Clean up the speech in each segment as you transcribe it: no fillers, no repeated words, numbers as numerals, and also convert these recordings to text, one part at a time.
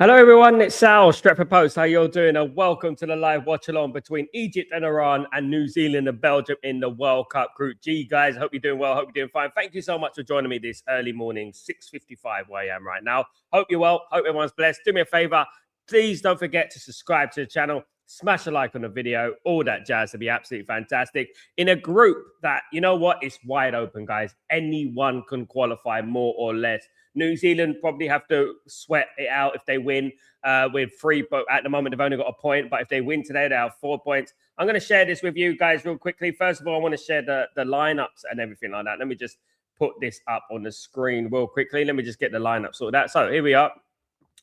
Hello, everyone. It's Sal, Stretford Post. How you all doing? And welcome to the live watch-along between Egypt and Iran and New Zealand and Belgium in the World Cup Group G. Guys, hope you're doing well. Hope you're doing fine. Thank you so much for joining me this early morning, 6:55 where I am right now. Hope you're well. Hope everyone's blessed. Do me a favor. Please don't forget to subscribe to the channel. Smash a like on the video. All that jazz to be absolutely fantastic. In a group that, you know what, it's wide open, guys. Anyone can qualify more or less. New Zealand probably have to sweat it out if they win with 3, but at the moment they've only got a point. But if they win today, they have 4 points. I'm going to share this with you guys real quickly. First of all, I want to share the lineups and everything like that. Let me just put this up on the screen real quickly. Let me just get the lineup sorted out. So here we are.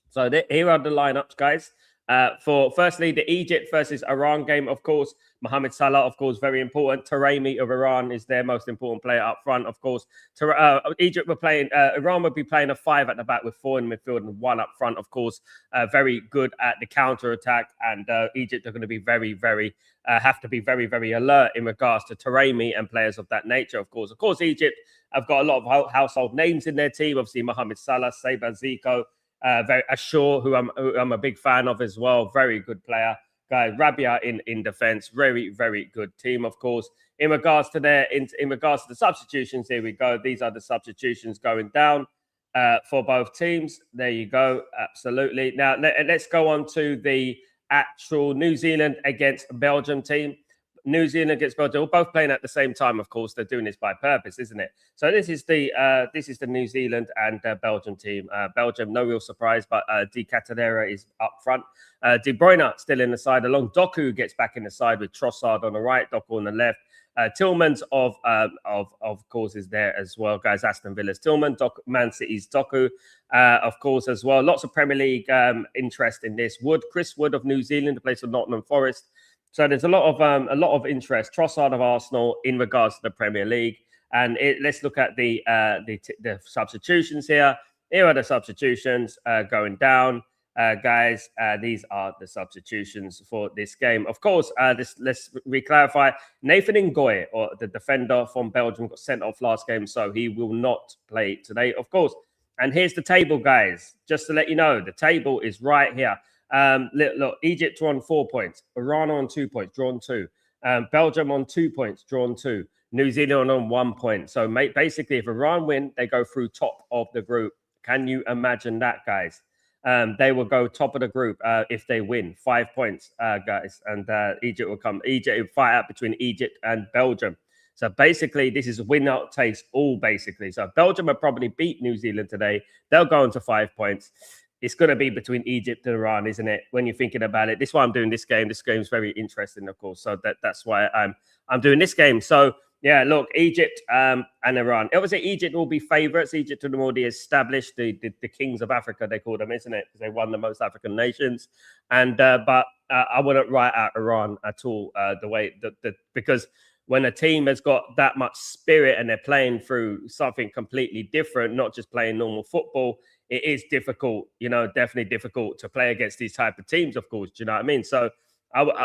So here are the lineups, guys. For firstly, the Egypt versus Iran game, of course. Mohamed Salah, of course, very important. Taremi of Iran is their most important player up front, of course. Egypt were playing, Iran would be playing a 5 at the back with 4 in the midfield and 1 up front, of course. Very good at the counter attack, and Egypt are going to be have to be very, very alert in regards to Taremi and players of that nature, of course. Of course, Egypt have got a lot of household names in their team. Obviously, Mohamed Salah, Seba Zico, very Ashore, who I'm a big fan of as well. Very good player, guys. Rabia in defense, very, very good team, of course. In regards to the substitutions, here we go. These are the substitutions going down for both teams. There you go. Absolutely. Now let's go on to the actual New Zealand against Belgium team. New Zealand against Belgium, we're both playing at the same time. Of course, they're doing this by purpose, isn't it? So this is the New Zealand and Belgium team. Belgium, no real surprise, but De Chatterboxer is up front. De Bruyne still in the side. Along Doku gets back in the side with Trossard on the right, Doku on the left. Tillman's of course is there as well, guys. Aston Villa's Tillman, Man City's Doku, of course as well. Lots of Premier League interest in this. Chris Wood of New Zealand, the place of Nottingham Forest. So there's a lot of interest. Trossard of Arsenal in regards to the Premier League, and let's look at the substitutions here. Here are the substitutions going down, guys. These are the substitutions for this game. Of course, let's re-clarify. Nathan Ngoy, or the defender from Belgium, got sent off last game, so he will not play today, of course. And here's the table, guys. Just to let you know, the table is right here. Look, Egypt on 4 points, Iran on 2 points, drawn 2. Belgium on 2 points, drawn 2. New Zealand on 1 point. So, basically, if Iran win, they go through top of the group. Can you imagine that, guys? They will go top of the group if they win. 5 points, guys. And Egypt will come. Egypt will fight out between Egypt and Belgium. So basically, this is win out taste all basically. So Belgium will probably beat New Zealand today. They'll go into 5 points. It's going to be between Egypt and Iran, isn't it? When you're thinking about it, this is why I'm doing this game. This game is very interesting, of course. So that's why I'm doing this game. So yeah, look, Egypt and Iran. Obviously, Egypt will be favourites. Egypt are more the established, the kings of Africa, they call them, isn't it? Because they won the most African nations. And but I wouldn't write out Iran at all. Because when a team has got that much spirit and they're playing through something completely different, not just playing normal football, it is difficult, definitely difficult to play against these type of teams, of course. Do you know what I mean? So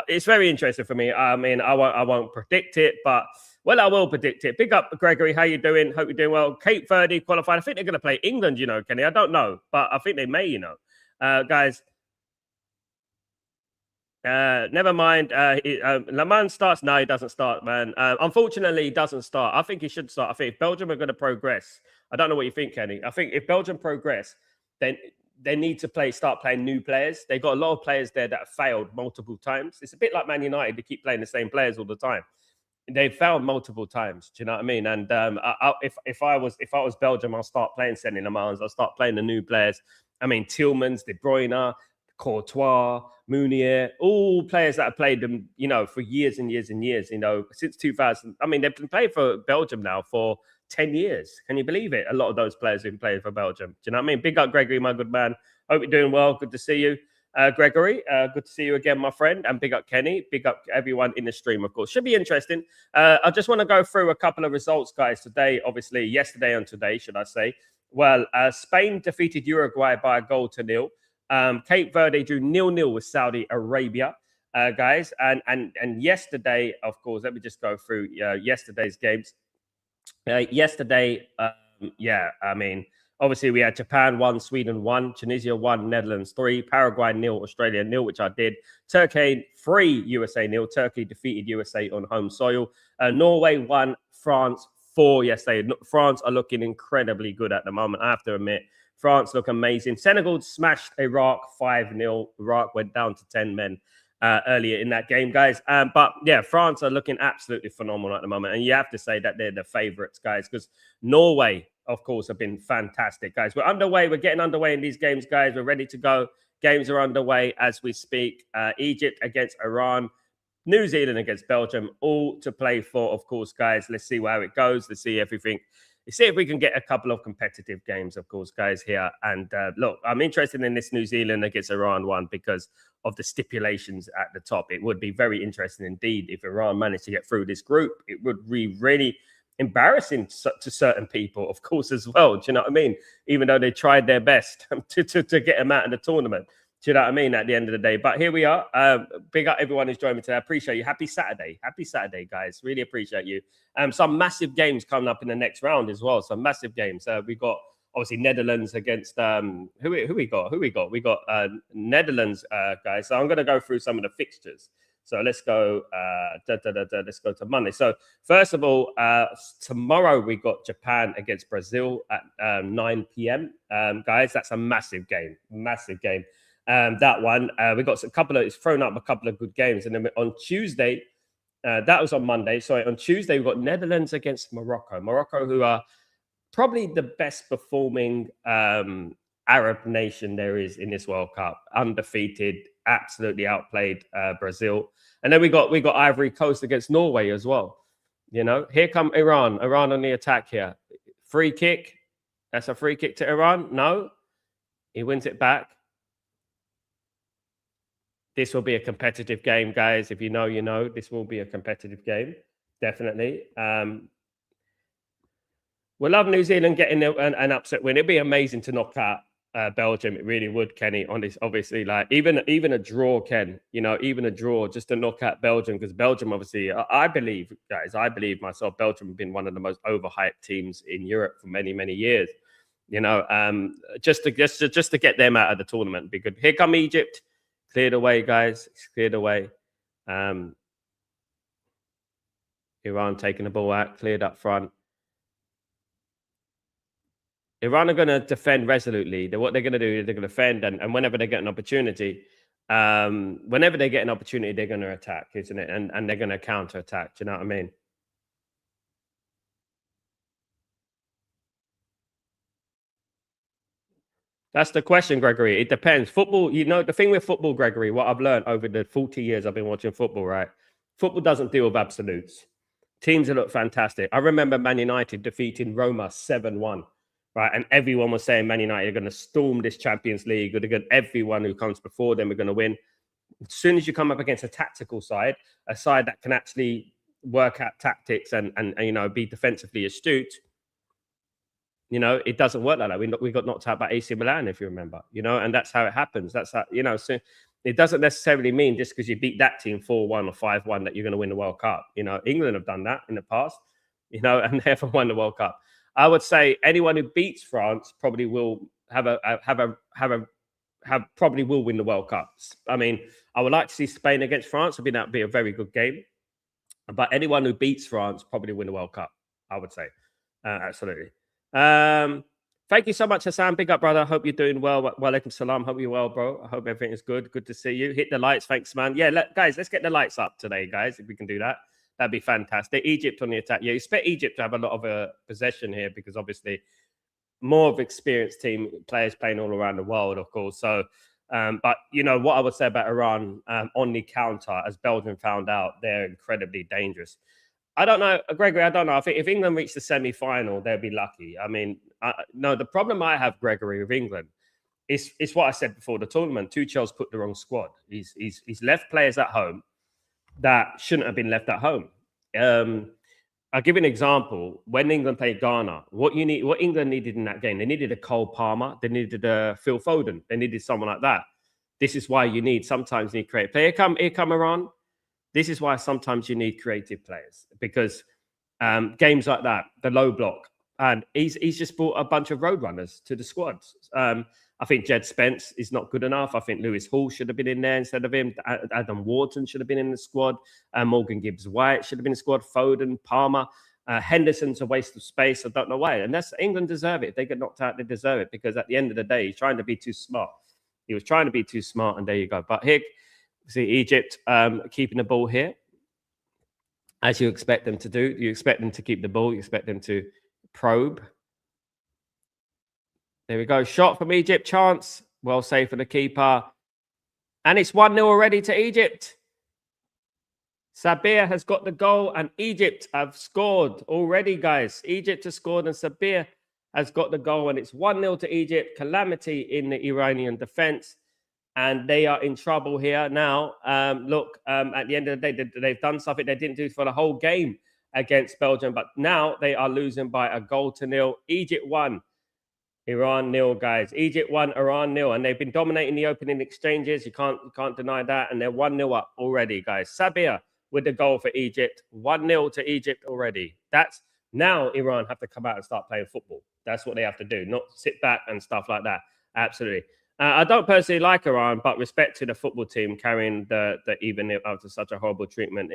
it's very interesting for me. I mean, I won't predict it, but, well, I will predict it. Big up, Gregory. How you doing? Hope you're doing well. Cape Verde qualified. I think they're going to play England, Kenny. I don't know, but I think they may, guys. Never mind. Le Mans starts. No, he doesn't start, man. Unfortunately, he doesn't start. I think he should start. I think if Belgium are going to progress, I don't know what you think, Kenny. I think if Belgium progress, then they need to start playing new players. They've got a lot of players there that have failed multiple times. It's a bit like Man United. They keep playing the same players all the time. They've failed multiple times. Do you know what I mean? And if I was Belgium, I'll start playing Senni Le Mans. I'll start playing the new players. I mean, Tillmans, De Bruyne, Courtois, Mounier, all players that have played them, for years and years and years, since 2000. I mean, they've been playing for Belgium now for 10 years. Can you believe it? A lot of those players have been playing for Belgium. Do you know what I mean? Big up, Gregory, my good man. Hope you're doing well. Good to see you, Gregory. Good to see you again, my friend. And big up, Kenny. Big up everyone in the stream, of course. Should be interesting. I just want to go through a couple of results, guys, today. Obviously, yesterday and today, should I say. Well, Spain defeated Uruguay by 1-0. Cape Verde drew 0-0 with Saudi Arabia, guys. And yesterday, of course, let me just go through yesterday's games. Yesterday, I mean, Obviously, we had Japan 1, Sweden 1, Tunisia 1, Netherlands 3, Paraguay 0, Australia 0, which I did. Turkey 3, USA 0. Turkey defeated USA on home soil. Norway 1, France 4 yesterday. France are looking incredibly good at the moment, I have to admit. France look amazing. Senegal smashed Iraq 5-0. Iraq went down to 10 men earlier in that game, guys. But yeah, France are looking absolutely phenomenal at the moment. And you have to say that they're the favorites, guys, because Norway, of course, have been fantastic, guys. We're underway. We're getting underway in these games, guys. We're ready to go. Games are underway as we speak. Egypt against Iran, New Zealand against Belgium, all to play for, of course, guys. Let's see how it goes. Let's see everything. Let's see if we can get a couple of competitive games, of course, guys, here. And look, I'm interested in this New Zealand against Iran one because of the stipulations at the top. It would be very interesting indeed if Iran managed to get through this group. It would be really embarrassing to certain people, of course, as well. Do you know what I mean? Even though they tried their best to get them out of the tournament. Do you know what I mean? At the end of the day. But here we are. Big up everyone who's joined me today. I appreciate you. Happy Saturday. Happy Saturday, guys. Really appreciate you. Some massive games coming up in the next round as well. Some massive games. We got obviously Netherlands against who we got? We got Netherlands, guys. So I'm going to go through some of the fixtures. So let's go. Let's go to Monday. So first of all, tomorrow we got Japan against Brazil at 9 p.m. Guys, that's a massive game. Massive game. That one we got a couple of. It's thrown up a couple of good games, and then on Tuesday, that was on Monday. Sorry, on Tuesday we got Netherlands against Morocco. Morocco, who are probably the best performing Arab nation there is in this World Cup. Undefeated, absolutely outplayed Brazil. And then we got Ivory Coast against Norway as well. You know, here come Iran. Iran on the attack here. Free kick. That's a free kick to Iran. No, he wins it back. This will be a competitive game, guys. If you know, you know. This will be a competitive game, definitely. We'll love New Zealand getting an upset win. It'd be amazing to knock out Belgium. It really would, Kenny. On this, obviously, like even a draw, Ken. You know, even a draw just to knock out Belgium, because Belgium, obviously, I believe, guys. I believe myself. Belgium have been one of the most overhyped teams in Europe for many, many years. You know, just to get them out of the tournament would be good. Here come Egypt. Cleared away, guys. It's cleared away. Iran taking the ball out, cleared up front. Iran are going to defend resolutely. What they're going to do is they're going to defend, and whenever they get an opportunity, they're going to attack, isn't it? And they're going to counter attack. Do you know what I mean? That's the question, Gregory. It depends. Football, you know, the thing with football, Gregory, what I've learned over the 40 years I've been watching football, right? Football doesn't deal with absolutes. Teams that look fantastic. I remember Man United defeating Roma 7-1, right? And everyone was saying Man United are going to storm this Champions League. Everyone who comes before them are going to win. As soon as you come up against a tactical side, a side that can actually work out tactics and you know, be defensively astute, you know, it doesn't work like that. We got knocked out by AC Milan, if you remember, you know, and that's how it happens. That's how, you know, so it doesn't necessarily mean just because you beat that team 4-1 or 5-1 that you're going to win the World Cup. You know, England have done that in the past, you know, and they haven't won the World Cup. I would say anyone who beats France probably will probably will win the World Cup. I mean, I would like to see Spain against France. I think that would be a very good game. But anyone who beats France probably win the World Cup, I would say. Absolutely. Thank you so much, Hassan. Big up, brother. Hope you're doing well. Walaikum salam. Hope you're well, bro. I hope everything is good. Good to see you. Hit the lights. Thanks, man. Yeah, guys, let's get the lights up today, guys. If we can do that, that'd be fantastic. Egypt on the attack. Yeah, you expect Egypt to have a lot of possession here because obviously more of experienced team players playing all around the world, of course. So, but you know what I would say about Iran on the counter, as Belgium found out, they're incredibly dangerous. I don't know, Gregory. I don't know. I think if England reached the semi-final, they'll be lucky. I mean, no. The problem I have, Gregory, with England is what I said before the tournament. Tuchel's put the wrong squad. He's left players at home that shouldn't have been left at home. I'll give you an example. When England played Ghana, what England needed in that game, they needed a Cole Palmer, they needed a Phil Foden, they needed someone like that. This is why sometimes you need creative play. Here come Iran. This is why sometimes you need creative players, because games like that, the low block, And he's just brought a bunch of road runners to the squad. I think Jed Spence is not good enough. I think Lewis Hall should have been in there instead of him. Adam Wharton should have been in the squad. Morgan Gibbs-White should have been in the squad. Foden, Palmer. Henderson's a waste of space. I don't know why. And that's England deserve it. If they get knocked out, they deserve it. Because at the end of the day, he's trying to be too smart. He was trying to be too smart, and there you go. But here, see Egypt keeping the ball here, as you expect them to do. You expect them to keep the ball. You expect them to probe. There we go. Shot from Egypt. Chance. Well saved for the keeper. And it's 1-0 already to Egypt. Sabir has got the goal, and Egypt have scored already, guys. Egypt has scored, and Sabir has got the goal, and it's 1-0 to Egypt. Calamity in the Iranian defense, and they are in trouble here now. Look, at the end of the day, they've done something they didn't do for the whole game against Belgium, but now they are losing by 1-0. Egypt won, Iran 0, guys. Egypt 1, Iran 0, and they've been dominating the opening exchanges. You can't deny that, and they're 1-0 up already, guys. Sabir with the goal for Egypt. 1-0 to Egypt already. That's now Iran have to come out and start playing football. That's what they have to do, not sit back and stuff like that. Absolutely. I don't personally like Iran, but respect to the football team carrying the even after such a horrible treatment.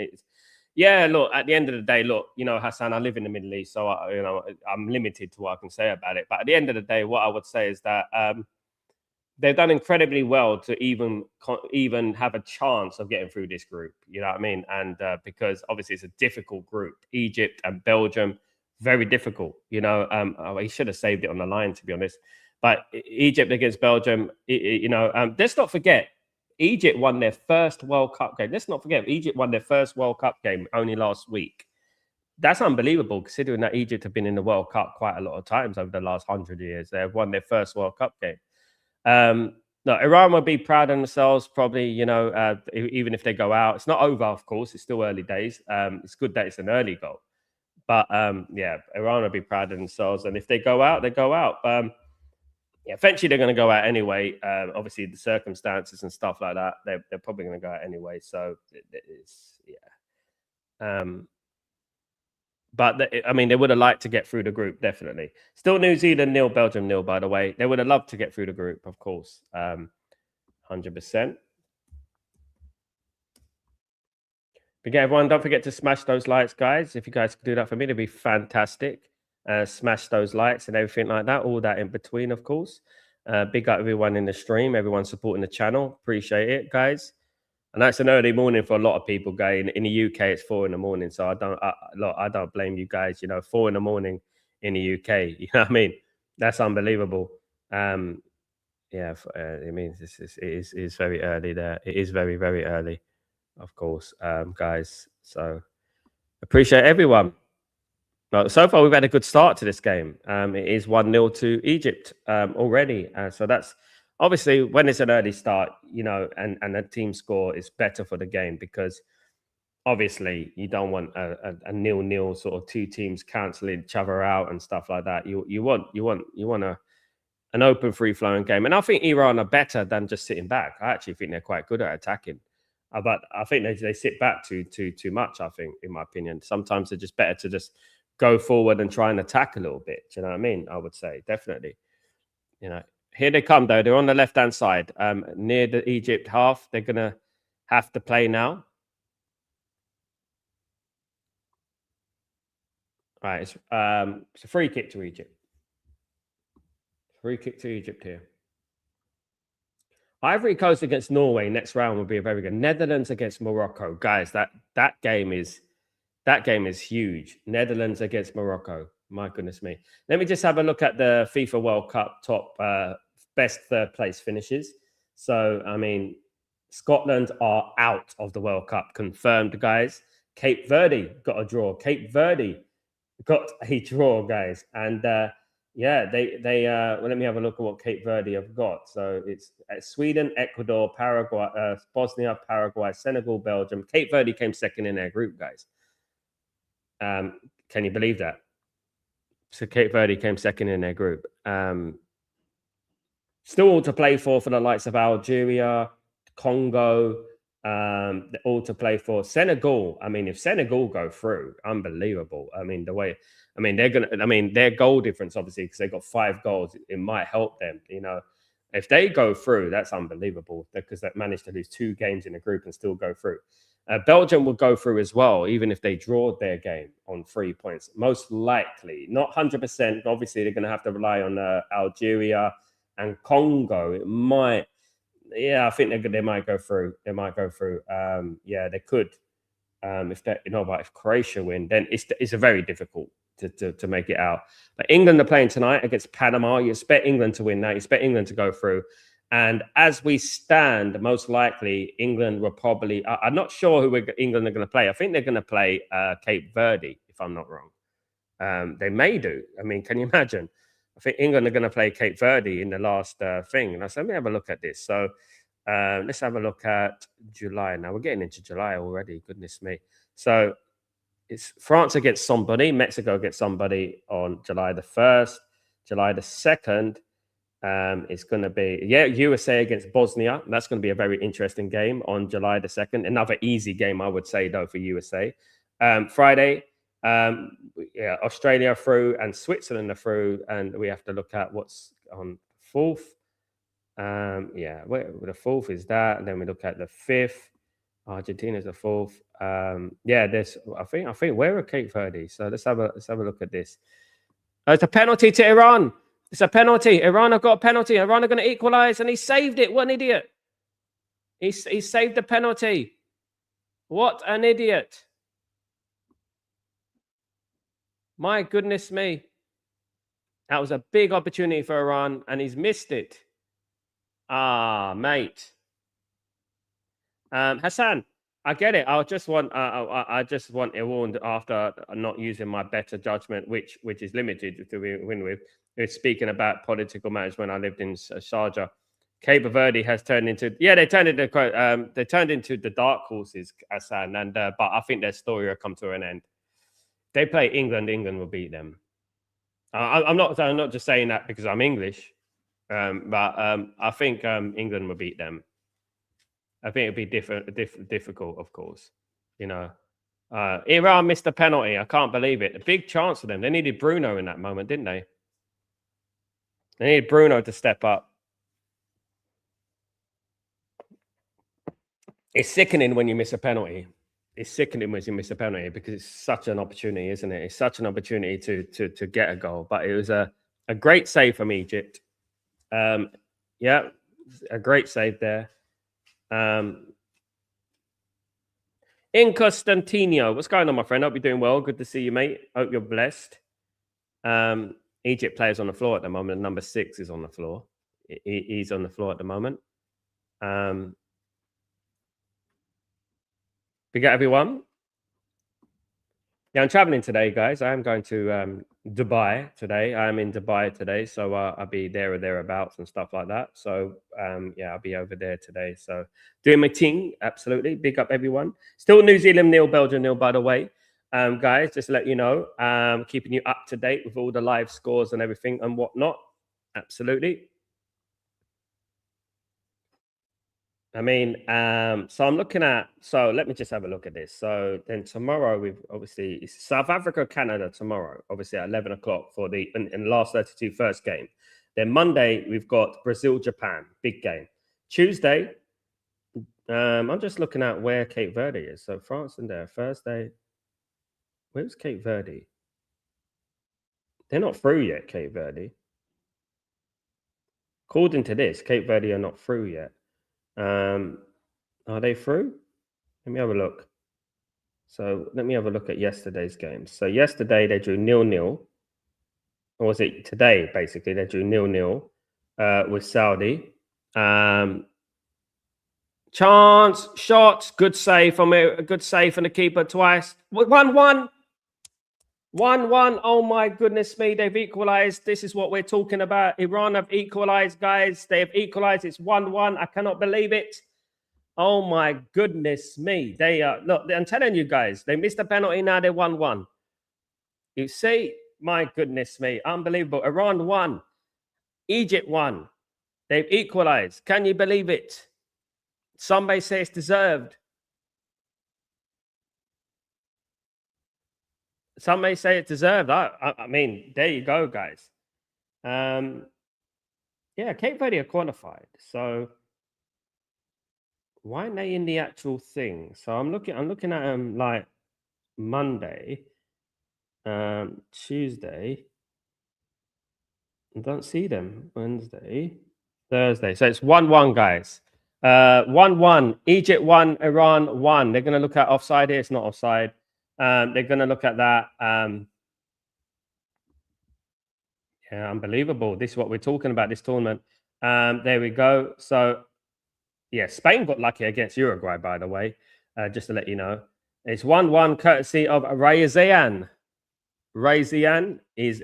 Yeah, look, at the end of the day, look, Hassan, I live in the Middle East, so I'm limited to what I can say about it. But at the end of the day, what I would say is that they've done incredibly well to even have a chance of getting through this group. You know what I mean? And because obviously it's a difficult group, Egypt and Belgium, very difficult. He should have saved it on the line, to be honest. But Egypt against Belgium, let's not forget, Egypt won their first World Cup game. Let's not forget, Egypt won their first World Cup game only last week. That's unbelievable, considering that Egypt have been in the World Cup quite a lot of times over the last 100 years. They have won their first World Cup game. No, Iran will be proud of themselves, probably, even if they go out. It's not over, of course. It's still early days. It's good that it's an early goal. But, yeah, Iran will be proud of themselves. And if they go out, they go out. Eventually they're going to go out anyway. Obviously, the circumstances and stuff like that, they're probably going to go out anyway. So, it's, yeah. But they would have liked to get through the group, definitely. Still New Zealand 0, Belgium 0, by the way. They would have loved to get through the group, of course. 100%. Again, everyone, don't forget to smash those likes, guys. If you guys could do that for me, it'd be fantastic. Smash those likes and everything like that. All that in between, of course. Big up everyone in the stream, everyone supporting the channel. Appreciate it, guys. And that's an early morning for a lot of people, guys. In the UK, it's 4 a.m. So I don't blame you guys. 4 a.m. in the UK. You know what I mean? That's unbelievable. It means it is very early there. It is very, very early, of course, guys. So appreciate everyone. So far, we've had a good start to this game. It is 1-0 to Egypt already. So that's obviously when it's an early start, and a team score is better for the game, because obviously you don't want a 0-0 sort of two teams cancelling each other out and stuff like that. You want an open, free flowing game. And I think Iran are better than just sitting back. I actually think they're quite good at attacking. But I think they sit back too much, I think, in my opinion. Sometimes they're just better to just go forward and try and attack a little bit. Do you know what I mean? I would say, definitely. Here they come, though. They're on the left-hand side, near the Egypt half. They're going to have to play now. Right, it's a free kick to Egypt. Free kick to Egypt here. Ivory Coast against Norway next round will be a very good. Netherlands against Morocco, guys. That game is huge. Netherlands against Morocco. My goodness me. Let me just have a look at the FIFA World Cup top best third place finishes. So, Scotland are out of the World Cup, confirmed, guys. Cape Verde got a draw. Cape Verde got a draw, guys. And let me have a look at what Cape Verde have got. So it's Sweden, Ecuador, Paraguay, Bosnia, Paraguay, Senegal, Belgium. Cape Verde came second in their group, guys. Can you believe that? So Cape Verde came second in their group. Still all to play for the likes of Algeria, Congo, all to play for. Senegal, I mean, if Senegal go through, unbelievable. I mean, their goal difference, obviously, because they got 5 goals, it might help them, you know. If they go through, that's unbelievable because they've managed to lose 2 games in the group and still go through. Belgium will go through as well, even if they draw their game on 3 points. Most likely, not 100%. Obviously, they're going to have to rely on Algeria and Congo. It might, yeah, I think they might go through. They might go through. Yeah, they could. If that, you know, but if Croatia win, then it's a very difficult to make it out. But England are playing tonight against Panama. You expect England to win now. You expect England to go through. And as we stand, most likely England will probably. I'm not sure who England are going to play. I think they're going to play Cape Verde, if I'm not wrong. They may do. I mean, can you imagine? I think England are going to play Cape Verde in the last thing. And I said, let me have a look at this. So let's have a look at July. Now we're getting into July already. Goodness me. So it's France against somebody, Mexico against somebody on July the 1st. July the 2nd, it's going to be, USA against Bosnia. That's going to be a very interesting game on July the 2nd. Another easy game, I would say, though, for USA. Friday, Australia through and Switzerland are through. And we have to look at what's on 4th. The 4th is that. And then we look at the 5th. Argentina's the 4th. There's. I think where are Cape Verde? So let's have a look at this. It's a penalty to Iran. It's a penalty. Iran have got a penalty. Iran are going to equalize, and he saved it. What an idiot! He saved the penalty. What an idiot! My goodness me! That was a big opportunity for Iran, and he's missed it. Mate. Hassan, I get it. I just want Iran, after not using my better judgment, which is limited to win with. We're speaking about political matters when I lived in Sharjah. Cape Verde has turned into they turned into the dark horses, Hassan, and but I think their story will come to an end. They play England. England will beat them. I'm not just saying that because I'm English, but I think England will beat them. I think it'd be difficult, of course. You know, Iran missed a penalty. I can't believe it. A big chance for them. They needed Bruno in that moment, didn't they? They needed Bruno to step up. It's sickening when you miss a penalty. It's sickening when you miss a penalty because it's such an opportunity, isn't it? It's such an opportunity to get a goal. But it was a great save from Egypt. A great save there. In Constantino, what's going on, my friend? Hope you're doing well. Good to see you, mate. Hope you're blessed. Egypt players on the floor at the moment. Number 6 is on the floor. He's on the floor at the moment. We got everyone. Yeah, I'm traveling today, guys. I am going to Dubai today. I'm in Dubai today, so I'll be there or thereabouts and stuff like that. So I'll be over there today. So doing my thing, absolutely. Big up everyone. Still New Zealand nil, Belgium nil, by the way. Guys, just to let you know, keeping you up to date with all the live scores and everything and whatnot. Absolutely. I mean, so I'm looking at, so let me just have a look at this. So then tomorrow, we've obviously, it's South Africa, Canada tomorrow, obviously at 11 o'clock for the in last 32 first game. Then Monday, we've got Brazil, Japan, big game. Tuesday, I'm just looking at where Cape Verde is. So France and there. Thursday, where's Cape Verde? They're not through yet, Cape Verde. According to this, Cape Verde are not through yet. Are they through? Let me have a look. So let me have a look at yesterday's games. So yesterday they drew 0-0. Or was it today, basically? They drew 0-0 with Saudi. Chance, shots, good save from a good save from the keeper twice. 1-1. 1-1. Oh my goodness me, they've equalized. This is what we're talking about. Iran have equalized, guys. They have equalized. It's 1-1. I cannot believe it. Oh my goodness me. They are, look, I'm telling you guys, they missed a penalty, now they're 1-1. You see, my goodness me, unbelievable. Iran won. Egypt won. They've equalized. Can you believe it? Some may say it's deserved. Some may say it's deserved. I mean, there you go, guys. Yeah, Cape Verde are qualified. So why aren't they in the actual thing? So I'm looking at them like Monday, Tuesday. I don't see them. Wednesday, Thursday. So it's 1-1, guys. 1-1. Egypt 1, Iran 1. They're gonna look at offside here. It's not offside. They're gonna look at that. Yeah, unbelievable. This is what we're talking about, this tournament. There we go. So yeah, Spain got lucky against Uruguay, by the way, just to let you know. It's 1-1 courtesy of Razian. Razian is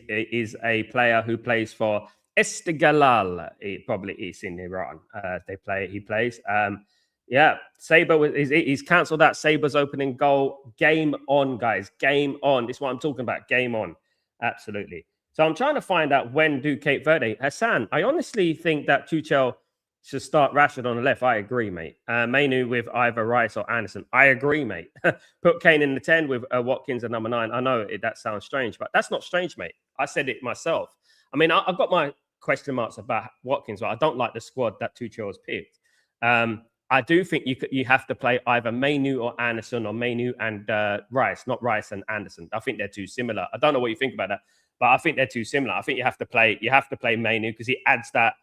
a player who plays for Esteghlal. It probably is in Iran. He plays. Yeah, Sabre he's cancelled that. Sabre's opening goal. Game on, guys. Game on. This is what I'm talking about. Game on. Absolutely. So I'm trying to find out when do Cape Verde. Hassan, I honestly think that Tuchel should start Rashford on the left. I agree, mate. Mainu with either Rice or Anderson. I agree, mate. Put Kane in the 10 with Watkins at number 9. I know that sounds strange, but that's not strange, mate. I said it myself. I mean, I've got my question marks about Watkins, but I don't like the squad that Tuchel has picked. I do think you have to play either Mainu or Anderson, or Mainu and Rice, not Rice and Anderson. I think they're too similar. I don't know what you think about that, but I think they're too similar. I think you have to play Mainu because he adds that,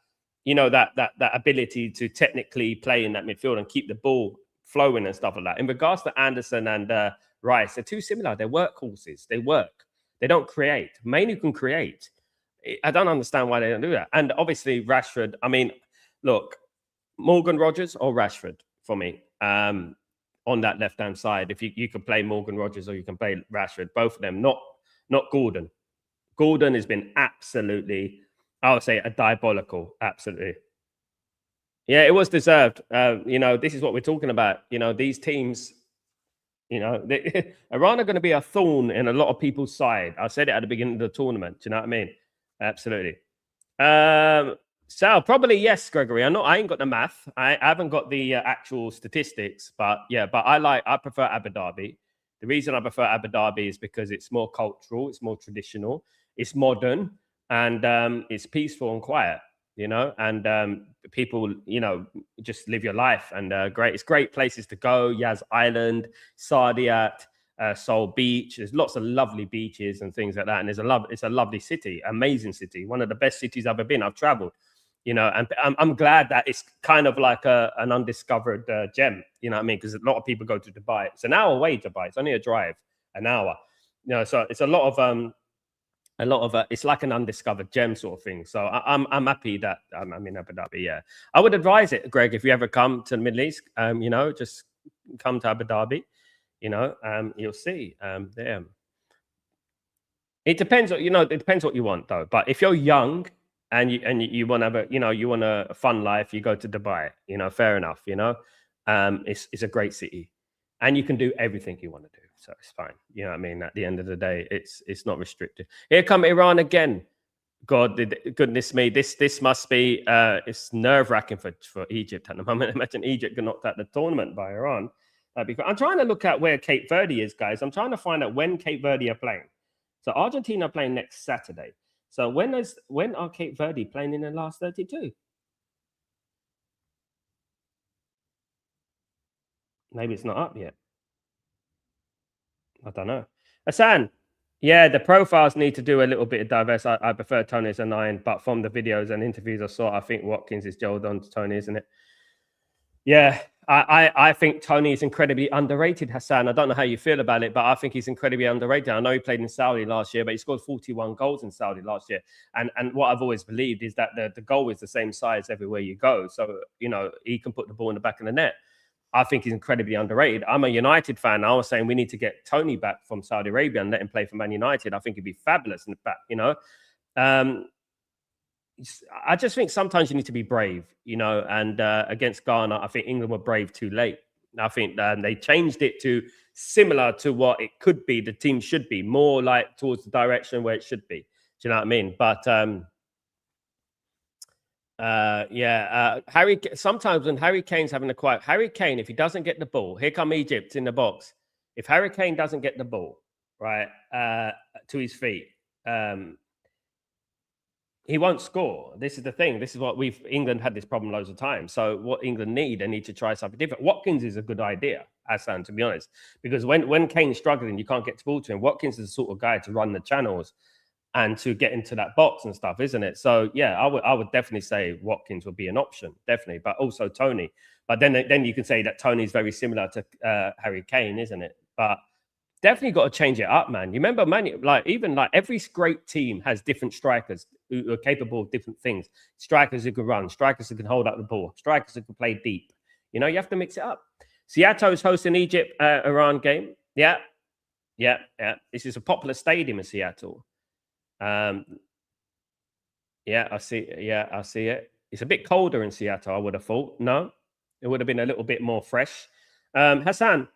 that ability to technically play in that midfield and keep the ball flowing and stuff like that. In regards to Anderson and Rice, they're too similar. They're workhorses. They work. They don't create. Mainu can create. I don't understand why they don't do that. And obviously Rashford. I mean, look, Morgan Rogers or Rashford for me on that left-hand side. If you can play Morgan Rogers or you can play Rashford, both of them, not Gordon. Gordon has been absolutely, I would say, a diabolical. Absolutely. Yeah, it was deserved. This is what we're talking about. These teams, Iran are going to be a thorn in a lot of people's side. I said it at the beginning of the tournament. Do you know what I mean? Absolutely. So probably yes, Gregory. I ain't got the math. I haven't got the actual statistics, but yeah. But I prefer Abu Dhabi. The reason I prefer Abu Dhabi is because it's more cultural, it's more traditional, it's modern, and it's peaceful and quiet. And people, just live your life. And it's great places to go. Yas Island, Saadiyat, Seoul Beach. There's lots of lovely beaches and things like that. And it's a lovely city, amazing city, one of the best cities I've ever been. I've traveled. And I'm glad that it's kind of like an undiscovered gem. You know what I mean? Because a lot of people go to Dubai. It's an hour away to Dubai. It's only a drive, an hour. So it's a lot of it's like an undiscovered gem sort of thing. So I'm happy that I'm in Abu Dhabi. Yeah, I would advise it, Greg, if you ever come to the Middle East. Just come to Abu Dhabi. You'll see. There. It depends. It depends what you want, though. But if you're young and you want to have you want a fun life, you go to Dubai. Fair enough. It's a great city, and you can do everything you want to do. So it's fine. You know what I mean? At the end of the day, it's not restricted. Here come Iran again. God, goodness me. This must be it's nerve-wracking for Egypt at the moment. Imagine Egypt got knocked out the tournament by Iran. I'm trying to look at where Cape Verde is, guys. I'm trying to find out when Cape Verde are playing. So Argentina are playing next Saturday. So when are Cape Verde playing in the last 32? Maybe it's not up yet. I don't know. Hassan, yeah, the profiles need to do a little bit of diverse. I prefer Tony as a 9, but from the videos and interviews I saw, I think Watkins is gelled on to Tony, isn't it? Yeah, I think Tony is incredibly underrated, Hassan. I don't know how you feel about it, but I think he's incredibly underrated. I know he played in Saudi last year, but he scored 41 goals in Saudi last year. And what I've always believed is that the goal is the same size everywhere you go. So, he can put the ball in the back of the net. I think he's incredibly underrated. I'm a United fan. I was saying we need to get Tony back from Saudi Arabia and let him play for Man United. I think he'd be fabulous in the back, I just think sometimes you need to be brave, and against Ghana, I think England were brave too late. I think they changed it to similar to what it could be. The team should be more like towards the direction where it should be. Do you know what I mean? But Harry. Sometimes when Harry Kane's having a quiet, Harry Kane, if he doesn't get the ball, here come Egypt in the box. If Harry Kane doesn't get the ball right to his feet, he won't score. This is the thing. This is what England had this problem loads of times. So what England need, they need to try something different. Watkins is a good idea, Hassan, to be honest, because when Kane's struggling, you can't get the ball to him. Watkins is the sort of guy to run the channels and to get into that box and stuff, isn't it? So yeah, I would definitely say Watkins would be an option, definitely, but also Tony. But then you can say that Tony's very similar to Harry Kane, isn't it? But definitely got to change it up, man. You remember, man, even every great team has different strikers who are capable of different things. Strikers who can run, strikers who can hold up the ball, strikers who can play deep. You know, you have to mix it up. Seattle is hosting Egypt Iran game. Yeah. This is a popular stadium in Seattle. I see. Yeah, I see it. It's a bit colder in Seattle, I would have thought. No, it would have been a little bit more fresh. Hassan,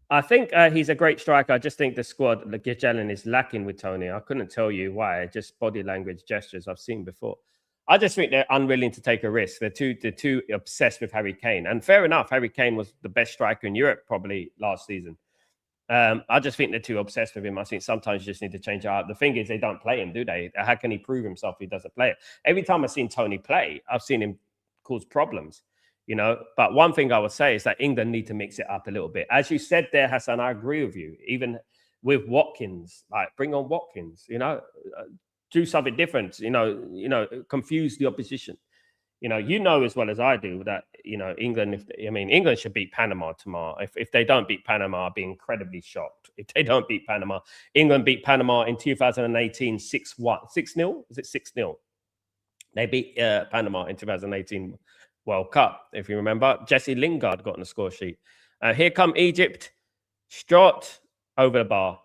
I think he's a great striker. I just think the squad, the Watchalong, is lacking with Tony. I couldn't tell you why. Just body language, gestures I've seen before. I just think they're unwilling to take a risk. They're too obsessed with Harry Kane. And fair enough, Harry Kane was the best striker in Europe probably last season. I just think they're too obsessed with him. I think sometimes you just need to change it up. The thing is, they don't play him, do they? How can he prove himself if he doesn't play it? Every time I've seen Tony play, I've seen him cause problems. You know, but one thing I would say is that England need to mix it up a little bit. As you said there, Hassan, I agree with you. Even with Watkins, bring on Watkins, do something different, confuse the opposition. You know as well as I do that, England, England should beat Panama tomorrow. If they don't beat Panama, I'll be incredibly shocked. If they don't beat Panama, England beat Panama in 2018 6-0. Is it 6-0? They beat Panama in 2018 World Cup, if you remember. Jesse Lingard got on the score sheet. Here come Egypt. Strot over the bar.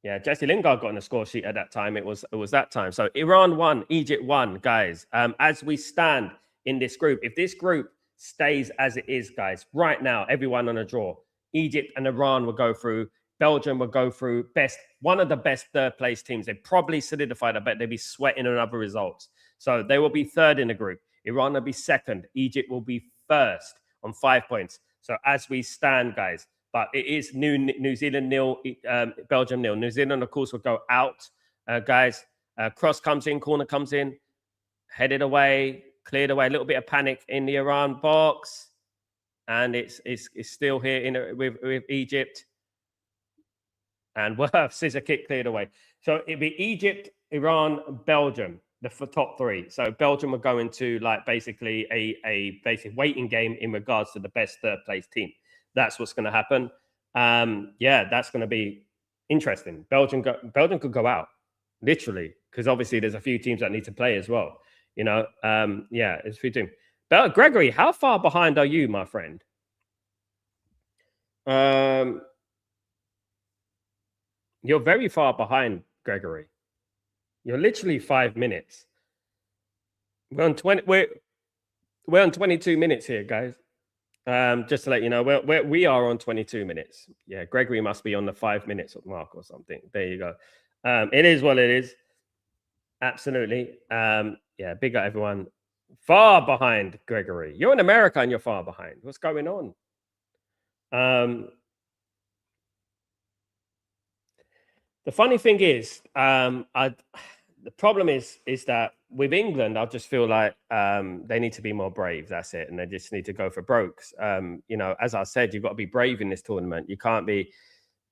Yeah, Jesse Lingard got on the score sheet at that time. It was that time. So Iran won, Egypt won, guys. As we stand in this group, if this group stays as it is, guys, right now, everyone on a draw. Egypt and Iran will go through. Belgium will go through. One of the best third place teams. They probably solidified. I bet they'll be sweating on other results. So they will be third in the group. Iran will be second. Egypt will be first on 5 points. So as we stand, guys, but it is New Zealand 0, Belgium 0. New Zealand, of course, will go out, guys. Cross comes in, corner comes in, headed away, cleared away. A little bit of panic in the Iran box, and it's still here with Egypt. And scissor kick cleared away. So it'd be Egypt, Iran, Belgium. The top three. So Belgium are going to basically a basic waiting game in regards to the best third place team. That's what's going to happen. That's going to be interesting. Belgium could go out literally because obviously there's a few teams that need to play as well. There's a few teams. But Gregory, how far behind are you, my friend? You're very far behind, Gregory. You're literally 5 minutes. We're on 22 minutes here, guys. Just to let you know, we are on 22 minutes. Yeah, Gregory must be on the 5 minutes mark or something. There you go. It is what it is. Absolutely. Big up everyone. Far behind, Gregory. You're in America and you're far behind. What's going on? The funny thing is, the problem is that with England, I just feel like they need to be more brave. That's it. And they just need to go for brokes. As I said, you've got to be brave in this tournament. You can't be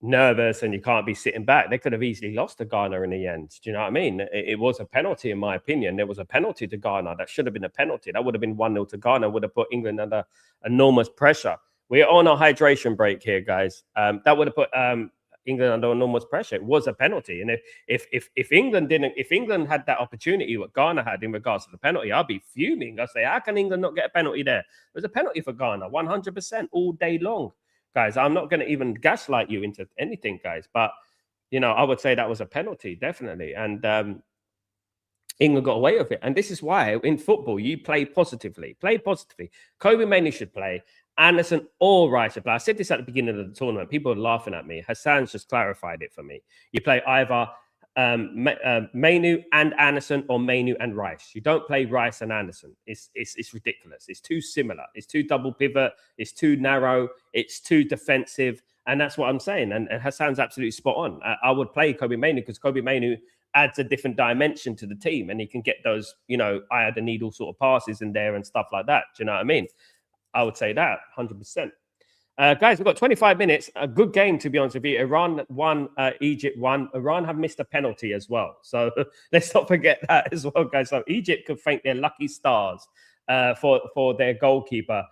nervous and you can't be sitting back. They could have easily lost to Ghana in the end. Do you know what I mean? It was a penalty, in my opinion. There was a penalty to Ghana. That should have been a penalty. That would have been 1-0 to Ghana, would have put England under enormous pressure. We're on a hydration break here, guys. That would have put England under enormous pressure. It was a penalty, and if England had that opportunity what Ghana had in regards to the penalty, I'd be fuming. I'd say, how can England not get a penalty there? There's a penalty for Ghana, 100% all day long, guys. I'm not going to even gaslight you into anything, guys, but I would say that was a penalty, definitely, and England got away with it. And this is why in football you play positively. Kobe Mainoo should play. Anderson or Rice should play. I said this at the beginning of the tournament. People are laughing at me. Hassan's just clarified it for me. You play either Mainu and Anderson or Mainu and Rice. You don't play Rice and Anderson. It's ridiculous. It's too similar. It's too double pivot. It's too narrow. It's too defensive. And that's what I'm saying. And Hassan's absolutely spot on. I would play Kobe Mainu because Kobe Mainu adds a different dimension to the team, and he can get those, eye of the needle sort of passes in there and stuff like that. Do you know what I mean? I would say that 100%. Guys, we've got 25 minutes. A good game, to be honest with you. Iran won, Egypt won. Iran have missed a penalty as well. So let's not forget that as well, guys. So Egypt could thank their lucky stars for their goalkeeper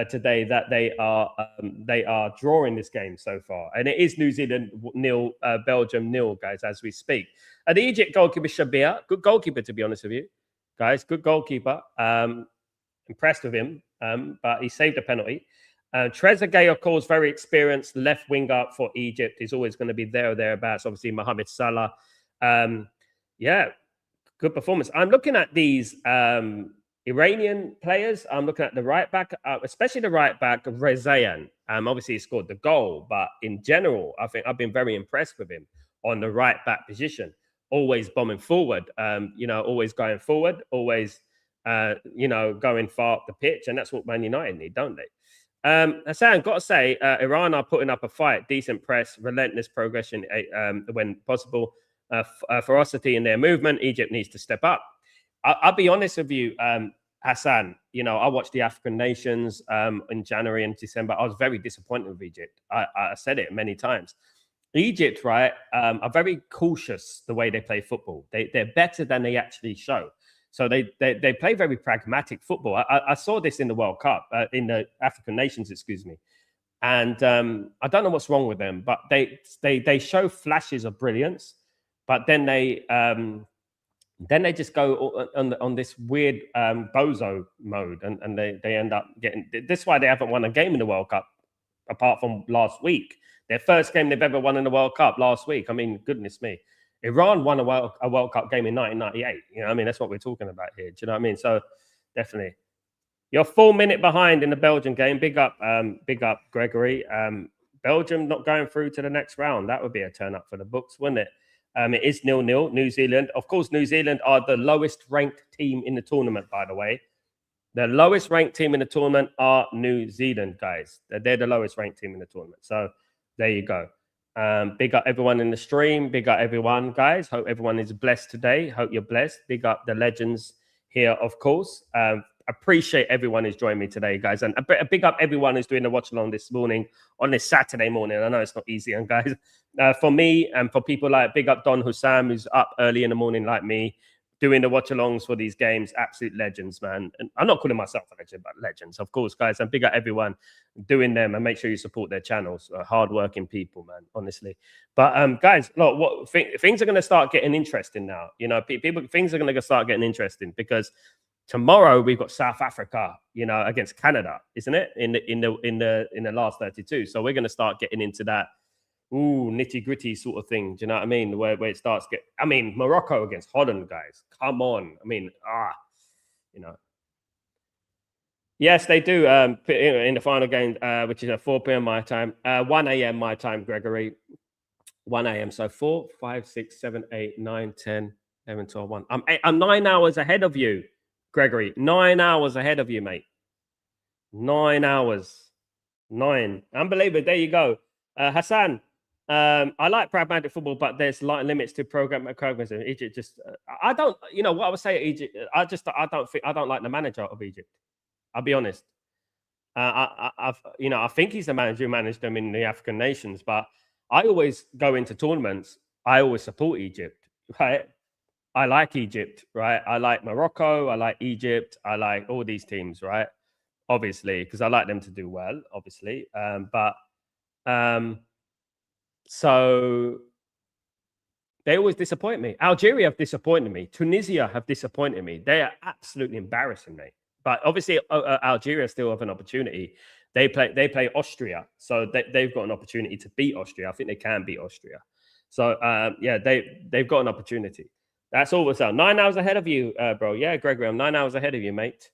today, that they are drawing this game so far. And it is New Zealand 0, Belgium 0, guys, as we speak. The Egypt goalkeeper, Shabir, good goalkeeper, to be honest with you. Guys, good goalkeeper. Impressed with him, but he saved a penalty. Trezeguet, of course, very experienced left winger for Egypt. He's always going to be there or thereabouts. Obviously, Mohamed Salah. Yeah, good performance. I'm looking at these Iranian players. I'm looking at the right back, especially the right back, Rezayan. Obviously, he scored the goal, but in general, I think I've been very impressed with him on the right back position. Always bombing forward, always going forward, always, going far up the pitch. And that's what Man United need, don't they? Hassan, got to say, Iran are putting up a fight, decent press, relentless progression when possible, ferocity in their movement. Egypt needs to step up. I'll be honest with you, Hassan. I watched the African nations in January and December. I was very disappointed with Egypt. I said it many times. Egypt, right, are very cautious the way they play football. They're better than they actually show. So they play very pragmatic football. I saw this in the World Cup, in the African nations, excuse me. And I don't know what's wrong with them, but they show flashes of brilliance, but then they just go on this weird bozo mode, and they end up getting. This is why they haven't won a game in the World Cup, apart from last week. Their first game they've ever won in the World Cup last week. I mean, goodness me. Iran won a World Cup game in 1998. That's what we're talking about here. Do you know what I mean? So definitely. You're 4 minutes behind in the Belgian game. Big up, Gregory. Belgium not going through to the next round. That would be a turn up for the books, wouldn't it? It is 0-0. New Zealand. Of course, New Zealand are the lowest ranked team in the tournament, by the way. The lowest ranked team in the tournament are New Zealand, guys. They're the lowest ranked team in the tournament. So there you go. Big up everyone in the stream. Big up everyone, guys. Hope everyone is blessed today. Hope you're blessed. Big up the legends here, of course. Appreciate everyone who's joined me today, guys. And a big up everyone who's doing the watch along this morning, on this Saturday morning. I know it's not easy, and guys, for me and for people like big up Don Hussam, who's up early in the morning like me, doing the watch alongs for these games. Absolute legends, man. And I'm not calling myself a legend, but legends, of course, guys. And big up everyone doing them, and make sure you support their channels. Hardworking people, man, honestly. But guys, look, things are going to start getting interesting now. Things are going to start getting interesting because tomorrow we've got South Africa, against Canada, isn't it? In the last 32. So we're going to start getting into that nitty gritty sort of thing. Do you know what I mean? Where it starts Morocco against Holland, guys. Come on. Yes, they do. In the final game, which is at 4 p.m. my time, 1 a.m. my time, Gregory. 1 a.m. So 4, 5, 6, 7, 8, 9, 10, 11, 12, 1. I'm 9 hours ahead of you, Gregory. 9 hours ahead of you, mate. 9 hours. 9. Unbelievable. There you go. Hassan, I like pragmatic football, but there's limits to pragmatism. Egypt just, I don't, what I would say, Egypt, I don't like the manager of Egypt. I'll be honest. I think he's the manager who managed them in the African nations, but I always go into tournaments. I always support Egypt, right? I like Egypt, right? I like Morocco. I like Egypt. I like all these teams, right? Obviously, because I like them to do well, obviously. So they always disappoint me. Algeria have disappointed me. Tunisia have disappointed me. They are absolutely embarrassing me. But obviously, Algeria still have an opportunity. They play Austria, so they've got an opportunity to beat Austria. I think they can beat Austria. So they've got an opportunity. That's all we're saying. 9 hours ahead of you, bro. Yeah, Gregory, I'm 9 hours ahead of you, mate.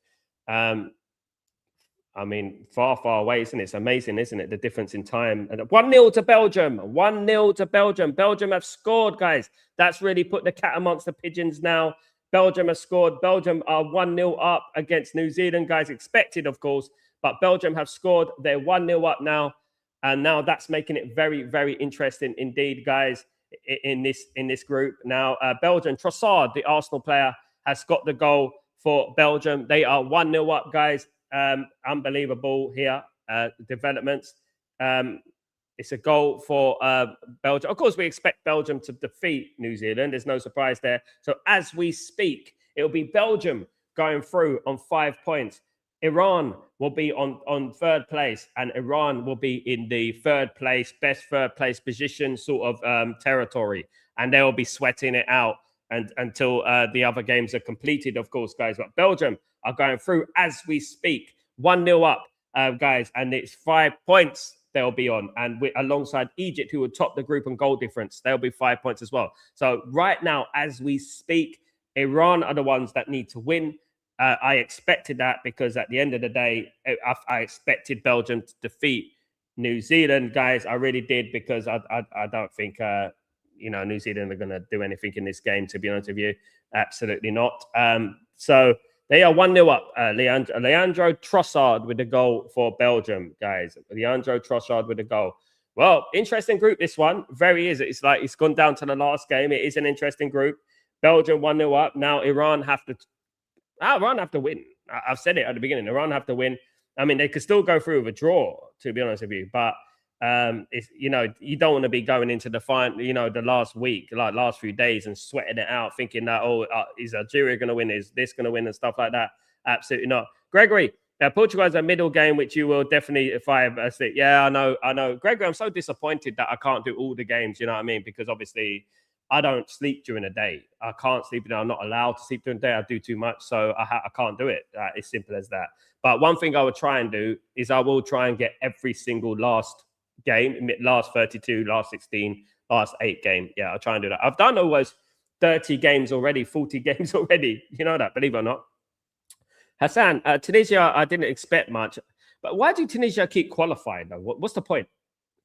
I mean, far, far away, isn't it? It's amazing, isn't it? The difference in time. 1-0 to Belgium. 1-0 to Belgium. Belgium have scored, guys. That's really put the cat amongst the pigeons now. Belgium has scored. Belgium are 1-0 up against New Zealand, guys. Expected, of course, but Belgium have scored. They're 1-0 up now. And now that's making it very, very interesting indeed, guys, in this group. Now, Belgium, Trossard, the Arsenal player, has got the goal for Belgium. They are 1-0 up, guys. Unbelievable here, developments. It's a goal for Belgium. Of course, we expect Belgium to defeat New Zealand. There's no surprise there. So as we speak, it'll be Belgium going through on 5 points. Iran will be on third place, and Iran will be in the best third place position sort of territory. And they'll be sweating it out until the other games are completed, of course, guys. But Belgium are going through as we speak. 1-0 up, guys, and it's 5 points they'll be on. And alongside Egypt, who will top the group on goal difference, they'll be 5 points as well. So right now, as we speak, Iran are the ones that need to win. I expected that because at the end of the day, I expected Belgium to defeat New Zealand, guys. I really did, because I don't think New Zealand are going to do anything in this game, to be honest with you. Absolutely not. So they are 1-0 up. Leandro Trossard with the goal for Belgium, guys. Leandro Trossard with the goal. Well, interesting group, this one. Very is. It's like it's gone down to the last game. It is an interesting group. Belgium 1-0 up. Now Iran have to win. I've said it at the beginning. Iran have to win. I mean, they could still go through with a draw, to be honest with you. But it's, you don't want to be going into the the last week, like last few days, and sweating it out, thinking that, is Algeria going to win? Is this going to win? And stuff like that. Absolutely not. Gregory, Portugal has a middle game, which you will definitely, if I say, yeah, I know. Gregory, I'm so disappointed that I can't do all the games, you know what I mean? Because obviously I don't sleep during the day. I can't sleep. I'm not allowed to sleep during the day. I do too much, so I can't do it. It's simple as that. But one thing I would try and do is I will try and get every single last game, last 32, last 16, last 8 game. Yeah, I'll try and do that. I've done almost 30 games already, 40 games already. You know that, believe it or not. Hassan, Tunisia, I didn't expect much. But why do Tunisia keep qualifying, though? What's the point?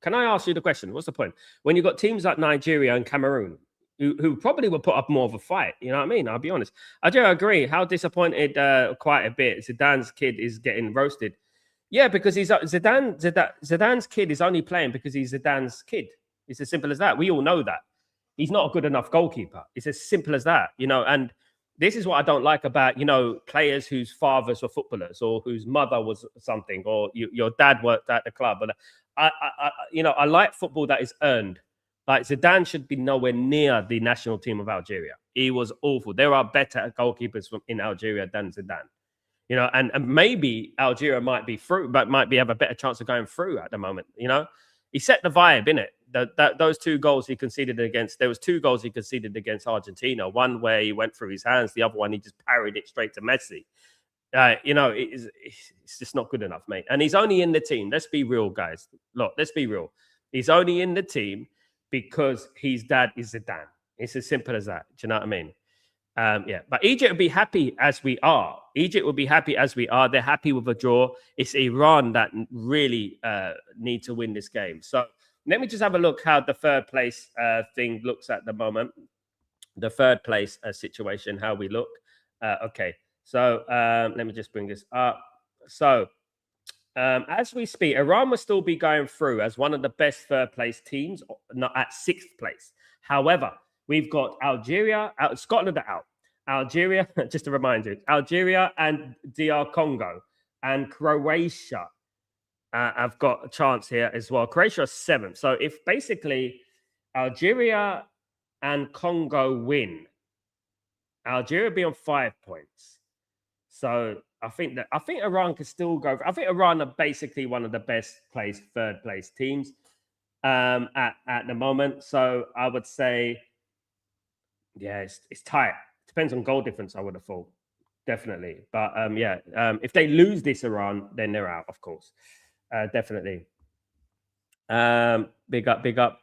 Can I ask you the question? What's the point? When you've got teams like Nigeria and Cameroon, who probably will put up more of a fight. You know what I mean? I'll be honest. I do agree. How disappointed quite a bit. Zidane's kid is getting roasted. Yeah, because he's Zidane's kid is only playing because he's Zidane's kid. It's as simple as that. We all know that. He's not a good enough goalkeeper. It's as simple as that, and this is what I don't like about, players whose fathers were footballers or whose mother was something, or your dad worked at the club. But I like football that is earned. Like Zidane should be nowhere near the national team of Algeria. He was awful. There are better goalkeepers in Algeria than Zidane. And maybe Algeria might be through, but might have a better chance of going through at the moment. He set the vibe, innit? Those 2 goals he conceded against, there was 2 goals he conceded against Argentina. One where he went through his hands, the other one he just parried it straight to Messi. It's just not good enough, mate. And he's only in the team. Let's be real, guys. Look, let's be real. He's only in the team because his dad is Zidane. It's as simple as that. Do you know what I mean? Yeah, but Egypt will be happy as we are. Egypt will be happy as we are. They're happy with a draw. It's Iran that really need to win this game. So let me just have a look how the third place thing looks at the moment. The third place situation, how we look. Okay, so let me just bring this up. So as we speak, Iran will still be going through as one of the best third place teams, not at 6th place. However, we've got Algeria, Scotland are out. Algeria, just to remind you, Algeria and DR Congo and Croatia have got a chance here as well. Croatia is 7th. So if basically Algeria and Congo win, Algeria will be on 5 points. So I think Iran can still go. I think Iran are basically one of the best placed third place teams at the moment. So I would say, yeah, it's tight. Depends on goal difference, I would have thought. Definitely. But if they lose this Iran, then they're out, of course. Definitely. Big up.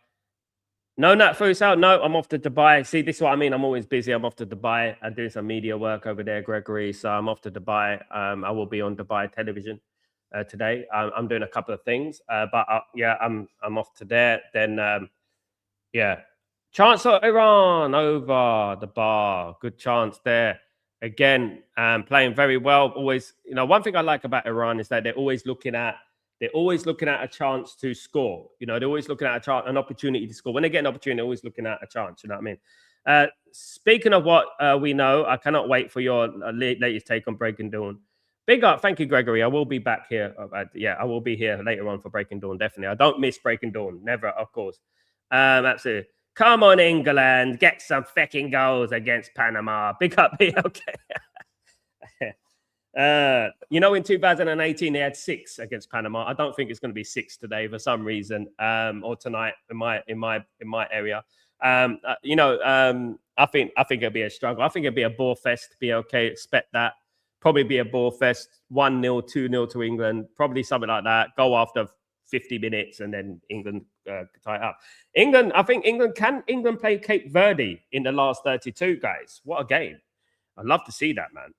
No, Nat Foos out. No, I'm off to Dubai. See, this is what I mean. I'm always busy. I'm off to Dubai. I'm doing some media work over there, Gregory. So I'm off to Dubai. I will be on Dubai television. today. I'm doing a couple of things, but yeah, I'm off to there. Then yeah, chance of Iran over the bar. Good chance there. Again, playing very well. Always, one thing I like about Iran is that they're always looking at a chance to score. They're always looking at an opportunity to score. When they get an opportunity, they're always looking at a chance. You know what I mean? Speaking of what we know, I cannot wait for your latest take on Breaking Dawn. Big up, thank you, Gregory. I will be back here. I will be here later on for Breaking Dawn. Definitely, I don't miss Breaking Dawn. Never, of course. Absolutely. Come on, England, get some fucking goals against Panama. Big up, okay. In 2018 they had 6 against Panama. I don't think it's going to be 6 today for some reason, or tonight in my area. I think it'll be a struggle. I think it'll be a ball fest. Be okay. Expect that. Probably be a ball fest. 1-0, 2-0 to England. Probably something like that. Go after 50 minutes and then England tie it up. I think England play Cape Verde in the last 32, guys. What a game. I'd love to see that, man.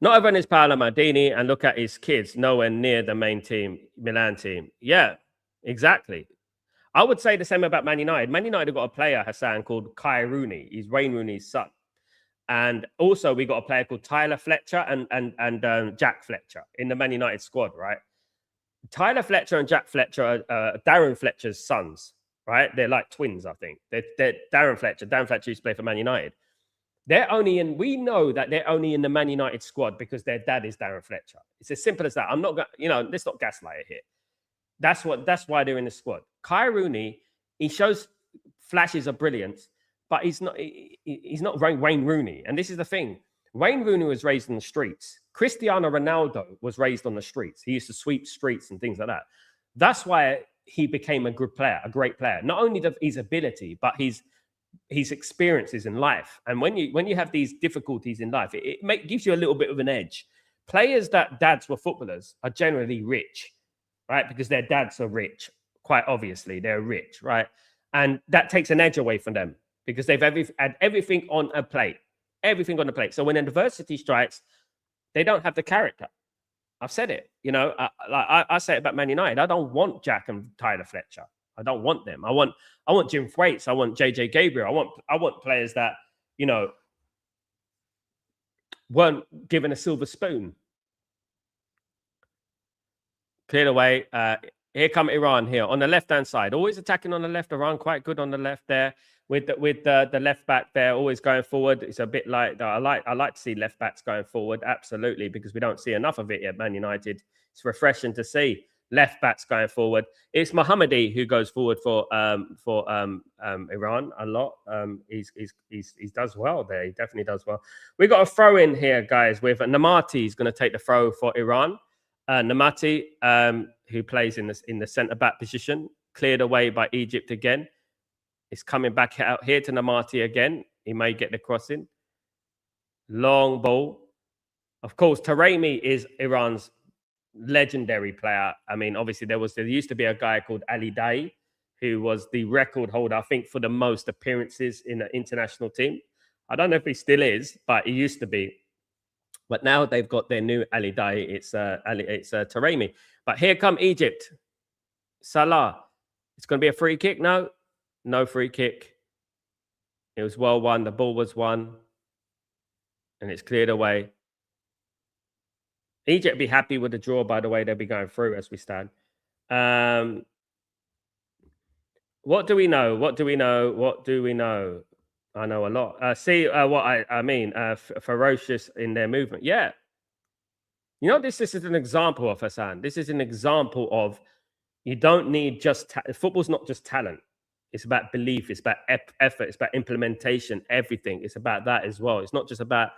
Not everyone is Paolo Maldini, and look at his kids, nowhere near the main team, Milan team. Yeah, exactly. I would say the same about Man United. Man United have got a player, Hassan, called Kai Rooney. He's Wayne Rooney's son. And also we got a player called Tyler Fletcher and Jack Fletcher in the Man United squad, right? Tyler Fletcher and Jack Fletcher are Darren Fletcher's sons, right? They're like twins, I think. They're Darren Fletcher. Darren Fletcher used to play for Man United. We know that they're only in the Man United squad because their dad is Darren Fletcher. It's as simple as that. I'm not, let's not gaslight it here. That's why they're in the squad. Kai Rooney, he shows flashes of brilliance, but he's not Wayne Rooney. And this is the thing. Wayne Rooney was raised in the streets. Cristiano Ronaldo was raised on the streets. He used to sweep streets and things like that. That's why he became a good player, a great player. Not only his ability, but his experiences in life. And when you have these difficulties in life, it gives you a little bit of an edge. Players that dads were footballers are generally rich, right? Because their dads are rich. Quite obviously, they're rich, right? And that takes an edge away from them because they've had everything on a plate. Everything on the plate. So when adversity strikes, they don't have the character. I've said it. I say it about Man United. I don't want Jack and Tyler Fletcher. I don't want them. I want Jim Thwaites. I want JJ Gabriel. I want players that weren't given a silver spoon. Cleared away. Here come Iran here on the left-hand side. Always attacking on the left. Iran quite good on the left there. With the left back there, always going forward. It's a bit like I like to see left backs going forward, absolutely, because we don't see enough of it at Man United. It's refreshing to see left backs going forward. It's Mohammadi who goes forward for Iran a lot. He does well there. He definitely does well. We got a throw in here, guys. With Namati is going to take the throw for Iran. Namati, who plays in the centre back position, cleared away by Egypt again. It's coming back out here to Namati again. He may get the crossing. Long ball. Of course, Taremi is Iran's legendary player. I mean, obviously, there used to be a guy called Ali Daei, who was the record holder, I think, for the most appearances in an international team. I don't know if he still is, but he used to be. But now they've got their new Ali Daei. It's Taremi. But here come Egypt. Salah. It's going to be a free kick. No free kick. It was well won. The ball was won. And it's cleared away. Egypt be happy with the draw, by the way. They'll be going through as we stand. What do we know? I know a lot. See what I mean. Ferocious in their movement. Yeah. This is an example of, Hassan. This is an example of you don't need just... Football's not just talent. It's about belief. It's about effort. It's about implementation. Everything. It's about that as well. It's not just about,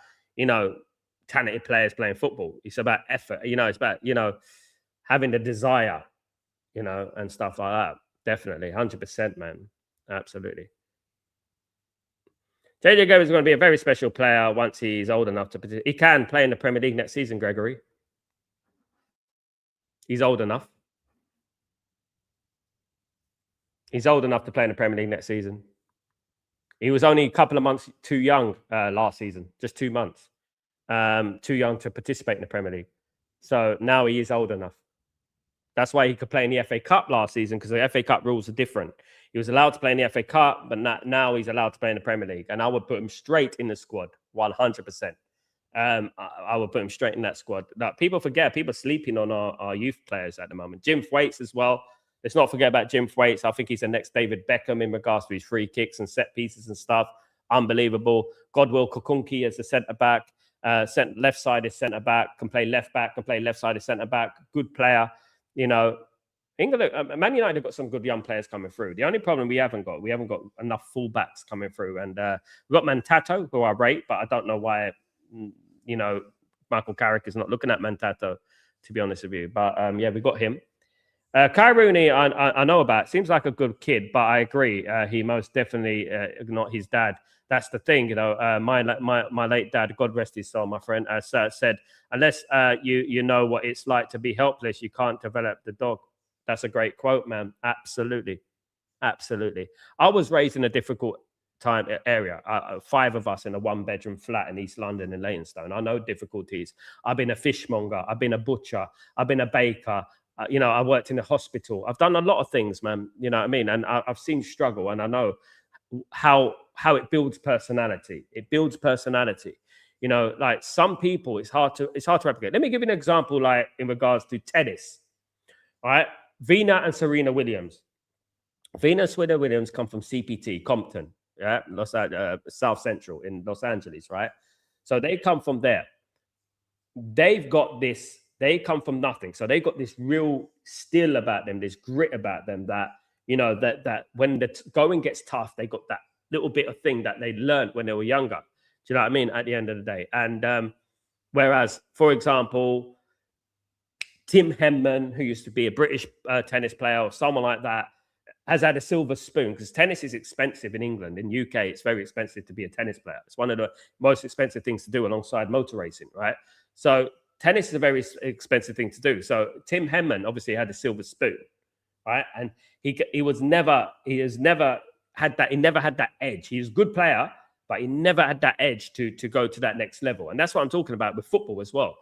talented players playing football. It's about effort. It's about, having the desire, and stuff like that. Definitely. 100%, man. Absolutely. JJ Gabriel is going to be a very special player once he's old enough to... He can play in the Premier League next season, Gregory. He's old enough. He's old enough to play in the Premier League next season. He was only a couple of months too young last season. Just 2 months. Too young to participate in the Premier League. So now he is old enough. That's why he could play in the FA Cup last season, because the FA Cup rules are different. He was allowed to play in the FA Cup, but now he's allowed to play in the Premier League. And I would put him straight in the squad, 100%. I would put him straight in that squad. Now, people forget, people are sleeping on our youth players at the moment. Jim Thwaites as well. Let's not forget about Jim Thwaites. I think he's the next David Beckham in regards to his free kicks and set pieces and stuff. Unbelievable. Godwill Kukunki as the centre-back. Left-sided centre-back. Can play left-back. Can play left-sided centre-back. Good player. You know, England, Man United have got some good young players coming through. The only problem we haven't got enough fullbacks coming through. And we've got Mantato, who I rate, but I don't know why, you know, Michael Carrick is not looking at Mantato, to be honest with you. But yeah, we got him. Kai Rooney, I know about. Seems like a good kid, but I agree. He most definitely not his dad. That's the thing, you know. My late dad, God rest his soul, my friend, said, unless you know what it's like to be helpless, you can't develop the dog. That's a great quote, man. Absolutely, absolutely. I was raised in a difficult time area. 5 of us in a 1-bedroom flat in East London in Leytonstone. I know difficulties. I've been a fishmonger. I've been a butcher. I've been a baker. You know, I worked in a hospital. I've done a lot of things, man. You know what I mean? And I've seen struggle, and I know how it builds personality. It builds personality. You know, like some people, it's hard to replicate. Let me give you an example, like in regards to tennis. All right, Venus and Serena Williams. Venus and Serena Williams come from CPT, Compton, yeah, South Central in Los Angeles, right? So they come from there. They've got this. They come from nothing, so they got this real still about them, this grit about them that, you know, that when the going gets tough, they got that little bit of thing that they learned when they were younger. Do you know what I mean? At the end of the day. And whereas, for example, Tim Henman, who used to be a British tennis player or someone like that, has had a silver spoon, because tennis is expensive in England. In UK, it's very expensive to be a tennis player. It's one of the most expensive things to do alongside motor racing, right? So tennis is a very expensive thing to do. So Tim Henman obviously had a silver spoon, right? And he has never had that edge. He was a good player, but he never had that edge to go to that next level. And that's what I'm talking about with football as well.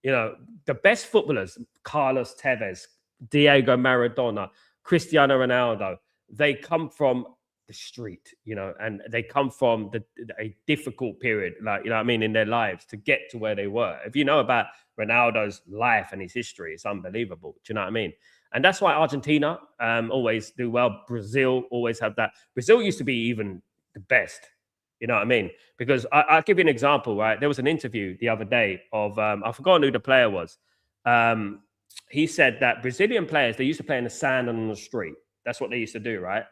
You know, the best footballers, Carlos Tevez, Diego Maradona, Cristiano Ronaldo, they come from the street, you know, and they come from a difficult period, like, you know what I mean, in their lives to get to where they were. If you know about Ronaldo's life and his history, it's unbelievable. Do you know what I mean? And that's why Argentina always do well. Brazil always have that. Brazil used to be even the best. You know what I mean? Because I'll give you an example, right? There was an interview the other day of, I forgot who the player was. He said that Brazilian players, they used to play in the sand and on the street. That's what they used to do, right?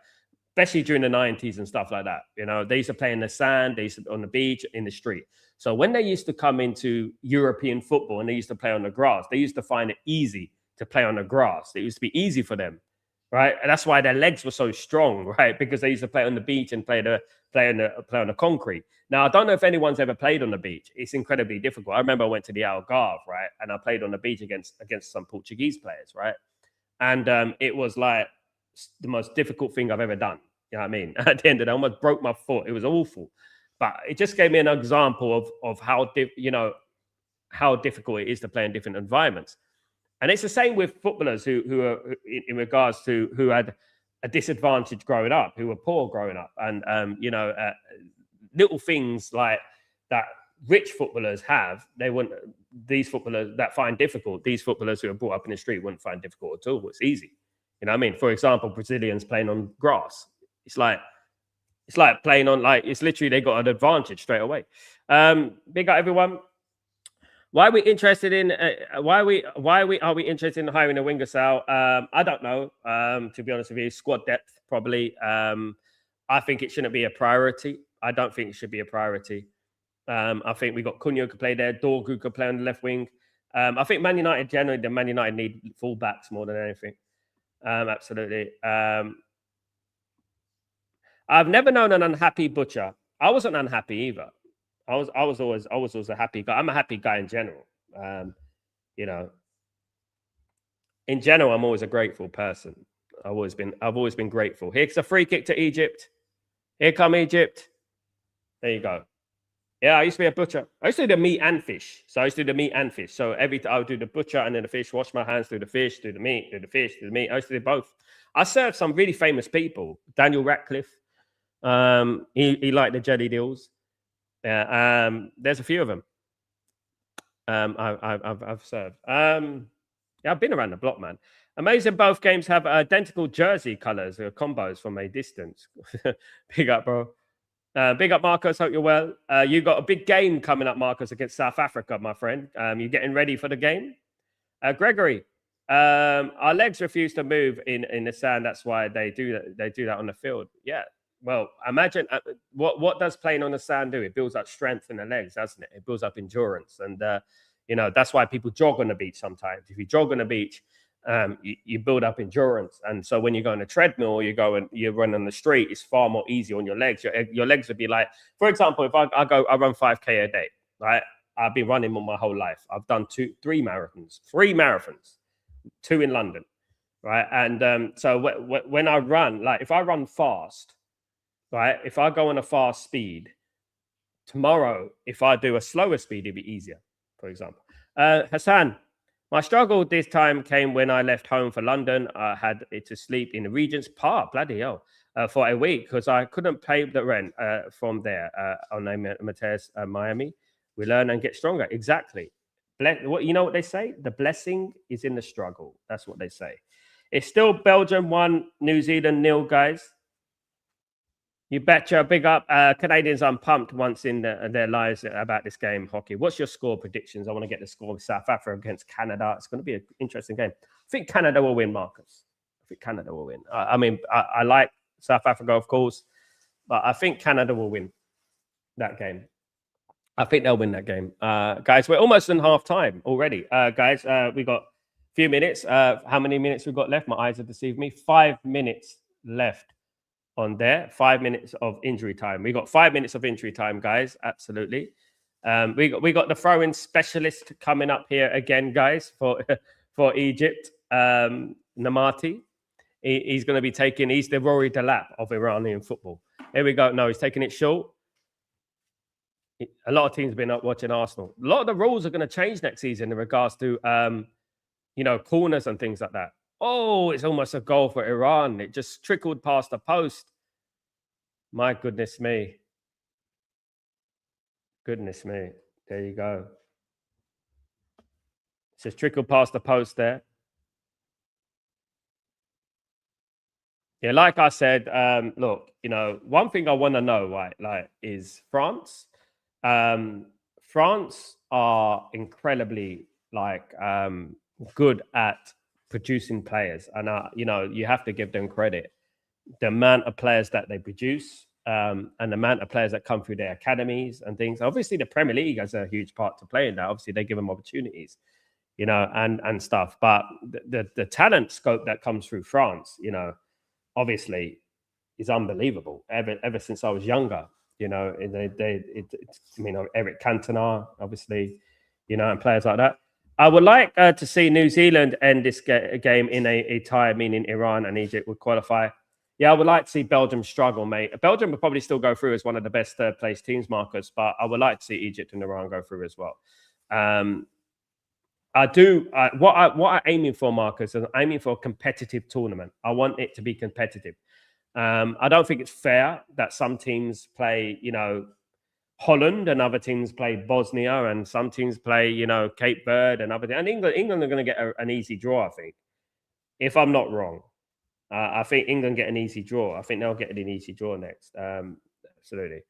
Especially during the 90s and stuff like that. You know, they used to play in the sand, they used to on the beach, in the street. So when they used to come into European football and they used to play on the grass, they used to find it easy to play on the grass. It used to be easy for them, right? And that's why their legs were so strong, right? Because they used to play on the beach and play on the concrete. Now, I don't know if anyone's ever played on the beach. It's incredibly difficult. I remember I went to the Algarve, right? And I played on the beach against some Portuguese players, right? And it was like the most difficult thing I've ever done. You know what I mean? At the end of it, I almost broke my foot. It was awful. But it just gave me an example of how difficult it is to play in different environments. And it's the same with footballers who are in regards to who had a disadvantage growing up, who were poor growing up. And, little things like that rich footballers have, these footballers that find difficult, these footballers who are brought up in the street wouldn't find difficult at all. It's easy. You know what I mean? For example, Brazilians playing on grass. It's like playing on, like, it's literally, they got an advantage straight away. Big up everyone. Why are we interested in are we interested in hiring a winger, Sal? I don't know. To be honest with you, squad depth probably. I think it shouldn't be a priority. I don't think it should be a priority. I think we got Cunha could play there, Dorgu could play on the left wing. I think Man United need fullbacks more than anything. Absolutely. I've never known an unhappy butcher. I wasn't unhappy either. I was always a happy guy. I'm a happy guy in general. You know, in general, I'm always a grateful person. I've always been grateful. Here's a free kick to Egypt. Here come Egypt. There you go. Yeah, I used to be a butcher. I used to do the meat and fish. So I used to do the meat and fish. So I would do the butcher and then the fish, wash my hands, do the fish, do the meat, do the fish, do the meat. I used to do both. I served some really famous people. Daniel Radcliffe. He liked the jelly deals. Yeah, there's a few of them. I've served. Yeah, I've been around the block, man. Amazing. Both games have identical jersey colors or combos from a distance. Big up, bro. Big up, Marcus. Hope you're well. You got a big game coming up, Marcus, against South Africa, my friend. You getting ready for the game? Gregory, our legs refuse to move in the sand. That's why they do that. They do that on the field. Yeah. Well, imagine what does playing on the sand do? It builds up strength in the legs, doesn't it? It builds up endurance, and that's why people jog on the beach sometimes. If you jog on the beach, you build up endurance, and so when you go on a treadmill, you run on the street, it's far more easy on your legs. Your legs would be like, for example, if I run 5K a day, right? I've been running my whole life. I've done three marathons, 2 in London, right? And so when I run, like if I run fast, right? If I go on a fast speed, tomorrow, if I do a slower speed, it'd be easier, for example. Hassan, my struggle this time came when I left home for London. I had to sleep in the Regent's Park, bloody hell, for a week because I couldn't pay the rent from there on Mateus, Miami. We learn and get stronger. Exactly. You know what they say? The blessing is in the struggle. That's what they say. It's still Belgium 1, New Zealand 0, guys. You betcha. Big up. Canadians, I'm pumped once in their lives about this game, hockey. What's your score predictions? I want to get the score of South Africa against Canada. It's going to be an interesting game. I think Canada will win, Marcus. I think Canada will win. I like South Africa, of course, but I think Canada will win that game. I think they'll win that game. Guys, we're almost in half time already. Guys, we got a few minutes. How many minutes we've got left? My eyes have deceived me. 5 minutes left on there. 5 minutes of injury time. We got 5 minutes of injury time, guys. Absolutely. We got the throwing specialist coming up here again, guys, for Egypt. Namati. He's going to be he's the Rory Delap of Iranian football. Here we go. No, he's taking it short. A lot of teams have been up watching Arsenal. A lot of the rules are going to change next season in regards to, corners and things like that. Oh, it's almost a goal for Iran. It just trickled past the post. My goodness me. Goodness me. There you go. It's just trickled past the post there. Yeah, like I said, look, one thing I want to know, right, is France. France are incredibly good at producing players, and you have to give them credit. The amount of players that they produce, and the amount of players that come through their academies and things. Obviously, the Premier League has a huge part to play in that. Obviously, they give them opportunities, and stuff. But the talent scope that comes through France, obviously, is unbelievable. Ever since I was younger. Eric Cantona, obviously, and players like that. I would like to see New Zealand end this game in a tie, meaning Iran and Egypt would qualify. Yeah, I would like to see Belgium struggle, mate. Belgium would probably still go through as one of the best third-place teams, Marcus, but I would like to see Egypt and Iran go through as well. I do. What I'm aiming for, Marcus, is I'm aiming for a competitive tournament. I want it to be competitive. I don't think it's fair that some teams play, Holland and other teams play Bosnia and some teams play, Cape Verde and other things. And England are going to get an easy draw, I think, if I'm not wrong. I think England get an easy draw. I think they'll get an easy draw next. Absolutely.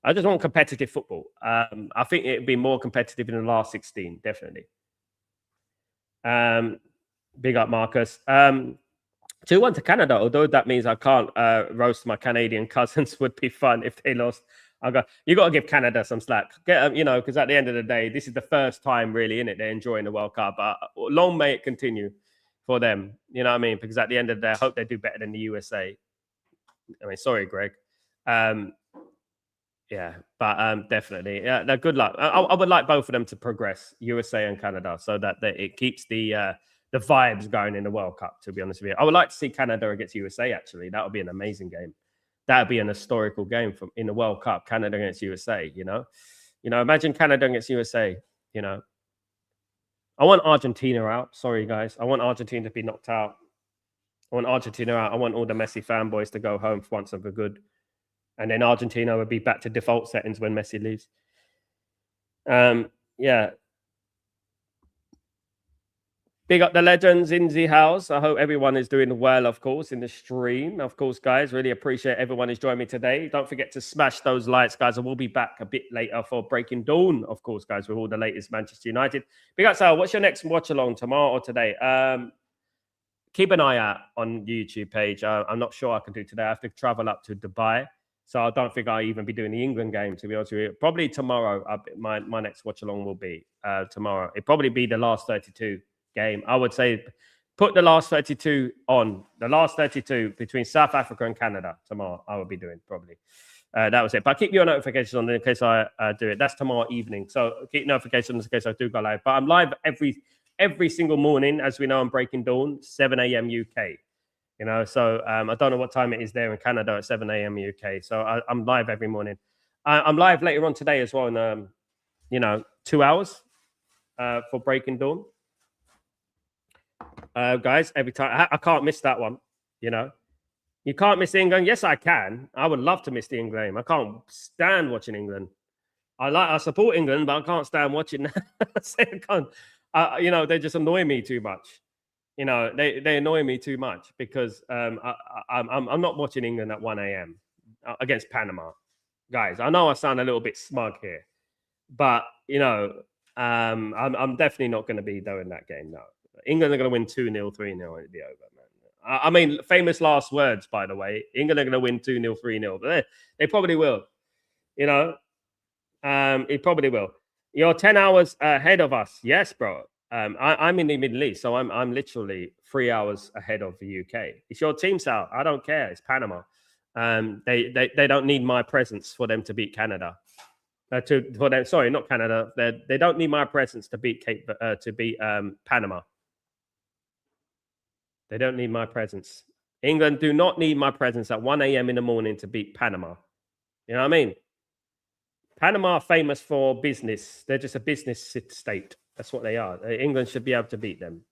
I just want competitive football. I think it'd be more competitive in the last 16, definitely. Big up, Marcus. 2-1 to Canada, although that means I can't roast my Canadian cousins. Would be fun if they lost. You got to give Canada some slack. Because at the end of the day, this is the first time really, in it, they're enjoying the World Cup. Long may it continue for them. You know what I mean? Because at the end of the day, I hope they do better than the USA. Sorry, Greg. Yeah, but definitely. Yeah, good luck. I would like both of them to progress, USA and Canada, so that it keeps the vibes going in the World Cup, to be honest with you. I would like to see Canada against USA, actually. That would be an amazing game. That would be an historical game in the World Cup, Canada against USA, Imagine Canada against USA. I want Argentina out. Sorry, guys. I want Argentina to be knocked out. I want Argentina out. I want all the Messi fanboys to go home for once and for good. And then Argentina would be back to default settings when Messi leaves. Yeah. Big up the legends in the house. I hope everyone is doing well, of course, in the stream. Of course, guys, really appreciate everyone who's joined me today. Don't forget to smash those likes, guys. I will be back a bit later for Breaking Dawn, of course, guys, with all the latest Manchester United. Big up, Sal. What's your next watch along, tomorrow or today? Keep an eye out on the YouTube page. I'm not sure I can do today. I have to travel up to Dubai. So I don't think I'll even be doing the England game, to be honest with you. Probably tomorrow, my next watch along will be tomorrow. It'll probably be the last 32 game. I would say put the last 32 on. The last 32 between South Africa and Canada tomorrow, I will be doing probably. That was it. But keep your notifications on in case I do it. That's tomorrow evening. So keep notifications in case I do go live. But I'm live every single morning, as we know, on Breaking Dawn, 7 a.m. UK. So I don't know what time it is there in Canada at 7 a.m. UK. So I'm live every morning. I'm live later on today as well in 2 hours for Breaking Dawn. Guys, every time I can't miss that one. You can't miss England. Yes, I can. I would love to miss the England game. I can't stand watching England. I support England, but I can't stand watching. I can't. They just annoy me too much. They annoy me too much because I'm not watching England at 1 a.m. Against Panama, guys. I know I sound a little bit smug here, but I'm definitely not going to be doing that game. No, England are going to win 2-0, 3-0, and it'll be over, man. I mean, famous last words, by the way. England are going to win 2-0, 3-0, but they probably will. It probably will. You're 10 hours ahead of us. Yes, bro. I'm in the Middle East, so I'm literally 3 hours ahead of the UK. It's your team's out. I don't care. It's Panama. They don't need my presence for them to beat Canada. Sorry, not Canada. They don't need my presence to beat Panama. They don't need my presence. England do not need my presence at 1 a.m. in the morning to beat Panama. You know what I mean? Panama are famous for business. They're just a business state. That's what they are. England should be able to beat them.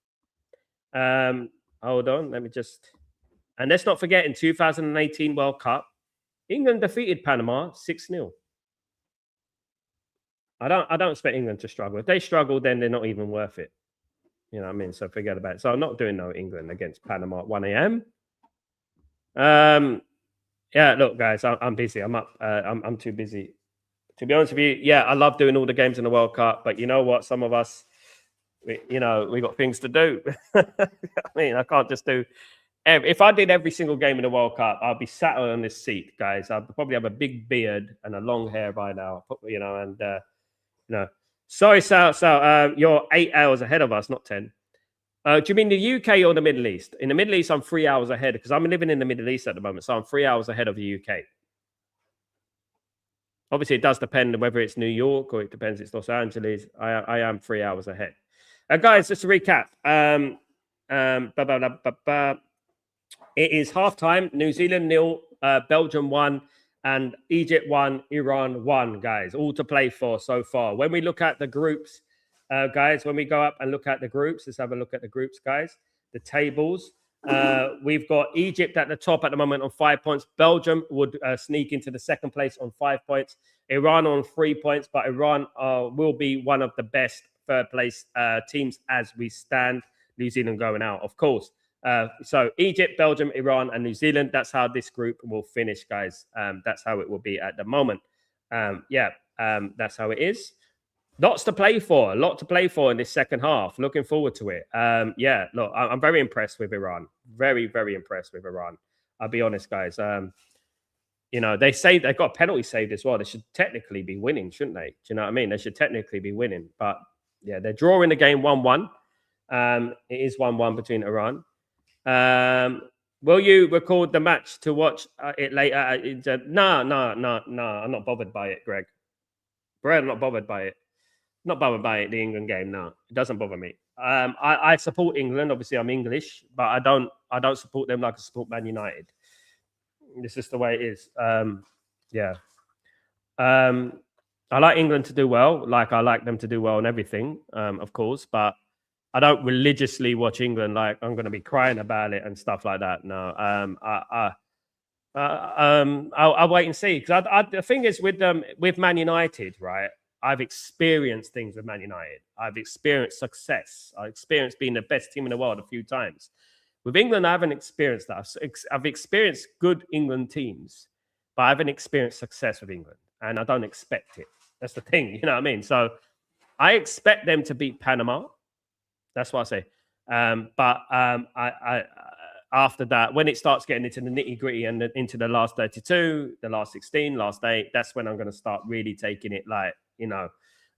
Hold on. Let me just... And let's not forget, in 2018 World Cup, England defeated Panama 6-0. I don't expect England to struggle. If they struggle, then they're not even worth it. You know what I mean? So forget about it. So I'm not doing no England against Panama at 1 a.m. Yeah, look, guys, I'm busy. I'm up. I'm too busy. To be honest with you, yeah, I love doing all the games in the World Cup, but you know what? Some of us, we got things to do. I mean, I can't just do. If I did every single game in the World Cup, I'd be sat on this seat, guys. I'd probably have a big beard and a long hair by now, Sorry, Sal, you're 8 hours ahead of us, not 10. Do you mean the UK or the Middle East? In the Middle East, I'm 3 hours ahead because I'm living in the Middle East at the moment, so I'm 3 hours ahead of the UK. Obviously, it does depend on whether it's New York or it depends it's Los Angeles. I am 3 hours ahead. Guys, just to recap. It is halftime. New Zealand 0, Belgium 1, and Egypt 1, Iran 1, guys. All to play for so far. When we look at the groups, guys, when we go up and look at the groups, let's have a look at the groups, guys. The tables. We've got Egypt at the top at the moment on 5 points. Belgium would sneak into the second place on 5 points. Iran on 3 points, but Iran will be one of the best third place teams as we stand. New Zealand going out, of course. So Egypt, Belgium, Iran, and New Zealand. That's how this group will finish, guys. That's how it will be at the moment. That's how it is. Lots to play for. A lot to play for in this second half. Looking forward to it. Look, I'm very impressed with Iran. Very, very impressed with Iran. I'll be honest, guys. They say they've got a penalty saved as well. They should technically be winning, shouldn't they? Do you know what I mean? They should technically be winning. But, yeah, they're drawing the game 1-1. It is 1-1 between Iran. Will you record the match to watch it later? No. I'm not bothered by it, Greg. I'm not bothered by it. Not bothered by it, the England game. No, it doesn't bother me. I support England. Obviously, I'm English, but I don't support them like I support Man United. This is the way it is. I like England to do well. Like I like them to do well and everything, of course. But I don't religiously watch England. Like I'm going to be crying about it and stuff like that. No, I'll wait and see because the thing is with Man United, right? I've experienced things with Man United. I've experienced success. I've experienced being the best team in the world a few times. With England, I haven't experienced that. I've experienced good England teams, but I haven't experienced success with England, and I don't expect it. That's the thing, you know what I mean? So I expect them to beat Panama. That's what I say. But after that, when it starts getting into the nitty gritty and into the last 32, the last 16, last 8, that's when I'm going to start really taking it like, and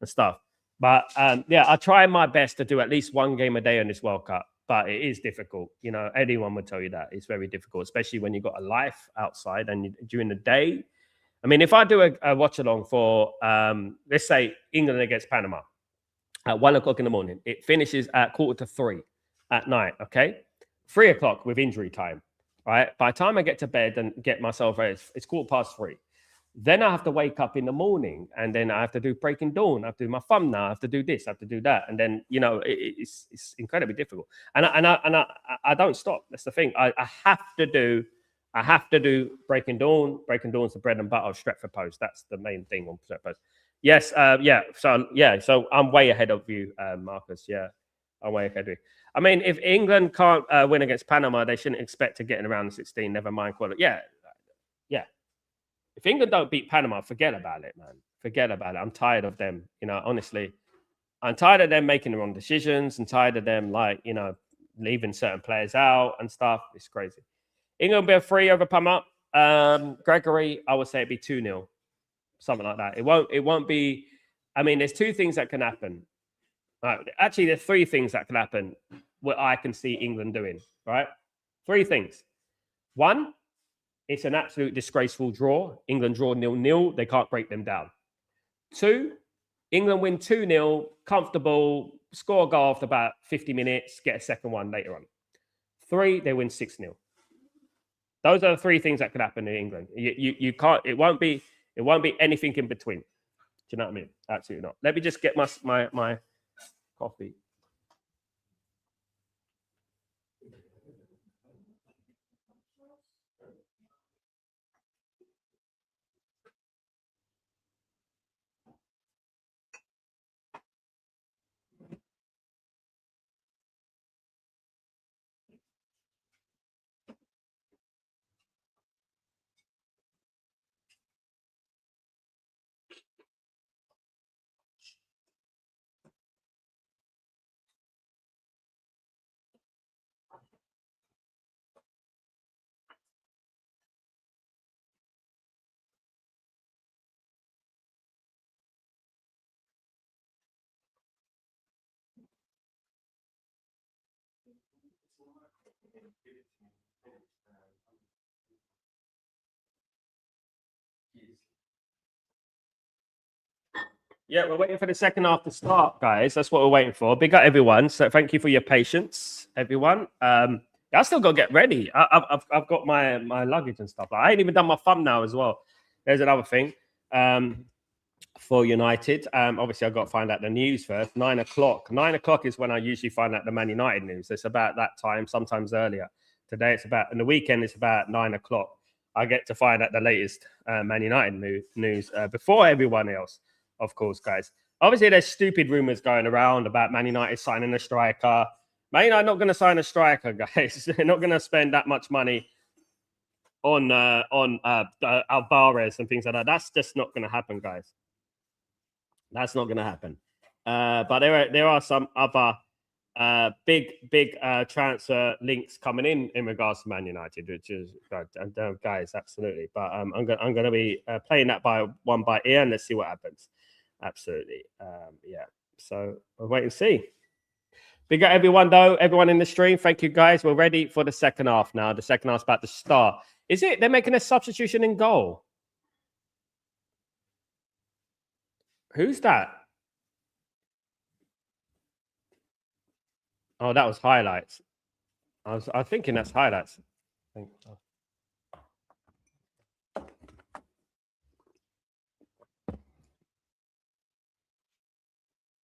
stuff. But yeah, I try my best to do at least one game a day on this World Cup, but it is difficult. Anyone would tell you that it's very difficult, especially when you've got a life outside and during the day. I mean, if I do a watch along for, let's say, England against Panama at 1 o'clock in the morning, it finishes at 2:45 at night, okay? 3 o'clock with injury time, right? By the time I get to bed and get myself ready, it's 3:15. Then I have to wake up in the morning and then I have to do breaking dawn. I have to do my thumbnail. I have to do this. I have to do that. And then, it's incredibly difficult. And I don't stop. That's the thing. I have to do breaking dawn. Breaking dawn's the bread and butter of Stretford Post. That's the main thing on Stretford Post. Yes. Yeah. So I'm way ahead of you, Marcus. Yeah. I'm way ahead of you. I mean, if England can't win against Panama, they shouldn't expect to get in around the 16. Never mind quality. Yeah. If England don't beat Panama, forget about it, man. Forget about it. I'm tired of them. Honestly, I'm tired of them making the wrong decisions. I'm tired of them, leaving certain players out and stuff. It's crazy. England will be a 3 over Panama. Gregory, I would say it'd be 2-0, something like that. It won't be. I mean, there's 2 things that can happen. Actually, there's 3 things that can happen. What I can see England doing, right? 3 things. 1, it's an absolute disgraceful draw. England draw 0-0. They can't break them down. 2, England win 2-0, comfortable, score a goal after about 50 minutes, get a second one later on. 3, they win 6-0. Those are the 3 things that could happen in England. You can't. It won't be anything in between. Do you know what I mean? Absolutely not. Let me just get my coffee. Yeah, we're waiting for the second half to start, guys. That's what we're waiting for. Big up everyone. So thank you for your patience, everyone. I still got to get ready. I've got my luggage and stuff. I ain't even done my thumbnail as well. There's another thing. For United, obviously I've got to find out the news first. 9 o'clock. 9 o'clock is when I usually find out the Man United news. It's about that time, sometimes earlier. Today it's about, in the weekend it's about 9 o'clock. I get to find out the latest Man United news before everyone else. Of course, guys. Obviously, there's stupid rumors going around about Man United signing a striker. Man United not going to sign a striker, guys. They're not going to spend that much money on Alvarez and things like that. That's just not going to happen, guys. That's not going to happen. But there are some other big transfer links coming in regards to Man United, which is guys, absolutely. But I'm going to be playing that by ear, and let's see what happens. Absolutely. Yeah. So we'll wait and see. Big up everyone, though. Everyone in the stream. Thank you, guys. We're ready for the second half now. The second half's about to start. Is it? They're making a substitution in goal. Who's that? Oh, that was highlights. I was thinking that's highlights.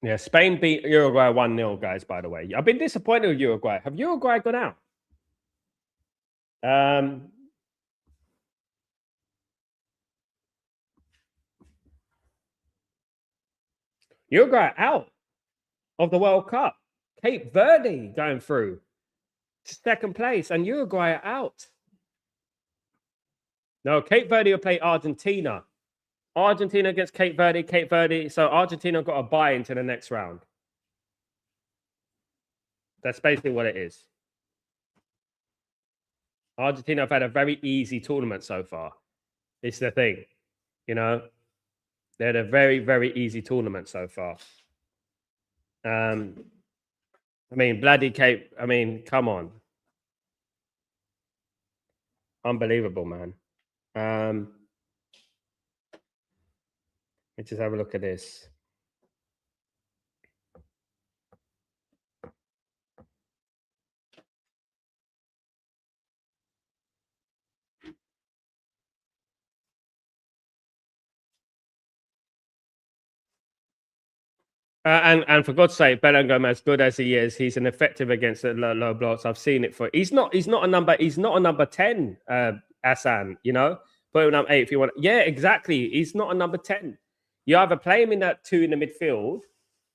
Yeah, Spain beat Uruguay 1-0, guys, by the way. I've been disappointed with Uruguay. Have Uruguay gone out? Uruguay out of the World Cup. Cape Verde going through to second place, and Uruguay are out. No, Cape Verde will play Argentina. Argentina against Cape Verde. Cape Verde. So Argentina got a bye into the next round. That's basically what it is. Argentina have had a very easy tournament so far. It's the thing, you know. They had a very, very easy tournament so far. I mean, bloody Cape. I mean, come on. Unbelievable, man. Let's just have a look at this. And for God's sake, Bellingham, as good as he is, he's an effective against the low blocks. I've seen it for. He's not a number 10, Hassan. You know, put him number 8 if you want. Yeah, exactly. He's not a number 10. You either play him in that 2 in the midfield,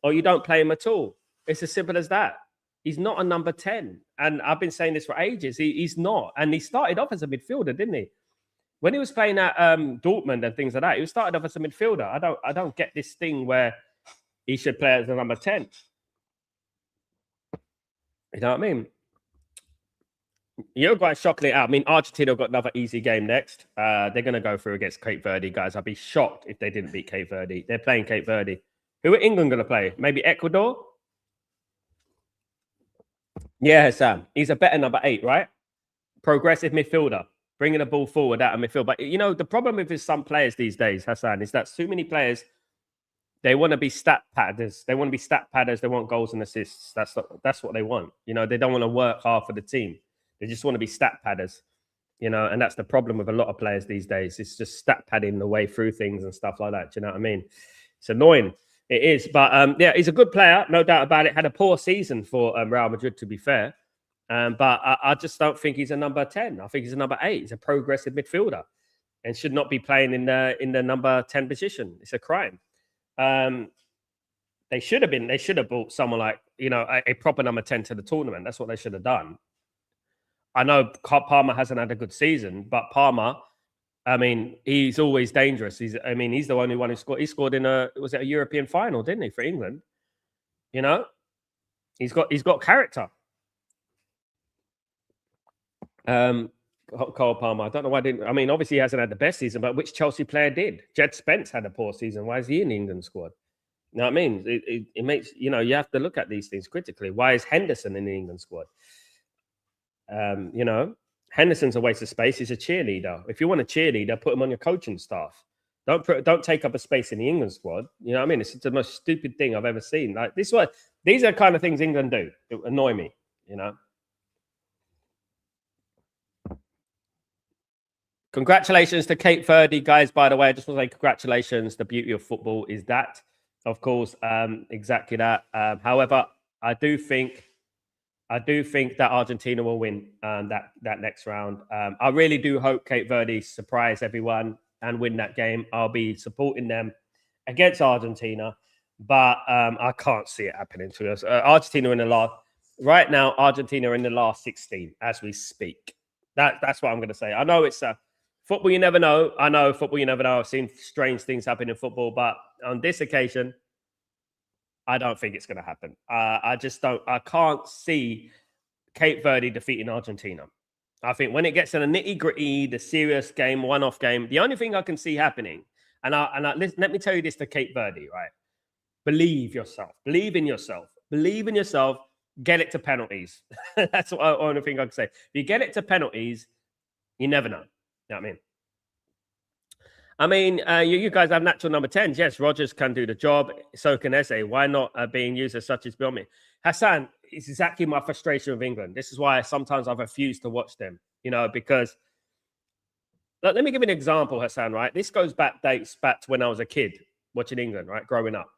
or you don't play him at all. It's as simple as that. He's not a number 10, and I've been saying this for ages. He's not, and he started off as a midfielder, didn't he? When he was playing at Dortmund and things like that, he started off as a midfielder. I don't get this thing where he should play as a number 10. You know what I mean? Uruguay shockingly out. I mean, Argentina got another easy game next. They're going to go through against Cape Verde, guys. I'd be shocked if they didn't beat Cape Verde. They're playing Cape Verde. Who are England going to play? Maybe Ecuador? Yeah, Sam. He's a better number 8, right? Progressive midfielder. Bringing the ball forward out of midfield. But, you know, the problem with some players these days, Hassan, is that too many players, they want to be stat padders. They want to be stat padders. They want goals and assists. That's what they want. You know, they don't want to work hard for the team. They just want to be stat padders, you know, and that's the problem with a lot of players these days. It's just stat padding the way through things and stuff like that. Do you know what I mean? It's annoying. It is. But, yeah, he's a good player. No doubt about it. Had a poor season for Real Madrid, to be fair. But I just don't think he's a number 10. I think he's a number 8. He's a progressive midfielder and should not be playing in the number 10 position. It's a crime. They should have brought someone like, you know, a proper number 10 to the tournament. That's what they should have done. I know Palmer hasn't had a good season, but Palmer, I mean, he's always dangerous. He's the only one who scored. He scored in a European final, didn't he, for England? You know, he's got character. Cole Palmer. I don't know why I didn't. I mean, obviously he hasn't had the best season, but which Chelsea player did? Jed Spence had a poor season. Why is he in the England squad? You know what I mean? It makes, you know, you have to look at these things critically. Why is Henderson in the England squad? You know, Henderson's a waste of space. He's a cheerleader. If you want a cheerleader, put him on your coaching staff. Don't take up a space in the England squad. You know what I mean? It's the most stupid thing I've ever seen. Like these are the kind of things England do. It annoy me, you know. Congratulations to Cape Verde, guys. By the way, I just want to say congratulations. The beauty of football is that, of course, exactly that. However, I do think that Argentina will win that next round. I really do hope Cape Verde surprise everyone and win that game. I'll be supporting them against Argentina, but I can't see it happening to us. Argentina in the last right now. Argentina are in the last 16 as we speak. That's what I'm going to say. I know it's football. You never know. I know football. You never know. I've seen strange things happen in football, but on this occasion, I don't think it's going to happen. I just don't. I can't see Cape Verde defeating Argentina. I think when it gets to the nitty gritty, the serious game, one-off game, the only thing I can see happening, listen, let me tell you this to Cape Verde, right? Believe yourself. Believe in yourself. Believe in yourself. Get it to penalties. That's the only thing I can say. If you get it to penalties, you never know. You know what I mean? You guys have natural number 10s. Yes, Rogers can do the job. So can Eze. Why not being used as such as beyond me? Hassan, it's exactly my frustration with England. This is why sometimes I've refused to watch them, you know, because let me give you an example, Hassan, right? This dates back to when I was a kid watching England, right? Growing up.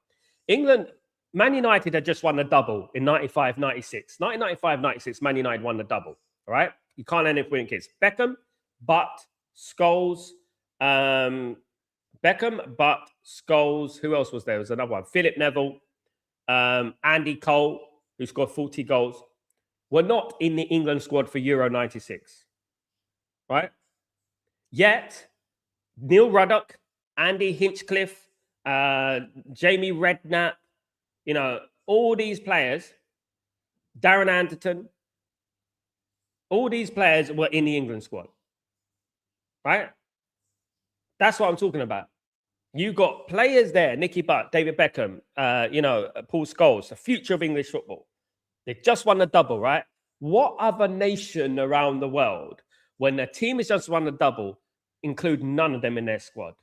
England, Man United had just won the double in 95, 96. 1995, 96, Man United won the double. All right. You can't end it with kids. Beckham, Butt, Scholes, Beckham, Butt, Scholes. Who else was there? There was another one. Philip Neville, Andy Cole, who scored 40 goals, were not in the England squad for Euro 96. Right? Yet, Neil Ruddock, Andy Hinchcliffe, Jamie Redknapp, all these players, Darren Anderton, all these players were in the England squad. Right? That's what I'm talking about. You got players there, Nicky Butt, David Beckham, Paul Scholes, the future of English football. They just won the double, right? What other nation around the world, when the team has just won the double, include none of them in their squad?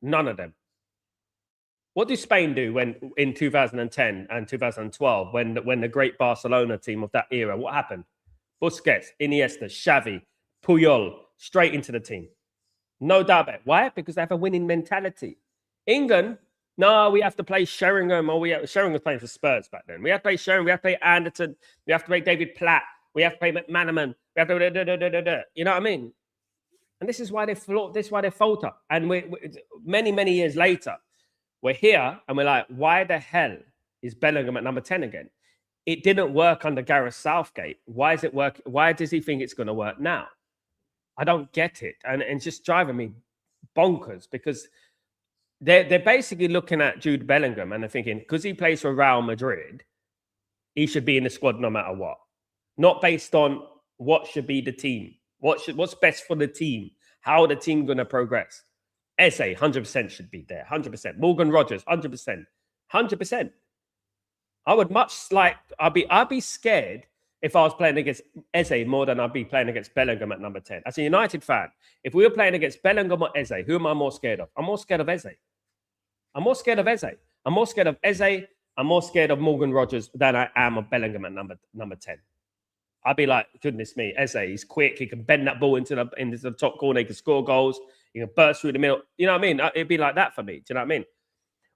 None of them. What did Spain do when in 2010 and 2012 when the great Barcelona team of that era? What happened? Busquets, Iniesta, Xavi, Puyol, straight into the team. No doubt about it. Why? Because they have a winning mentality. England, no, we have to play Sheringham, Sheringham was playing for Spurs back then. We have to play Sheringham, we have to play Anderton, we have to play David Platt, we have to play McManaman, we have to you know what I mean? And this is why they falter. And we many years later, we're here and we're like, why the hell is Bellingham at number 10 again? It didn't work under Gareth Southgate. Why is it work? Why does he think it's going to work now? I don't get it. And it's just driving me bonkers because they're basically looking at Jude Bellingham and they're thinking, because he plays for Real Madrid, he should be in the squad no matter what. Not based on what should be the team. What's best for the team? How the team going to progress? Eze, 100% should be there. 100%. Morgan Rogers, 100%. 100%. I would I'd be scared if I was playing against Eze more than I'd be playing against Bellingham at number 10. As a United fan, if we were playing against Bellingham or Eze, who am I more scared of? I'm more scared of Eze. I'm more scared of Eze. I'm more scared of Eze. I'm more scared of Morgan Rogers than I am of Bellingham at number 10. I'd be like, goodness me, Eze, he's quick. He can bend that ball into the top corner. He can score goals. He can burst through the middle. You know what I mean? It'd be like that for me. Do you know what I mean?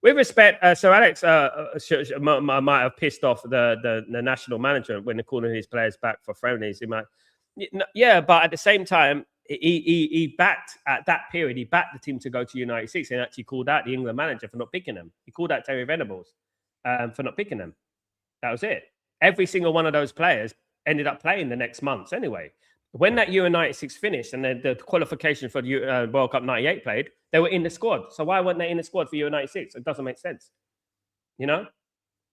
With respect, so Alex might have pissed off the national manager when they're calling his players back for friendlies. He might, yeah, but at the same time, he backed at that period. He backed the team to go to United 6 and actually called out the England manager for not picking them. He called out Terry Venables for not picking them. That was it. Every single one of those players ended up playing the next months anyway. When that Euro 96 finished and the qualification for the World Cup 98 played, they were in the squad. So why weren't they in the squad for Euro 96? It doesn't make sense. You know?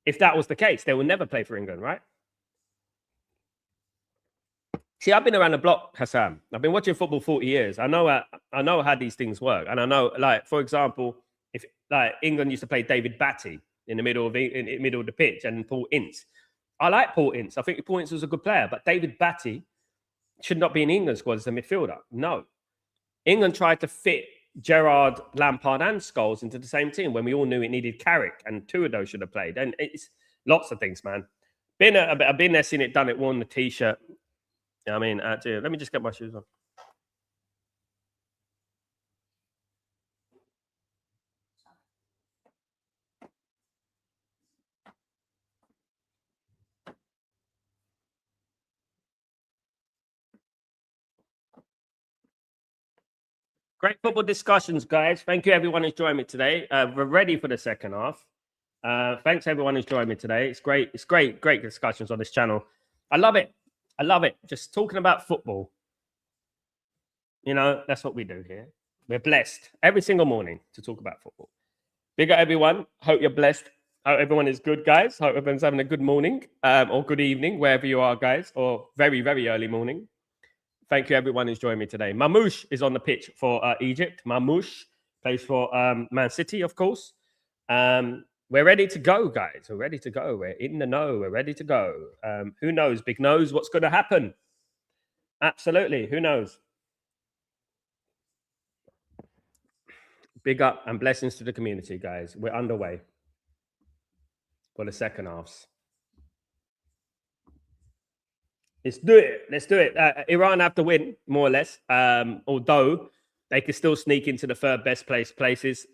If that was the case, they would never play for England, right? See, I've been around the block, Hassan. I've been watching football 40 years. I know how these things work. And I know, like, for example, if like England used to play David Batty in the middle of the pitch and Paul Ince. I like Paul Ince. I think Paul Ince was a good player, but David Batty should not be in England squad as a midfielder. No. England tried to fit Gerrard, Lampard and Scholes into the same team when we all knew it needed Carrick and two of those should have played. And it's lots of things, man. I've been there, seen it, done it, worn the T-shirt. I mean, let me just get my shoes on. Great football discussions, guys. Thank you, everyone who's joined me today. We're ready for the second half. Thanks, everyone who's joined me today. It's great. It's great discussions on this channel. I love it. I love it. Just talking about football. You know, that's what we do here. We're blessed every single morning to talk about football. Big up, everyone. Hope you're blessed. Hope everyone is good, guys. Hope everyone's having a good morning or good evening, wherever you are, guys, or very, very early morning. Thank you, everyone who's joined me today. Mamouche is on the pitch for Egypt. Mamouche plays for Man City, of course. We're ready to go, guys. We're ready to go. We're in the know. We're ready to go. Who knows? Big knows what's going to happen. Absolutely. Who knows? Big up and blessings to the community, guys. We're underway for the second halves. Let's do it. Let's do it. Iran have to win, more or less. Although they could still sneak into the third best places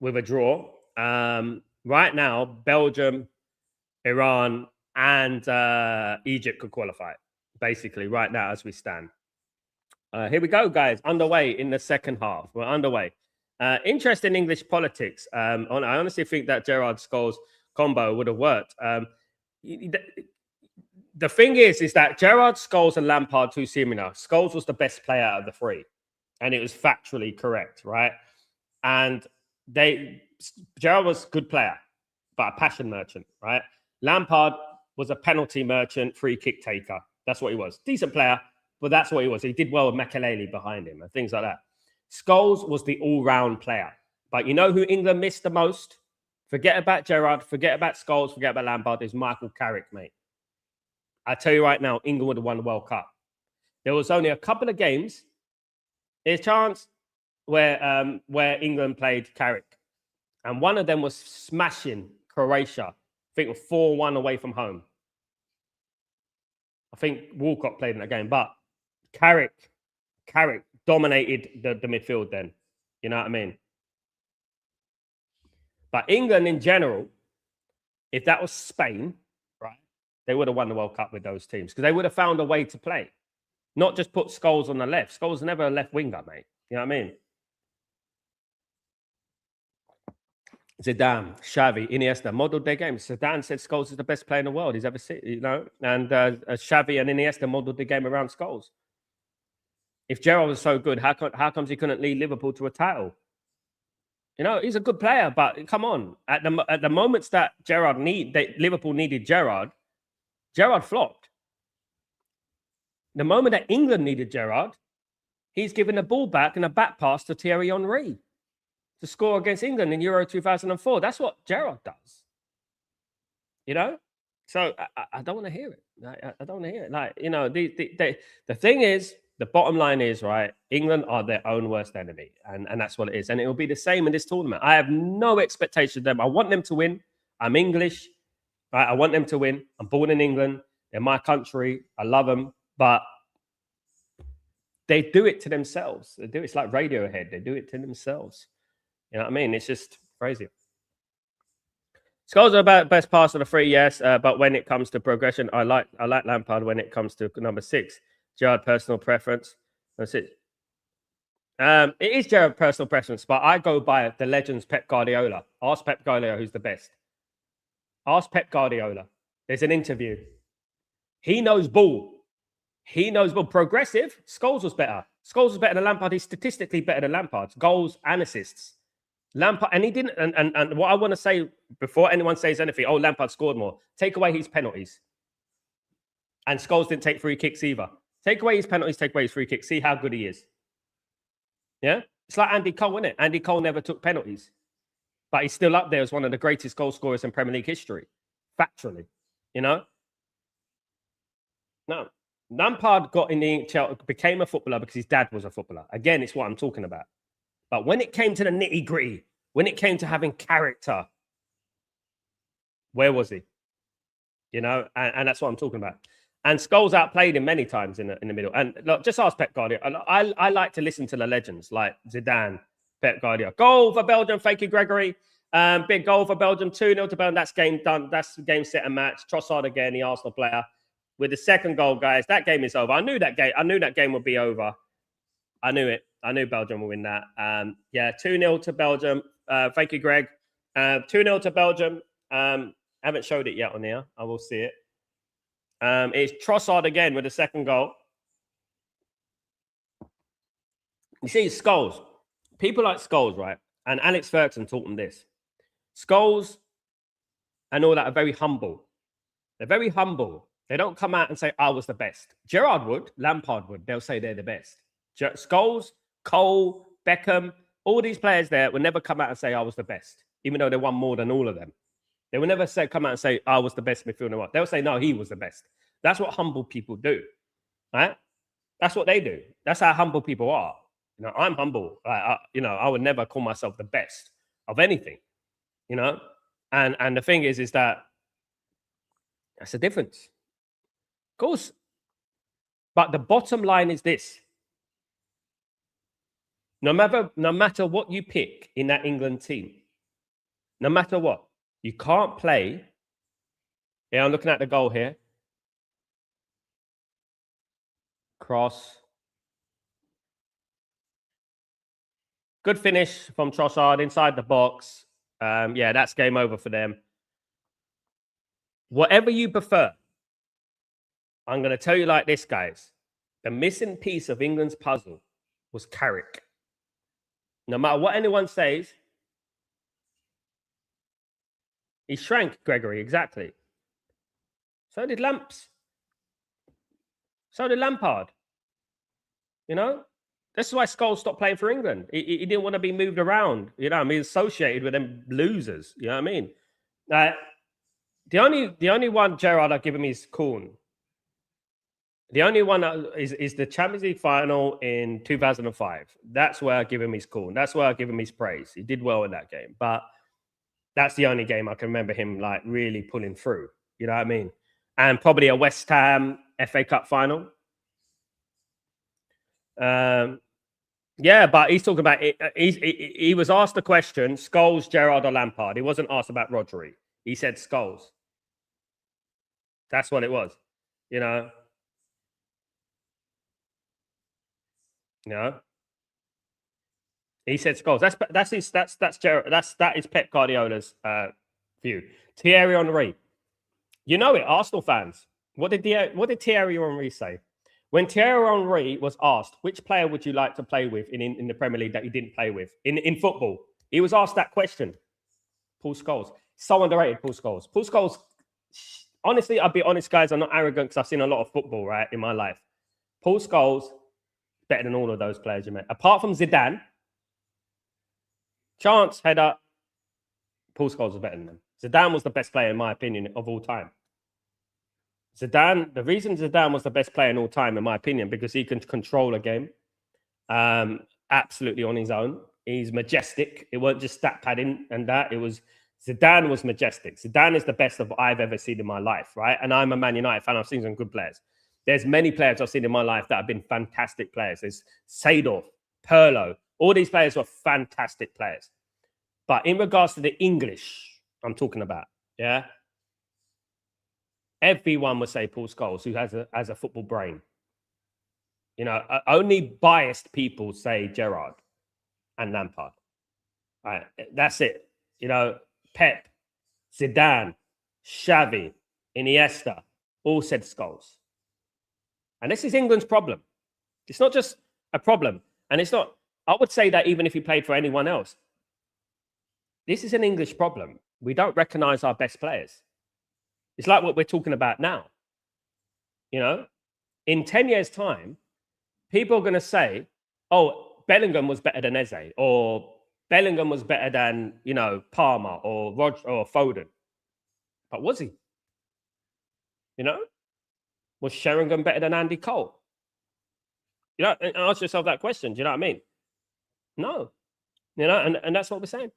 with a draw. right now, Belgium, Iran, and Egypt could qualify, basically, right now as we stand. Here we go, guys. Underway in the second half. We're underway. Interest in English politics. I honestly think that Gerrard Scholes combo would have worked. The thing is that Gerrard, Scholes, and Lampard, two similar. Scholes was the best player out of the three, and it was factually correct, right? And Gerrard was a good player, but a passion merchant, right? Lampard was a penalty merchant, free kick taker. That's what he was. Decent player, but that's what he was. He did well with Makelele behind him and things like that. Scholes was the all-round player. But you know who England missed the most? Forget about Gerrard, forget about Scholes, forget about Lampard. There's Michael Carrick, mate. I tell you right now, England would have won the World Cup. There was only a couple of games. There's a chance where England played Carrick. And one of them was smashing Croatia. I think 4-1 away from home. I think Walcott played in that game. But Carrick dominated the midfield then. You know what I mean? But England in general, if that was Spain, right, they would have won the World Cup with those teams because they would have found a way to play. Not just put Scholes on the left. Scholes never a left winger, mate. You know what I mean? Zidane, Xavi, Iniesta modeled their game. Zidane said Scholes is the best player in the world he's ever seen, you know, and Xavi and Iniesta modeled the game around Scholes. If Gerrard was so good, how comes he couldn't lead Liverpool to a title? You know, he's a good player, but come on. At the moments that Liverpool needed Gerrard flopped. The moment that England needed Gerrard, he's given the ball back and a back pass to Thierry Henry to score against England in Euro 2004. That's what Gerrard does. You know? So I don't want to hear it. I don't want to hear it. Like, you know, the thing is, the bottom line is, right, England are their own worst enemy. And that's what it is. And it will be the same in this tournament. I have no expectation of them. I want them to win. I'm English. Right? I want them to win. I'm born in England. They're my country. I love them. But they do it to themselves. It's like Radiohead. They do it to themselves. You know what I mean? It's just crazy. Scholes are about best pass of the three, yes. But when it comes to progression, I like Lampard when it comes to number 6. Gerrard, personal preference. That's it. It is Gerrard personal preference, but I go by the legends Pep Guardiola. Ask Pep Guardiola who's the best. Ask Pep Guardiola. There's an interview. He knows ball. He knows ball. Progressive. Scholes was better. Scholes was better than Lampard. He's statistically better than Lampard. Goals and assists. Lampard, and he didn't. And what I want to say before anyone says anything, oh, Lampard scored more. Take away his penalties. And Scholes didn't take free kicks either. Take away his penalties, take away his free kicks. See how good he is. Yeah? It's like Andy Cole, isn't it? Andy Cole never took penalties. But he's still up there as one of the greatest goal scorers in Premier League history. Factually. You know? No. Lampard became a footballer because his dad was a footballer. Again, it's what I'm talking about. But when it came to the nitty-gritty, when it came to having character, where was he? You know? And that's what I'm talking about. And Scholes outplayed him many times in the middle. And look, just ask Pep Guardiola. I like to listen to the legends like Zidane, Pep Guardiola. Goal for Belgium. Thank you, Gregory. Big goal for Belgium. 2-0 to Belgium. That's game done. That's game, set, and match. Trossard again, the Arsenal player. With the second goal, guys, that game is over. I knew that game would be over. I knew it. I knew Belgium would win that. 2-0 to Belgium. Thank you, Greg. 2-0 to Belgium. Haven't showed it yet on here. I will see it. It's Trossard again with the second goal. You see, Scholes. People like Scholes, right? And Alex Ferguson taught them this. Scholes and all that are very humble. They're very humble. They don't come out and say, I was the best. Gerrard would. Lampard would. They'll say they're the best. Scholes, Cole, Beckham, all these players there will never come out and say, I was the best, even though they won more than all of them. They will never come out and say, I was the best midfielder in the world. They'll say, no, he was the best. That's what humble people do, right? That's what they do. That's how humble people are. You know, I'm humble. I would never call myself the best of anything, you know? And the thing is that that's the difference. Of course. But the bottom line is this. No matter what you pick in that England team, no matter what, You can't play. Yeah, I'm looking at the goal here. Cross. Good finish from Trossard inside the box. Yeah, that's game over for them. Whatever you prefer, I'm going to tell you like this, guys. The missing piece of England's puzzle was Carrick. No matter what anyone says, he shrank, Gregory, exactly. So did Lamps. So did Lampard. You know? This is why Scholes stopped playing for England. He didn't want to be moved around. You know what I mean? Associated with them losers. You know what I mean? The only one, Gerrard, I'll give him is Corn. The only one is the Champions League final in 2005. That's where I give him his Corn. That's where I give him his praise. He did well in that game. But that's the only game I can remember him like really pulling through. You know what I mean? And probably a West Ham FA Cup final. Yeah, but he's talking about it. He was asked the question: Scholes, Gerrard, or Lampard. He wasn't asked about Rodri. He said Scholes. That's what it was. You know. He said Scholes. That's Gerrard. That is Pep Guardiola's view. Thierry Henry. You know it, Arsenal fans. What did Thierry Henry say? When Thierry Henry was asked, which player would you like to play with in the Premier League that you didn't play with in football? He was asked that question. Paul Scholes. So underrated, Paul Scholes. Paul Scholes, honestly, I'll be honest, guys, I'm not arrogant because I've seen a lot of football, right, in my life. Paul Scholes, better than all of those players you met. Apart from Zidane, chance, header, Paul Scholes was better than them. Zidane was the best player, in my opinion, of all time. Zidane, the reason Zidane was the best player in all time, in my opinion, because he can control a game absolutely on his own. He's majestic. It wasn't just stat padding and that. Zidane was majestic. Zidane is the best of I've ever seen in my life, right? And I'm a Man United fan. I've seen some good players. There's many players I've seen in my life that have been fantastic players. There's Seedorf, Pirlo. All these players were fantastic players. But in regards to the English, I'm talking about, yeah, everyone would say Paul Scholes, who has a football brain. You know, only biased people say Gerrard and Lampard. Right, that's it. You know, Pep, Zidane, Xavi, Iniesta, all said Scholes. And this is England's problem. It's not just a problem. And it's not, I would say that even if he played for anyone else, this is an English problem. We don't recognize our best players. It's like what we're talking about now. You know, in 10 years' time, people are going to say, oh, Bellingham was better than Eze, or Bellingham was better than, you know, Palmer or Roger or Foden. But was he? You know? Was Sheringham better than Andy Cole? You know, ask yourself that question. Do you know what I mean? No. You know, and that's what we're saying.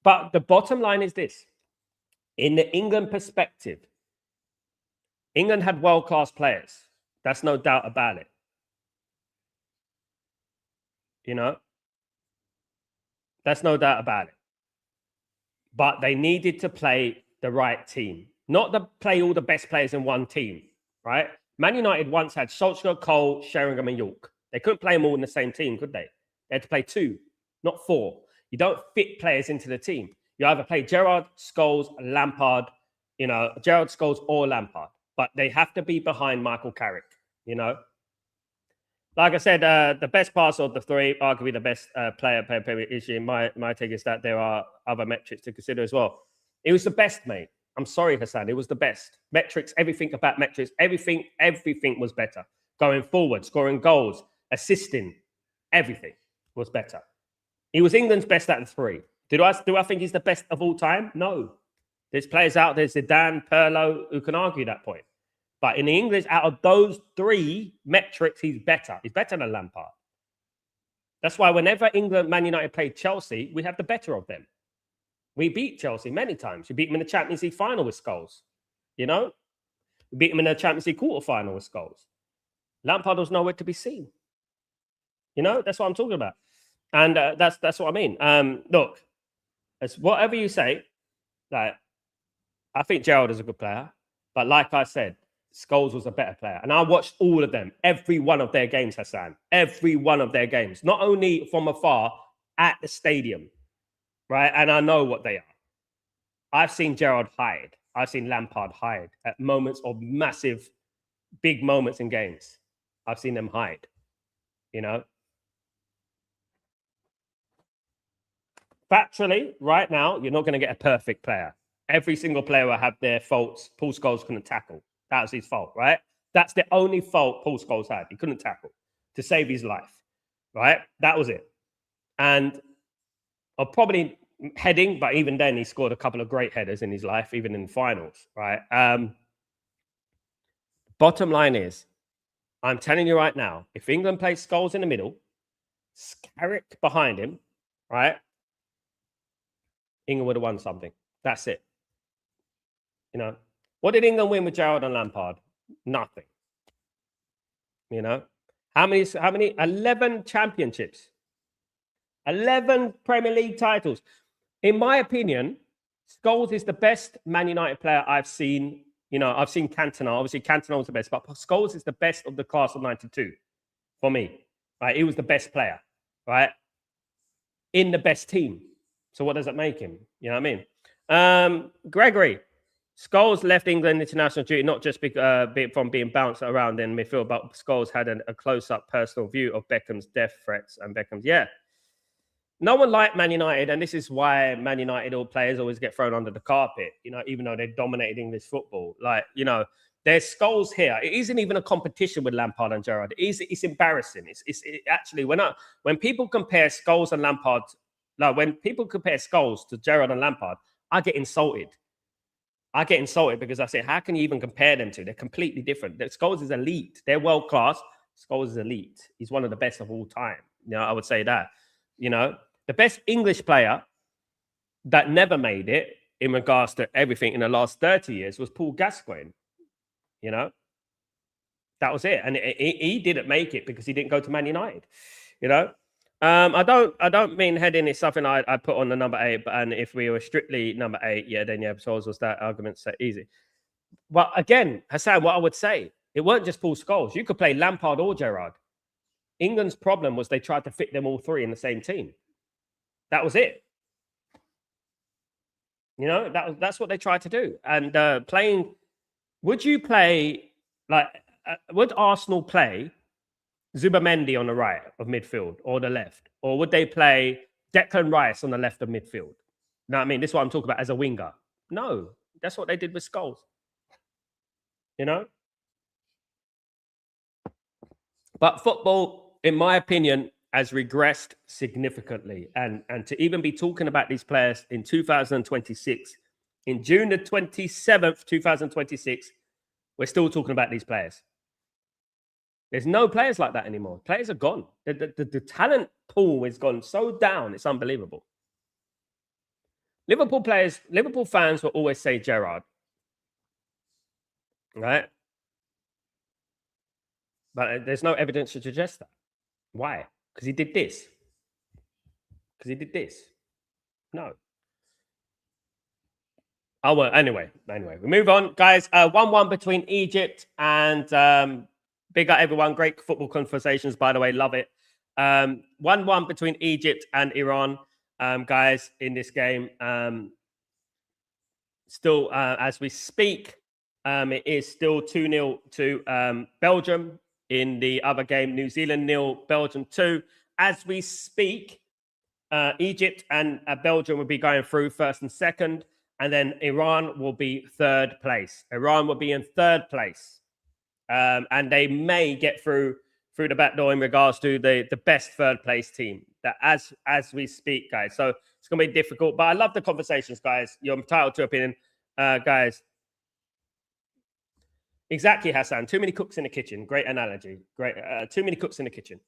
But the bottom line is this. In the England perspective, England had world-class players. That's no doubt about it. You know? That's no doubt about it. But they needed to play the right team. Not to play all the best players in one team, right? Man United once had Solskjaer, Cole, Sheringham, and York. They couldn't play them all in the same team, could they? They had to play 2, not 4. You don't fit players into the team. You either play Gerrard, Scholes, Lampard, you know, Gerrard, Scholes, or Lampard. But they have to be behind Michael Carrick, you know. Like I said, the best pass of the 3, arguably the best player issue. My take is that there are other metrics to consider as well. It was the best, mate. I'm sorry, Hassan. It was the best. Metrics, everything about metrics, everything was better. Going forward, scoring goals, assisting, everything was better. He was England's best at the 3. Do I think he's the best of all time? No. There's players out there, Zidane, Pirlo, who can argue that point. But in the English, out of those 3 metrics, he's better. He's better than Lampard. That's why whenever England, Man United played Chelsea, we have the better of them. We beat Chelsea many times. We beat them in the Champions League final with Scholes. You know? We beat them in the Champions League quarterfinal with Scholes. Lampard was nowhere to be seen. You know? That's what I'm talking about. And that's what I mean. Look, as whatever you say, Like, I think Gerrard is a good player, but like I said, Scholes was a better player. And I watched all of them, every one of their games, Hassan, every one of their games, not only from afar, at the stadium, right? And I know what they are. I've seen Gerrard hide. I've seen Lampard hide at moments of massive, big moments in games. I've seen them hide, you know? Factually, right now, you're not going to get a perfect player. Every single player will have their faults. Paul Scholes couldn't tackle. That was his fault, right? That's the only fault Paul Scholes had. He couldn't tackle to save his life, right? That was it. And probably heading, but even then, he scored a couple of great headers in his life, even in finals, right? Bottom line is, I'm telling you right now, if England plays Scholes in the middle, Carrick behind him, right? England would have won something. That's it. You know, what did England win with Gerrard and Lampard? Nothing. You know, how many? 11 championships, 11 Premier League titles. In my opinion, Scholes is the best Man United player I've seen. You know, I've seen Cantona. Obviously, Cantona was the best, but Scholes is the best of the class of '92 for me. Right, he was the best player, right, in the best team. So what does that make him? You know what I mean? Gregory, Scholes left England international duty not just from being bounced around in midfield, but Scholes had a close-up personal view of Beckham's death threats and Beckham's. Yeah. No one liked Man United, and this is why Man United all players always get thrown under the carpet, you know, even though they dominated English football. Like, you know, there's Scholes here. It isn't even a competition with Lampard and Gerrard. It's embarrassing. It's actually, when people compare Scholes and Lampard, like when people compare Scholes to Gerrard and Lampard, I get insulted. I get insulted because I say, how can you even compare them to? They're completely different. Scholes is elite. They're world class. Scholes is elite. He's one of the best of all time. You know, I would say that. You know, the best English player that never made it in regards to everything in the last 30 years was Paul Gascoigne. You know, that was it. And he didn't make it because he didn't go to Man United. You know, I don't mean heading is something I put on the number 8, and if we were strictly number 8, yeah, then yeah, Scholes was that argument so easy. But again, Hassan, what I would say, it weren't just Paul Scholes. You could play Lampard or Gerrard. England's problem was they tried to fit them all three in the same team. That was it. You know, that's what they tried to do. And playing, would you play would Arsenal play Zubamendi on the right of midfield or the left? Or would they play Declan Rice on the left of midfield? No, I mean, this is what I'm talking about as a winger. No, that's what they did with Scholes. You know? But football, in my opinion, has regressed significantly. And to even be talking about these players in 2026, in June the 27th, 2026, we're still talking about these players. There's no players like that anymore. Players are gone. The talent pool has gone so down. It's unbelievable. Liverpool fans will always say Gerrard, right? But there's no evidence to suggest that. Why? Because he did this. Because he did this. No. Oh, well, anyway, we move on. Guys, 1-1 between Egypt and big up everyone. Great football conversations, by the way. Love it. 1-1 between Egypt and Iran, guys, in this game. Still, as we speak, it is still 2-0 to Belgium. In the other game, New Zealand 0, Belgium 2. As we speak, Egypt and Belgium will be going through first and second, and then Iran will be third place. Iran will be in third place, and they may get through the back door in regards to the best third place team. That as we speak, guys. So it's going to be difficult, but I love the conversations, guys. You're entitled to opinion, guys. Exactly, Hassan. Too many cooks in the kitchen. Great analogy. Great. Too many cooks in the kitchen.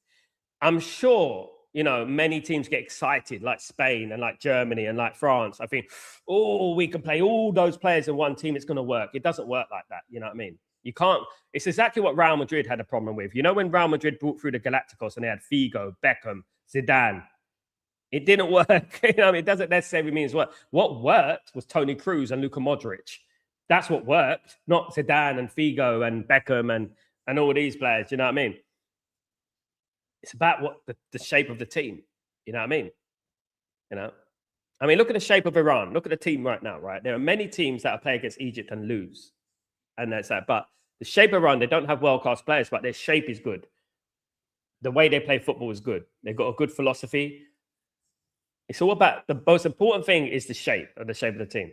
I'm sure, you know, many teams get excited, like Spain and like Germany and like France. I think, oh, we can play all those players in one team. It's going to work. It doesn't work like that. You know what I mean? You can't. It's exactly what Real Madrid had a problem with. You know, when Real Madrid brought through the Galacticos and they had Figo, Beckham, Zidane, It didn't work. You know, I mean, it doesn't necessarily mean it's work. What worked was Toni Kroos and Luka Modric. That's what worked, not Zidane and Figo and Beckham and all these players. You know what I mean? It's about what the shape of the team. You know what I mean? You know, I mean, look at the shape of Iran. Look at the team right now. Right, there are many teams that play against Egypt and lose, and that's that. But the shape of Iran, they don't have world-class players, but their shape is good. The way they play football is good. They've got a good philosophy. It's all about the most important thing is the shape of the team.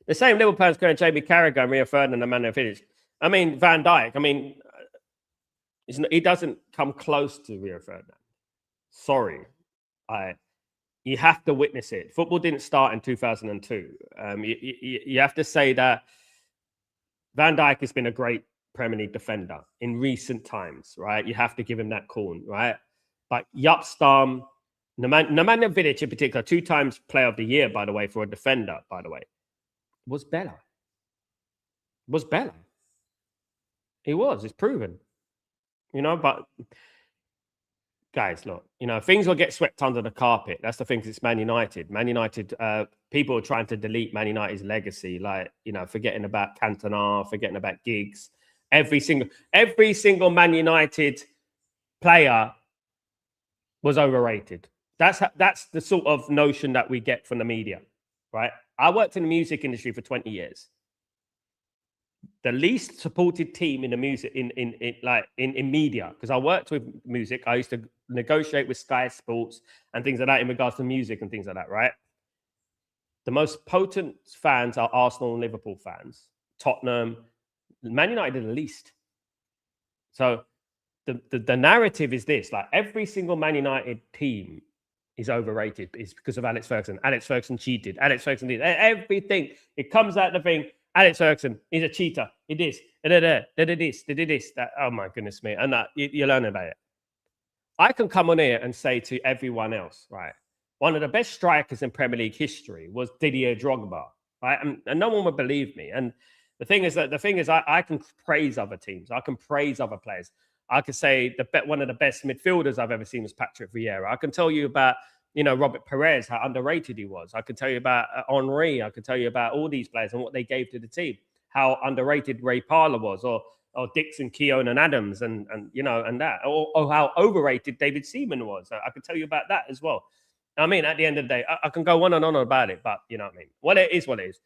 The same Liverpool fans going Jamie Carragher, Rio Ferdinand, and Emmanuel Fidich. I mean, Van Dijk. I mean, he doesn't come close to Rio Ferdinand. Sorry, you have to witness it. Football didn't start in 2002. You have to say that Van Dijk has been a great Premier League defender in recent times, right? You have to give him that call, right? But Jaap Stam, Nemanja Vidic in particular, 2 times Player of the Year, by the way, for a defender, by the way, was better. He was. It's proven. You know, but guys, look, you know, things will get swept under the carpet. That's the thing. It's Man United. Man United, people are trying to delete Man United's legacy, like, you know, forgetting about Cantona, forgetting about Giggs. Every single Man United player was overrated. That's the sort of notion that we get from the media, right? I worked in the music industry for 20 years. The least supported team in the music in media, because I worked with music. I used to negotiate with Sky Sports and things like that in regards to music and things like that, right? The most potent fans are Arsenal and Liverpool fans. Tottenham, Man United are the least. So the narrative is this: like, every single Man United team is overrated. It's because of Alex Ferguson. Alex Ferguson cheated. Alex Ferguson did everything. It comes out the thing. Alex Ferguson, he's a cheater. He did this. That, oh my goodness me. And that you learn about it. I can come on here and say to everyone else, right? One of the best strikers in Premier League history was Didier Drogba, right? And no one would believe me. And the thing is, I can praise other teams. I can praise other players. I could say one of the best midfielders I've ever seen was Patrick Vieira. I can tell you about, you know, Robert Perez, how underrated he was. I could tell you about Henry. I could tell you about all these players and what they gave to the team. How underrated Ray Parlour was, or Dixon, Keown, and Adams, and you know, and that, or how overrated David Seaman was. I could tell you about that as well. I mean, at the end of the day, I can go on and on about it, but you know what I mean. What it is.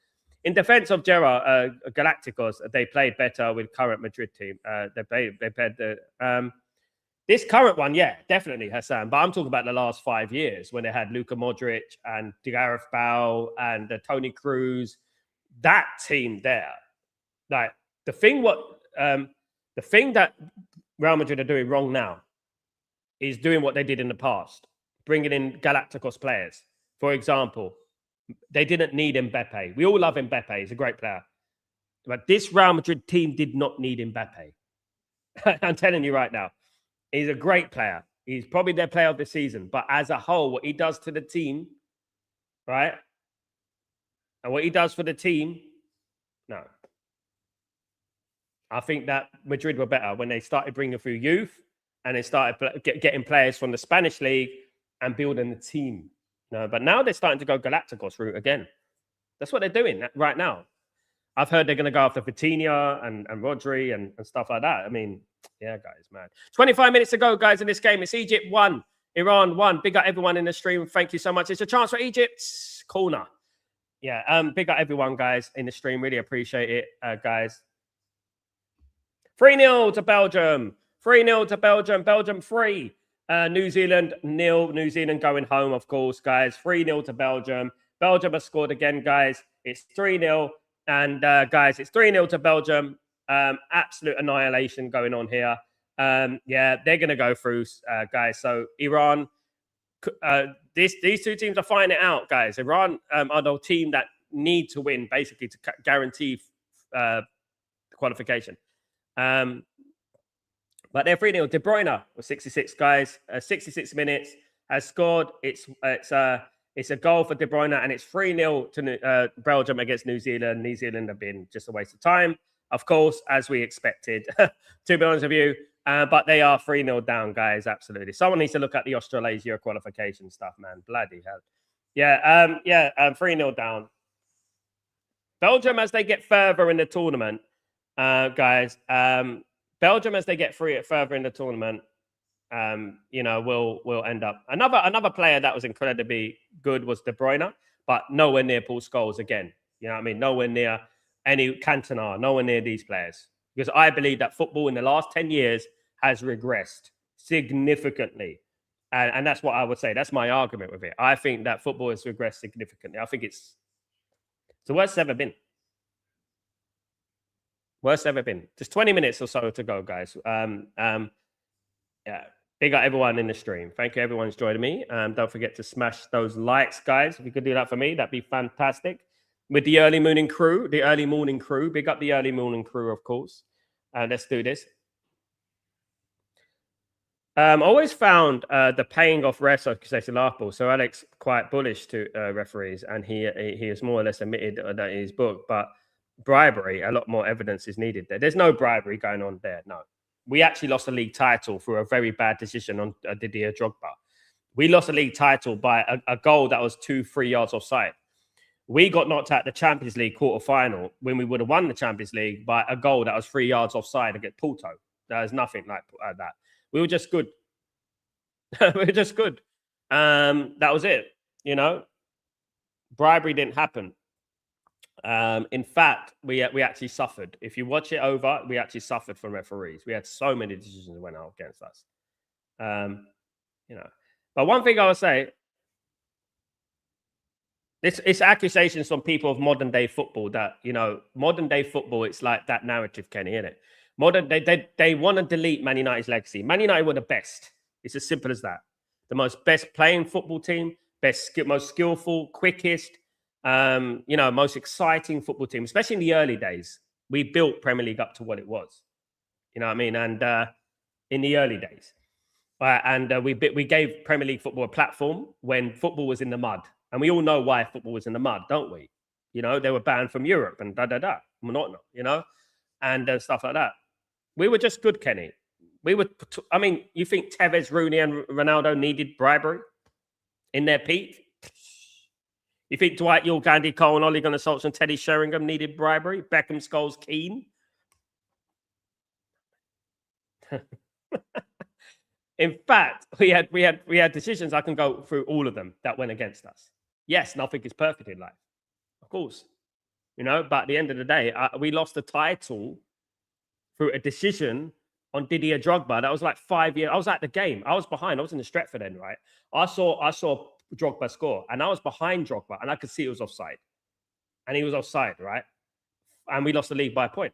In defense of Gerard, Galacticos, they played better with current Madrid team. They played this current one, yeah, definitely, Hassan. But I'm talking about the last 5 years when they had Luka Modric and Gareth Bale and Toni Kroos. That team there, like the thing that Real Madrid are doing wrong now is doing what they did in the past, bringing in Galacticos players. For example, they didn't need Mbappe. We all love Mbappe. He's a great player. But this Real Madrid team did not need Mbappe. I'm telling you right now. He's a great player. He's probably their player of the season. But as a whole, what he does to the team, right? And what he does for the team, no. I think that Madrid were better when they started bringing through youth and they started getting players from the Spanish league and building the team. No, but now they're starting to go Galacticos route again. That's what they're doing right now. I've heard they're going to go after Vitinha and Rodri and stuff like that. I mean, yeah, guys, man. 25 minutes to go, guys, in this game. It's Egypt 1, Iran 1. Big up everyone in the stream. Thank you so much. It's a chance for Egypt's corner. Yeah, big up everyone, guys, in the stream. Really appreciate it, guys. 3-0 to Belgium. 3-0 to Belgium. Belgium 3. New Zealand 0. New Zealand going home, of course, guys. 3-0 to Belgium. Belgium has scored again, guys. It's 3-0. And, guys, it's 3-0 to Belgium. Absolute annihilation going on here. Yeah, they're going to go through, guys. So, Iran, these two teams are fighting it out, guys. Iran are the team that need to win, basically, to guarantee qualification. But they're 3-0. De Bruyne was 66, guys. 66 minutes has scored. It's a goal for De Bruyne, and it's 3-0 to Belgium against New Zealand. New Zealand have been just a waste of time, of course, as we expected. To be honest with you, But they are 3-0 down, guys. Absolutely. Someone needs to look at the Australasia qualification stuff, man. Bloody hell. Yeah, 3-0 down. Belgium, as they get further in the tournament, guys, Belgium, as they get further in the tournament, will end up. Another player that was incredibly good was De Bruyne, but nowhere near Paul Scholes again. You know what I mean? Nowhere near any Cantona, nowhere near these players. Because I believe that football in the last 10 years has regressed significantly. And that's what I would say. That's my argument with it. I think that football has regressed significantly. I think it's the worst it's ever been. Worst ever been. Just 20 minutes or so to go, guys. Yeah. Big up everyone in the stream. Thank you, everyone who's joining me. Don't forget to smash those likes, guys. If you could do that for me, that'd be fantastic. With the early morning crew, big up the early morning crew, of course. Let's do this. Always found the paying off refs accusation laughable. So Alex quite bullish to referees, and he has more or less admitted that in his book. But bribery, a lot more evidence is needed there. There's no bribery going on there. No, we actually lost the league title through a very bad decision on Didier Drogba. We lost the league title by a goal that was 2-3 yards offside. We got knocked out the Champions League quarter-final when we would have won the Champions League by a goal that was 3 yards offside against Porto. There's nothing like that. We were just good. We were just good. That was it. Bribery didn't happen. In fact, we actually suffered. If you watch it over, we actually suffered from referees. We had so many decisions that went out against us. But one thing I would say, it's accusations from people of modern day football that, modern day football, it's like that narrative, Kenny, isn't it? They want to delete Man United's legacy. Man United were the best. It's as simple as that. The best playing football team, most skillful, quickest, most exciting football team, especially in the early days. We built Premier League up to what it was. You know what I mean? And in the early days. We gave Premier League football a platform when football was in the mud. And we all know why football was in the mud, don't we? They were banned from Europe and and stuff like that. We were just good, Kenny. You think Tevez, Rooney, and Ronaldo needed bribery in their peak? You think Dwight York, Andy Cole, and Ole Gunnar Solskjaer and Teddy Sheringham needed bribery? Beckham, Scholes, Keane? In fact, we had decisions. I can go through all of them that went against us. Yes, nothing is perfect in life, of course. But at the end of the day, we lost the title through a decision on Didier Drogba. That was like 5 years. I was at the game. I was behind. I was in the Stretford end, right? I saw Drogba score, and I was behind Drogba, and I could see it was offside. And he was offside, right? And we lost the league by a point.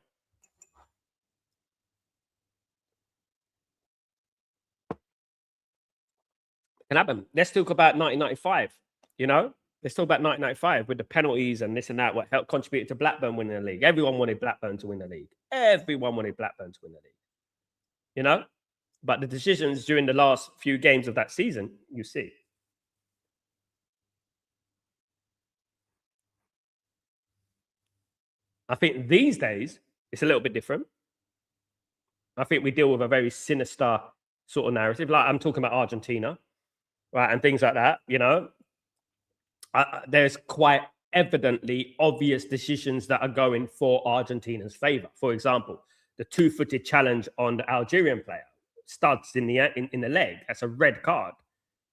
Can happen. Let's talk about 1995. Let's talk about 1995 with the penalties and this and that. What helped contributed to Blackburn winning the league? Everyone wanted Blackburn to win the league. Everyone wanted Blackburn to win the league. But the decisions during the last few games of that season, you see. I think these days it's a little bit different. I think we deal with a very sinister sort of narrative. Like I'm talking about Argentina, right, and things like that. There's quite evidently obvious decisions that are going for Argentina's favor. For example, the two-footed challenge on the Algerian player, studs in the leg. That's a red card.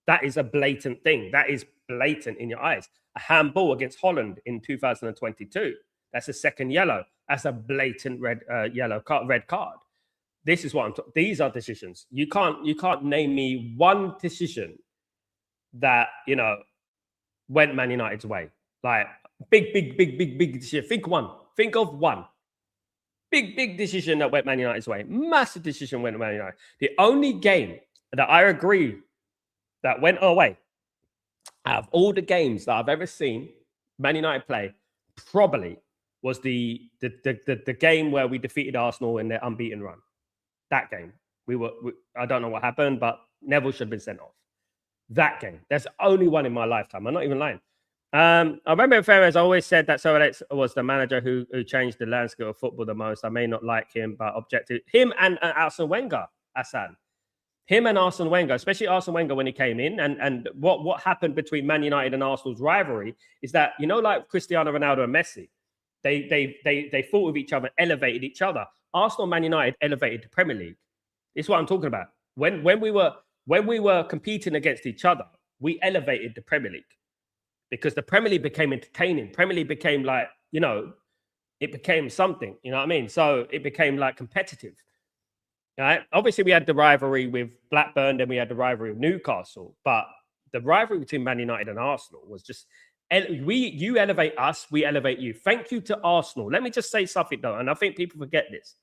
That is a blatant thing. That is blatant in your eyes. A handball against Holland in 2022. That's a second yellow. That's a blatant red card. This is what I'm talking. These are decisions. You can't name me one decision that went Man United's way. Like big decision. Think of one. Big decision that went Man United's way. Massive decision went Man United. The only game that I agree that went our way out of all the games that I've ever seen Man United play, probably was the game where we defeated Arsenal in their unbeaten run. That game. I don't know what happened, but Neville should have been sent off. That game. That's the only one in my lifetime. I'm not even lying. I remember Ferrez always said that Sir Alex was the manager who changed the landscape of football the most. I may not like him, but objective. Him and Arsene Wenger Hassan. Him and Arsene Wenger, especially Arsene Wenger when he came in, and what happened between Man United and Arsenal's rivalry is that, you know, like Cristiano Ronaldo and Messi, they fought with each other, elevated each other. Arsenal and Man United elevated the Premier League. It's what I'm talking about. When we were competing against each other, we elevated the Premier League because the Premier League became entertaining. Premier League became like, you know, it became something, you know what I mean? So it became like competitive. Right? Obviously, we had the rivalry with Blackburn, then we had the rivalry with Newcastle. But the rivalry between Man United and Arsenal was just, you elevate us, we elevate you. Thank you to Arsenal. Let me just say something though, and I think people forget this.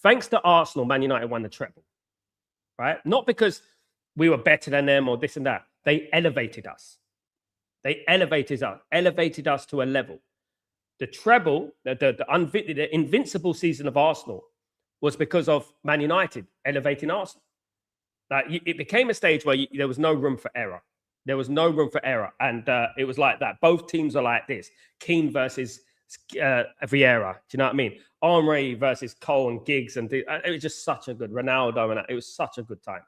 Thanks to Arsenal, Man United won the treble, right? Not because we were better than them or this and that. They elevated us. They elevated us to a level. The treble, the invincible season of Arsenal was because of Man United elevating Arsenal. Like, it became a stage where there was no room for error. There was no room for error. And it was like that. Both teams are like this. Keane versus Vieira. Do you know what I mean? Henry versus Cole and Giggs. And it was just such a good Ronaldo. And it was such a good time.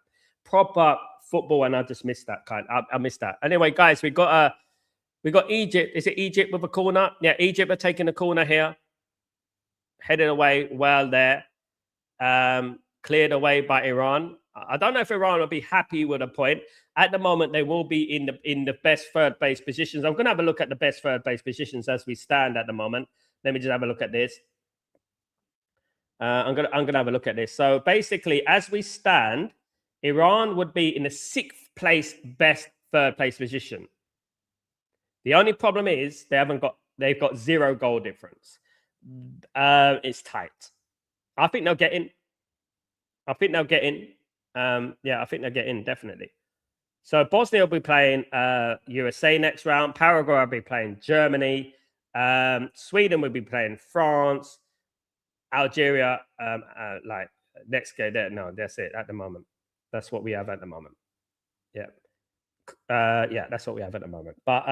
Proper football. And I just missed that kind. I missed that. Anyway, guys, we got Egypt. Is it Egypt with a corner? Yeah, Egypt are taking a corner here. Headed away well there. Cleared away by Iran. I don't know if Iran will be happy with a point. At the moment, they will be in the best third base positions. I'm going to have a look at the best third base positions as we stand at the moment. Let me just have a look at this. I'm gonna have a look at this. So basically, as we stand, Iran would be in the 6th place best third place position. The only problem is they've got 0 goal difference. It's tight. I think they'll get in. Yeah, I think they'll get in, definitely. So Bosnia will be playing USA next round. Paraguay will be playing Germany. Sweden will be playing France. Algeria, like next game. No, that's it at the moment. That's what we have at the moment. Yeah. Yeah, that's what we have at the moment. But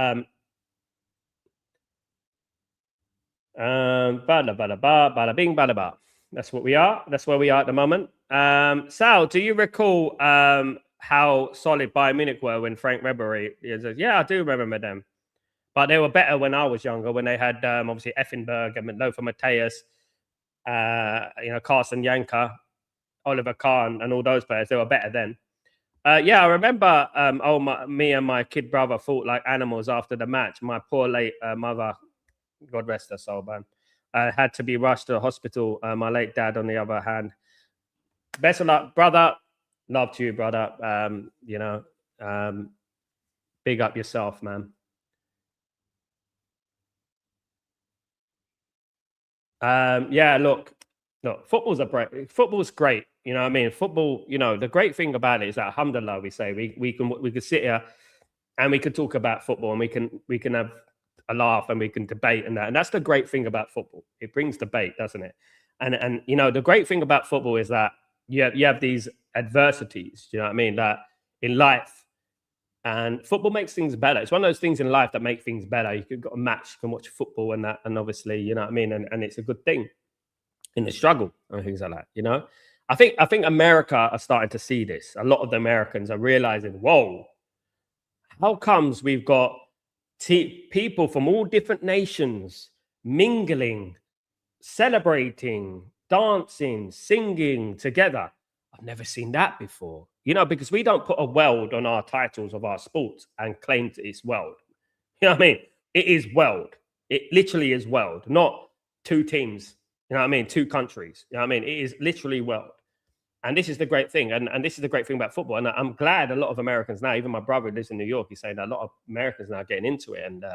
bada bing, bada ba. That's what we are. That's where we are at the moment. Sal, do you recall how solid Bayern Munich were when Frank Ribery? Yeah, I do remember them. But they were better when I was younger, when they had obviously Effenberg and Lothar Matthäus, Carsten Janker, Oliver Kahn, and all those players. They were better then. Yeah, I remember me and my kid brother fought like animals after the match. My poor late mother, God rest her soul, man, had to be rushed to the hospital. My late dad, on the other hand. Best of luck, brother. Love to you, brother. Big up yourself, man. Yeah, look, football's great. You know what I mean? Football, the great thing about it is that, alhamdulillah, we say we can sit here and we can talk about football and we can have a laugh and we can debate and that. And that's the great thing about football. It brings debate, doesn't it? And the great thing about football is that you have these adversities, you know what I mean, that in life, and football makes things better. It's one of those things in life that make things better. You could got a match, you can watch football and that, and obviously, you know what I mean, and it's a good thing in the struggle and things like that. I think America are starting to see this. A lot of the Americans are realizing, whoa, how comes we've got people from all different nations mingling, celebrating, dancing, singing together? I've never seen that before, because we don't put a world on our titles of our sports and claim it's world. You know what I mean? It is world. It literally is world, not 2 teams. You know what I mean? 2 countries. You know what I mean? It is literally world. And this is the great thing. And this is the great thing about football. And I'm glad a lot of Americans now, even my brother who lives in New York, he's saying that a lot of Americans now are getting into it and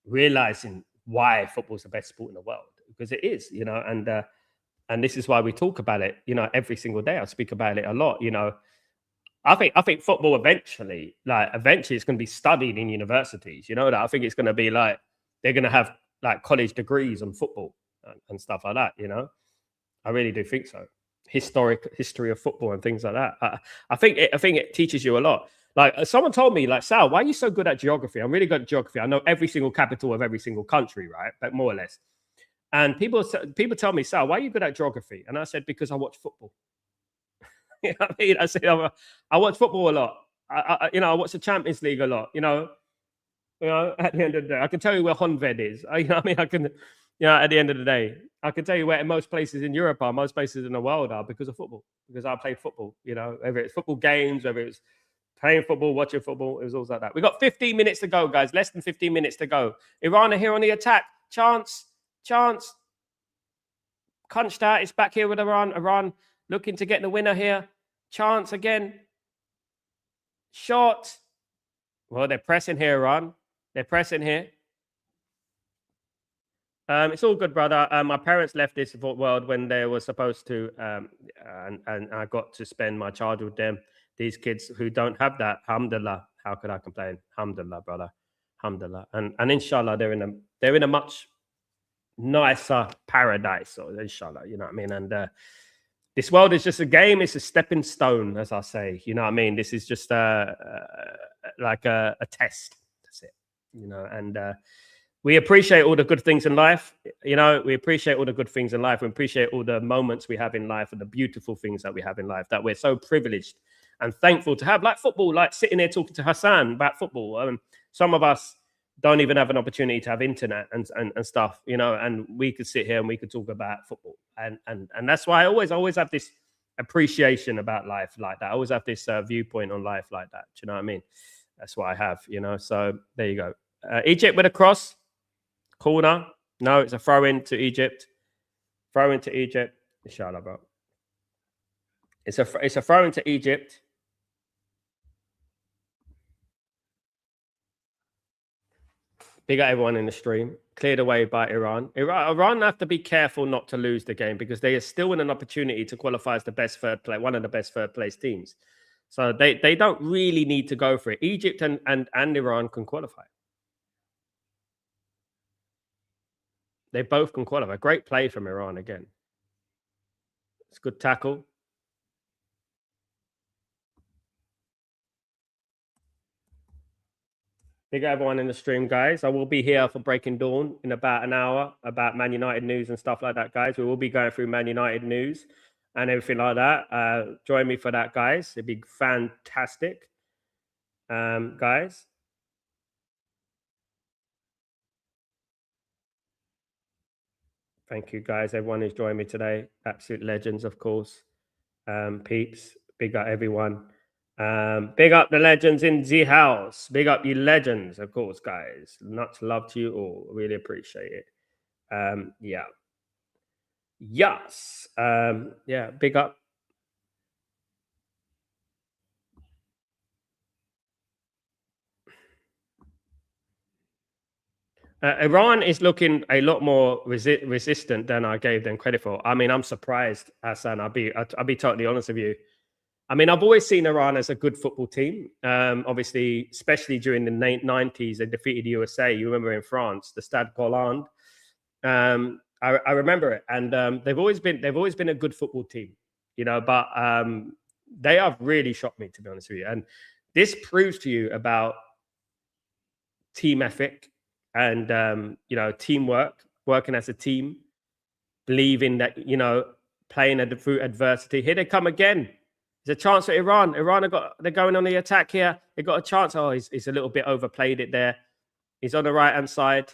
realizing why football is the best sport in the world, because it is, and this is why we talk about it, every single day. I speak about it a lot. I think football eventually it's going to be studied in universities. That I think it's going to be like they're going to have like college degrees on football and stuff like that. I really do think so. History of football and things like that. I think it teaches you a lot. Like someone told me, like, Sal, why are you so good at geography? I'm really good at geography. I know every single capital of every single country, right? But more or less. And people tell me, Sal, why are you good at geography? And I said, because I watch football. You know what I mean? I say I watch football a lot. I watch the Champions League a lot. At the end of the day, I can tell you where Honved is. You know what I mean? I can, at the end of the day, I can tell you where most places in Europe are, most places in the world are because of football. Because I play football. Whether it's football games, whether it's playing football, watching football, it was all like that. We got 15 minutes to go, guys. Less than 15 minutes to go. Iran are here on the attack. Chance. Punched out. It's back here with Iran. Iran looking to get the winner here. Chance again. Shot. Well, they're pressing here, Iran. They're pressing here. It's all good, brother. My parents left this world when they were supposed to, and I got to spend my childhood with them. These kids who don't have that, alhamdulillah, how could I complain? Alhamdulillah, brother, alhamdulillah. And inshallah, they're in a much nicer paradise, or inshallah, you know what I mean? And this world is just a game. It's a stepping stone, as I say. You know what I mean? This is just like a test. That's it. And we appreciate all the good things in life. We appreciate all the good things in life. We appreciate all the moments we have in life and the beautiful things that we have in life that we're so privileged and thankful to have, like football, like sitting here talking to Hassan about football. Some of us don't even have an opportunity to have internet and stuff, and we could sit here and we could talk about football. And that's why I always have this appreciation about life like that. I always have this viewpoint on life like that. Do you know what I mean? That's what I have, So there you go. Egypt with a cross. Corner. No, it's a throw in to Egypt. Throw into Egypt. Inshallah, bro. It's a throw into Egypt. Big up everyone in the stream. Cleared away by Iran. Iran have to be careful not to lose the game because they are still in an opportunity to qualify as the best one of the best third place teams. So they don't really need to go for it. Egypt and Iran can qualify. They both can qualify. Great play from Iran again. It's a good tackle. Big everyone in the stream, guys. I will be here for Breaking Dawn in about an hour about Man United news and stuff like that, guys. We will be going through Man United news and everything like that. Join me for that, guys. It'd be fantastic. Guys. Thank you, guys. Everyone who's joined me today. Absolute legends, of course. Peeps. Big up everyone. Big up the legends in the house. Big up you legends, of course, guys. Much love to you all. Really appreciate it. Yeah. Yes. Yeah, big up. Iran is looking a lot more resistant than I gave them credit for. I mean, I'm surprised, Hassan. I'll be totally honest with you. I mean, I've always seen Iran as a good football team. Obviously, especially during the 90s, they defeated the USA. You remember in France, the Stade Roland. I remember it, and they've always been a good football team, But they have really shocked me, to be honest with you. And this proves to you about team ethic and teamwork, working as a team, believing that playing through adversity. Here they come again. There's a chance for Iran. They're going on the attack here. They got a chance. Oh, he's a little bit overplayed it there. He's on the right hand side.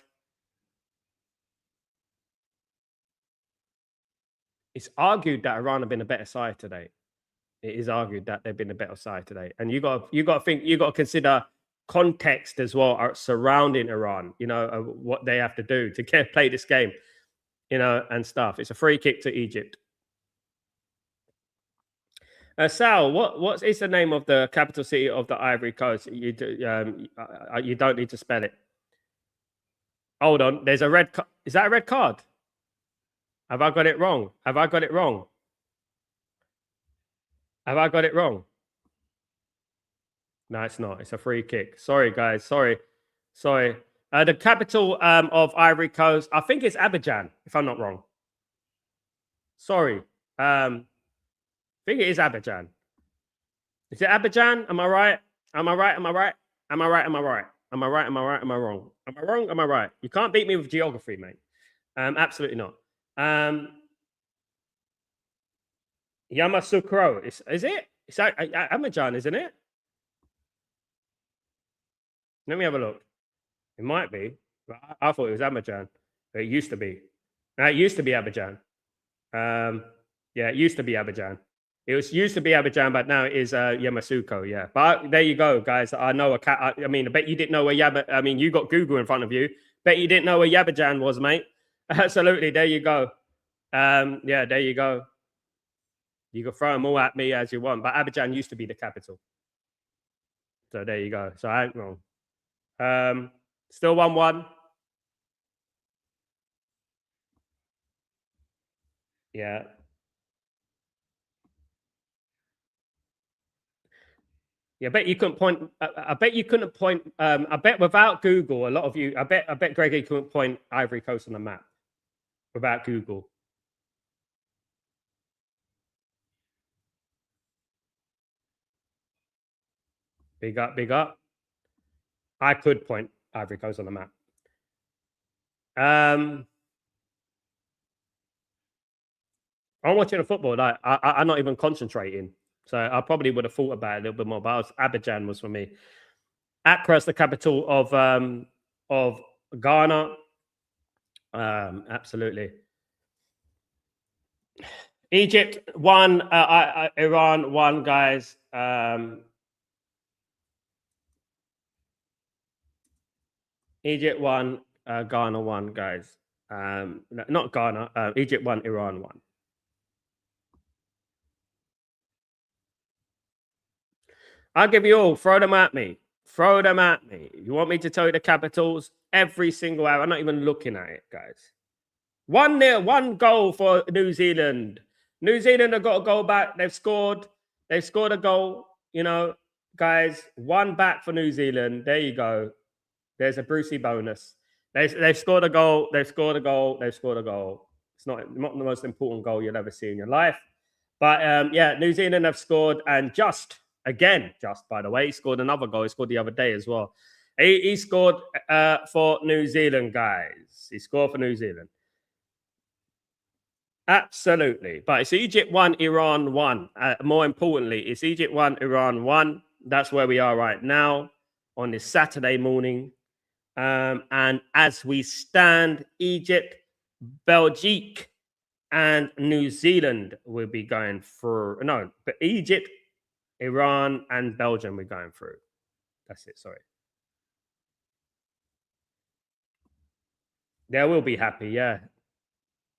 It's argued that Iran have been a better side today. It is argued that they've been a better side today, and you got to consider context as well surrounding Iran. What they have to do to play this game, and stuff. It's a free kick to Egypt. Sal, what is the name of the capital city of the Ivory Coast? You don't need to spell it. Hold on. There's a red. Is that a red card? Have I got it wrong? Have I got it wrong? No, it's not. It's a free kick. Sorry, guys. Sorry. The capital of Ivory Coast, I think it's Abidjan, if I'm not wrong. Sorry. I think it is Abidjan. Is it Abidjan? Am I right? Am I right? Am I right? Am I right? Am I right? Am I right? Am I right? Am I wrong? Am I wrong? Am I right? You can't beat me with geography, mate. Absolutely not. Yamoussoukro. Is it? It's Abidjan, isn't it? Let me have a look. It might be. But I thought it was Abidjan. It used to be. No, it used to be Abidjan. Yeah, it used to be Abidjan. It was used to be Abidjan, but now it is Yamoussoukro. Yeah, but there you go, guys. I know a cat. I mean, I bet you didn't know where I mean, you got Google in front of you. Bet you didn't know where Abidjan was, mate. Absolutely. There you go. Yeah, there you go. You can throw them all at me as you want, but Abidjan used to be the capital. So there you go. So I ain't wrong. Still 1-1. Yeah. Yeah, I bet you couldn't point. I bet you couldn't point. I bet without Google, a lot of you. I bet Greggy couldn't point Ivory Coast on the map without Google. Big up, big up. I could point Ivory Coast on the map. I'm watching the football. Like I'm not even concentrating, so I probably would have thought about it a little bit more. But Abidjan was for me. Accra is the capital of Ghana. Absolutely. Egypt 1, Iran 1, guys. Egypt 1, Ghana 1, guys. Not Ghana. Egypt 1, Iran 1. I'll give you all. Throw them at me. Throw them at me. You want me to tell you the capitals? Every single hour. I'm not even looking at it, guys. 1-0, 1 goal for New Zealand. New Zealand have got a goal back. They've scored. They've scored a goal. You know, guys, 1 back for New Zealand. There you go. There's a Brucey bonus. They've scored a goal. They've scored a goal. They've scored a goal. It's not the most important goal you'll ever see in your life. But yeah, New Zealand have scored, and just by the way, he scored another goal. He scored the other day as well. He scored for New Zealand, guys. He scored for New Zealand. Absolutely. But it's Egypt 1, Iran 1. More importantly, it's Egypt 1, Iran 1. That's where we are right now on this Saturday morning. And as we stand, Egypt, Belgium, and New Zealand will be going through. No, but Egypt, Iran, and Belgium we're going through. That's it. Sorry. They will be happy. Yeah.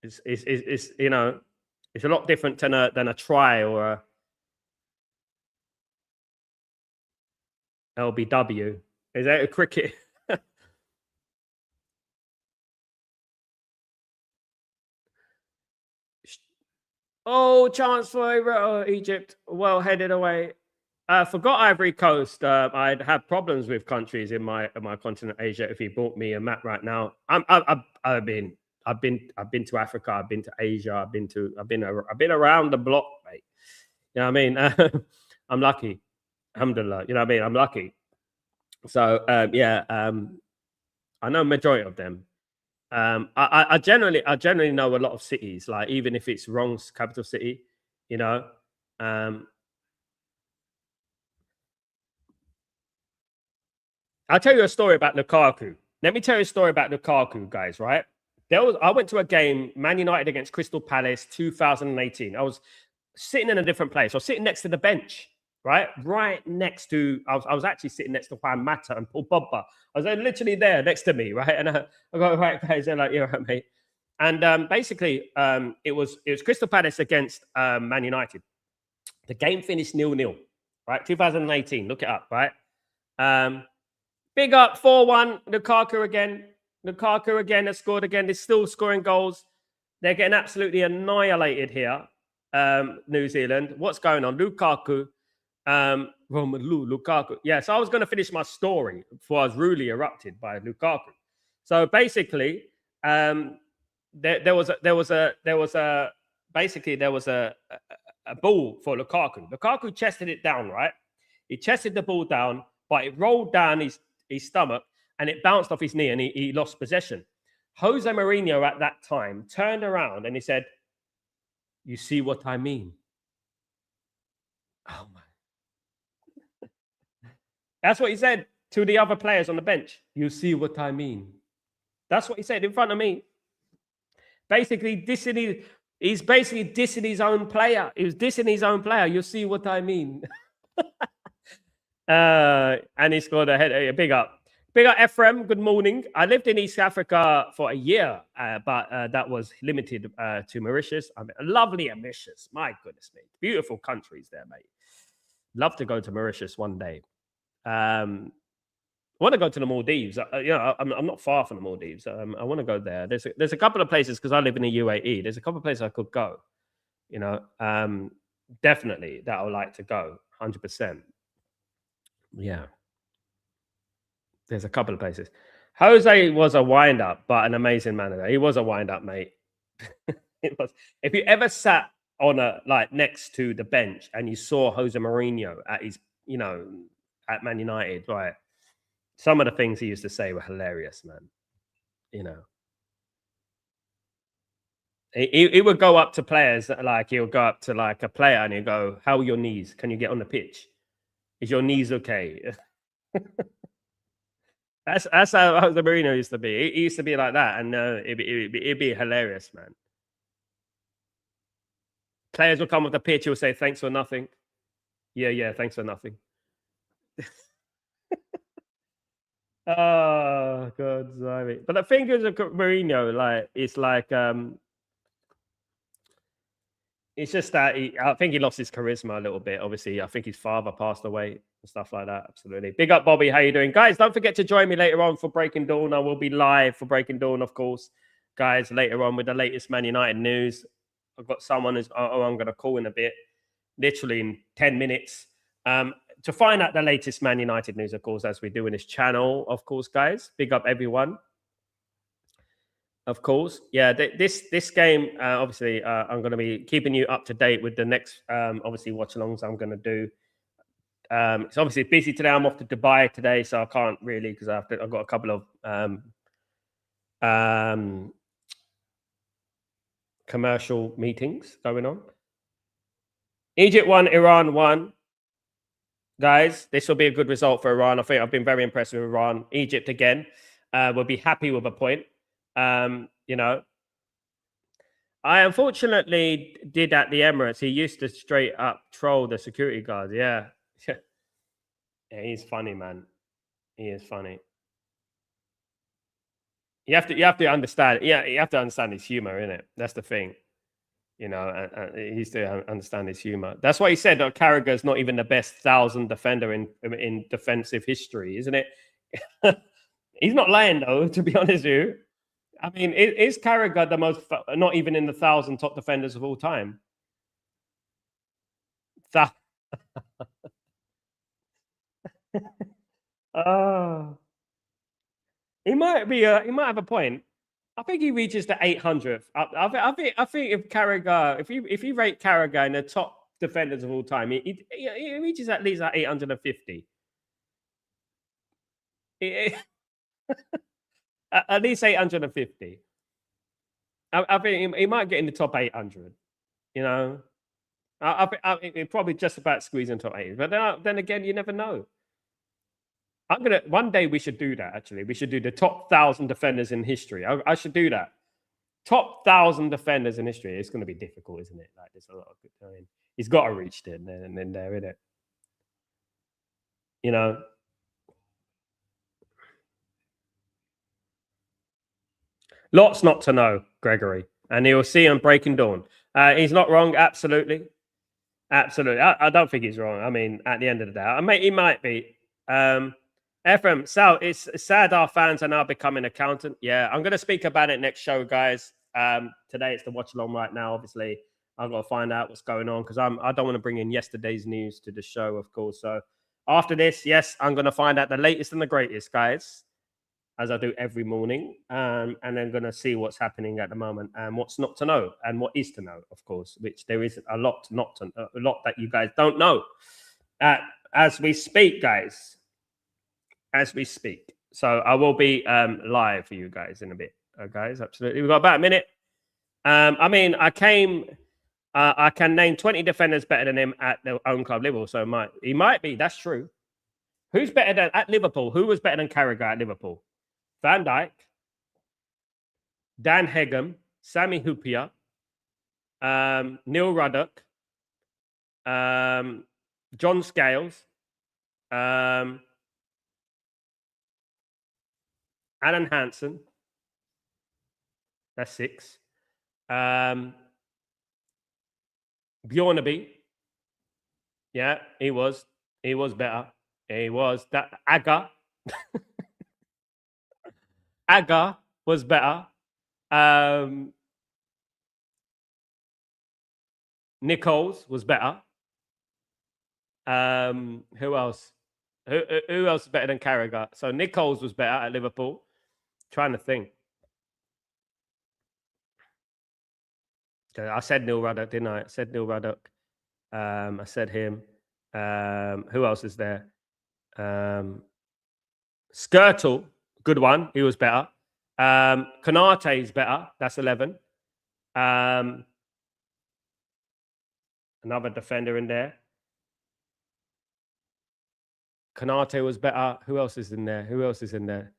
It's you know, it's a lot different than a try or a LBW. Is that a cricket? Oh, chance for Egypt. Well headed away. Forgot Ivory Coast. I'd have problems with countries in my continent, Asia. If he bought me a map right now, I've been to Africa. I've been to Asia. I've been around the block, mate. You know what I mean? I'm lucky. Alhamdulillah. You know what I mean? I'm lucky. So yeah, I know majority of them. I generally know a lot of cities, like even if it's wrong capital city, you know. I'll tell you a story about Lukaku. Let me tell you a story about Lukaku, guys, right? I went to a game, Man United against Crystal Palace 2018. I was sitting in a different place. I was sitting next to the bench, right? Right next to, I was actually sitting next to Juan Mata and Paul Pogba. I was literally there next to me, right? And I go, right, guys, they're like, you're right, mate. And basically, it was Crystal Palace against Man United. The game finished 0-0, right? 2018, look it up, right? Big up 4-1. Lukaku again. Lukaku again has scored again. They're still scoring goals. They're getting absolutely annihilated here. New Zealand. What's going on? Lukaku. Romelu Lukaku. Yeah, so I was going to finish my story before I was rudely erupted by Lukaku. So basically, there was a ball for Lukaku. Lukaku chested it down, right? He chested the ball down, but it rolled down his stomach and it bounced off his knee and he lost possession. Jose Mourinho at that time turned around and he said, "You see what I mean? Oh my! That's what he said to the other players on the bench. You see what I mean? That's what he said in front of me. Basically, he's basically dissing his own player. He was dissing his own player. You see what I mean? And he scored a big up. Big up, Ephraim. Good morning. I lived in East Africa for a year, but that was limited to Mauritius. I mean, lovely Mauritius. My goodness me. Beautiful countries there, mate. Love to go to Mauritius one day. I want to go to the Maldives. I'm not far from the Maldives. I want to go there. There's a couple of places because I live in the UAE. There's a couple of places I could go. Definitely that I would like to go. 100%. Yeah. There's a couple of places. Jose was a wind-up, but an amazing manager. He was a wind-up, mate. It was. If you ever sat on next to the bench and you saw Jose Mourinho at his, at Man United, right? Some of the things he used to say were hilarious, man. He would go up to players, he'll go up to a player and he'll go, "How are your knees? Can you get on the pitch? Is your knees okay?" That's how Jose Mourinho used to be. He used to be like that, and it'd be hilarious, man. Players will come off the pitch, he'll say, "Thanks for nothing." Yeah, thanks for nothing. Oh God, sorry. But the thing is, Mourinho, it's just that I think he lost his charisma a little bit. Obviously, I think his father passed away and stuff like that. Absolutely. Big up, Bobby. How you doing, guys? Don't forget to join me later on for Breaking Dawn. I will be live for Breaking Dawn, of course, guys. Later on with the latest Man United news. I've got someone I'm going to call in a bit, literally in 10 minutes, to find out the latest Man United news, of course, as we do in this channel, of course, guys. Big up everyone. Of course, yeah. This game, obviously, I'm going to be keeping you up to date with the next, obviously, watch-alongs I'm going to do. It's obviously busy today. I'm off to Dubai today, so I can't really because I've got a couple of commercial meetings going on. Egypt won, Iran won. Guys, this will be a good result for Iran. I think I've been very impressed with Iran. Egypt again will be happy with a point. I unfortunately did at the Emirates. He used to straight up troll the security guards. Yeah. Yeah, he's funny, man. He is funny. You have to understand. Yeah, you have to understand his humor, innit? That's the thing. He used to understand his humor. That's why he said that Carragher's not even the best 1,000 defender in defensive history, isn't it? He's not lying though, to be honest with you. I mean, is Carragher the most, not even in the 1,000 top defenders of all time? He might have a point. I think he reaches the 800th. I think if Carragher, if you rate Carragher in the top defenders of all time, he reaches at least at 850. At least 850. I think he might get in the top 800. I think probably just about squeezing top 8. But then again, you never know. One day we should do that. Actually, we should do the top 1,000 defenders in history. I should do that. Top 1,000 defenders in history. It's going to be difficult, isn't it? Like there's a lot of good time. He's got to reach it, and then there, isn't it? Lots not to know, Gregory, and you'll see on Breaking Dawn. He's not wrong. Absolutely. I don't think he's wrong. I mean, at the end of the day, he might be. Ephraim, Sal, it's sad our fans are now becoming accountant. Yeah, I'm going to speak about it next show, guys. Today it's the watch along right now. Obviously, I've got to find out what's going on because I don't want to bring in yesterday's news to the show, of course. So after this, yes, I'm going to find out the latest and the greatest, guys, as I do every morning, and then going to see what's happening at the moment and what's not to know and what is to know, of course, which there is a lot that you guys don't know as we speak, guys. As we speak. So I will be live for you guys in a bit, guys. Absolutely. We've got about a minute. I mean, I came I can name 20 defenders better than him at their own club, Liverpool. So he might be. That's true. Who's better than at Liverpool? Who was better than Carragher at Liverpool? Van Dijk, Dan Hegem, Sami Hupia, Neil Ruddock, John Scales, Alan Hansen. That's 6. Bjornaby. Yeah, he was better. He was that Aga. Aga was better. Nichols was better. Who else? Who else is better than Carragher? So Nichols was better at Liverpool. Trying to think. I said Neil Ruddock, didn't I? I said Neil Ruddock. I said him. Who else is there? Skirtle, good one. He was better. Konate is better. That's 11. Another defender in there. Konate was better. Who else is in there? Who else is in there?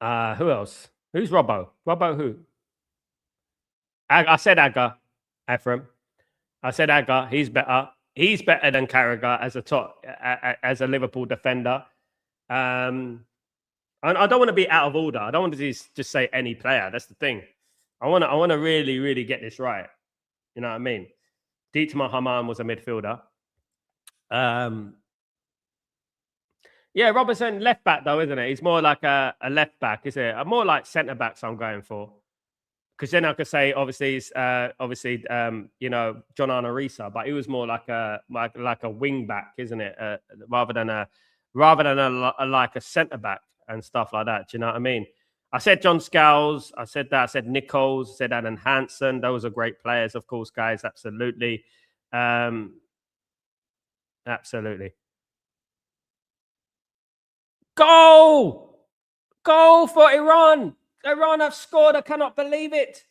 Who else? Who's Robbo? Robbo who? I said Aga, Ephraim. I said Aga. He's better. He's better than Carragher as a top, as a Liverpool defender. And I don't want to be out of order. I don't want to just say any player. That's the thing. I want to really, really get this right. You know what I mean? Dietmar Hamann was a midfielder. Yeah, Robertson left back though, isn't it? He's more like a left back, isn't it? More like centre backs I'm going for. Because then I could say obviously you know, John Arisa, but he was more like a wing back, isn't it? Rather than a like a centre back and stuff like that. Do you know what I mean? I said John Scales. I said that. I said Nichols. I said Alan Hansen. Those are great players, of course, guys. Absolutely. Absolutely. Goal! Goal for Iran. Iran have scored. I cannot believe it.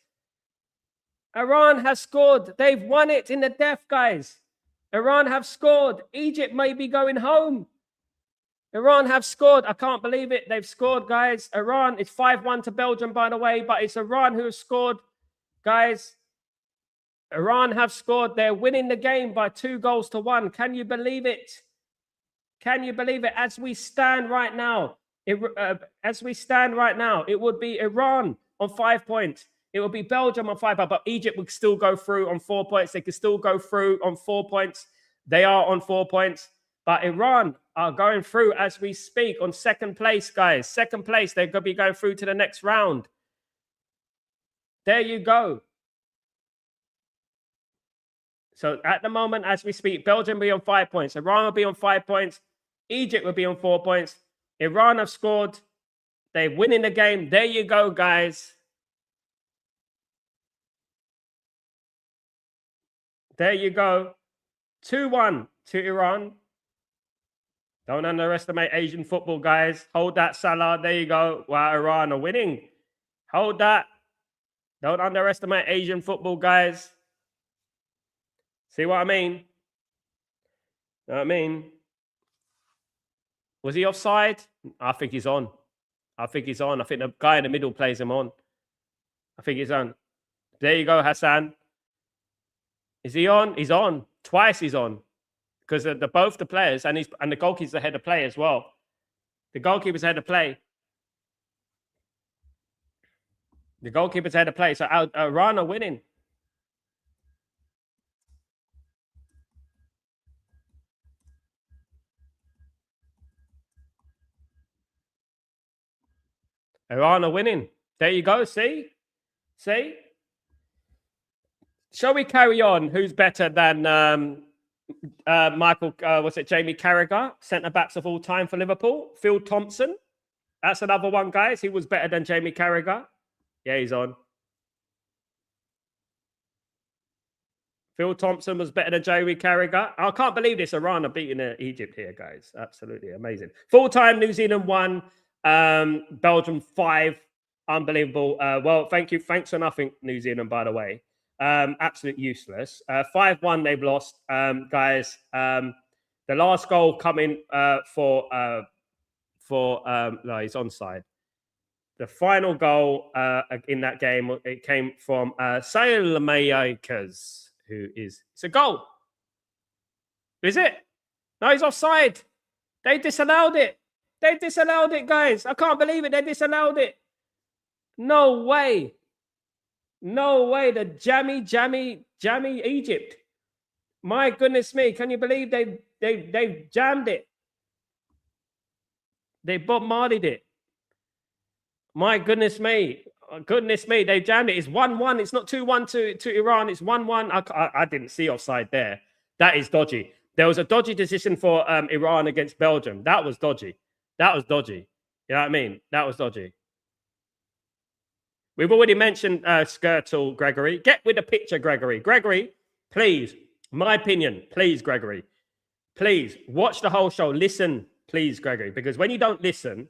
Iran has scored. They've won it in the death, guys. Iran have scored. Egypt may be going home. Iran have scored. I can't believe it. They've scored, guys. Iran, it's 5-1 to Belgium, by the way, but it's Iran who has scored, guys. Iran have scored. They're winning the game by 2-1. Can you believe it? Can you believe it? As we stand right now, it would be Iran on 5 points. It would be Belgium on 5 points, but Egypt would still go through on 4 points. They could still go through on 4 points. They are on 4 points. But Iran are going through as we speak on 2nd place, guys. 2nd place. They're going to be going through to the next round. There you go. So at the moment, as we speak, Belgium will be on 5 points. Iran will be on 5 points. Egypt will be on 4 points. Iran have scored. They're winning the game. There you go, guys. There you go. 2-1 to Iran. Don't underestimate Asian football, guys. Hold that, Salah. There you go. Wow, Iran are winning. Hold that. Don't underestimate Asian football, guys. See what I mean? Know what I mean? Was he offside? I think he's on. I think he's on. I think the guy in the middle plays him on. I think he's on. There you go, Hassan. Is he on? He's on. Twice he's on. Because both the players and the goalkeeper's ahead of play as well. The goalkeeper's ahead of play. The goalkeeper's ahead of play. So Iran are winning. Iran are winning. There you go. See? See? Shall we carry on? Who's better than Jamie Carragher, centre backs of all time for Liverpool? Phil Thompson. That's another one, guys. He was better than Jamie Carragher. Yeah, he's on. Phil Thompson was better than Jamie Carragher. I can't believe this. Iran are beating Egypt here, guys. Absolutely amazing. Full-time, New Zealand 1, Belgium 5. Unbelievable. Well, thank you. Thanks for nothing, New Zealand, by the way. Absolute useless. 5-1 they've lost. Guys, the last goal coming for no, he's onside. The final goal in that game, it came from Sailmaykers, who is, it's a goal. Is it? No, he's offside. They disallowed it. They disallowed it, guys. I can't believe it. They disallowed it. No way. No way. The jammy Egypt. My goodness me. Can you believe they jammed it? They Bob Marley'd it. My goodness me. Goodness me. They jammed it. It's 1-1. It's not 2-1 to Iran. It's 1-1. I didn't see offside there. That is dodgy. There was a dodgy decision for Iran against Belgium. That was dodgy. That was dodgy. You know what I mean? That was dodgy. We've already mentioned Skirtle, Gregory. Get with the picture, Gregory. Gregory, please. My opinion, please, Gregory. Please watch the whole show. Listen, please, Gregory, because when you don't listen,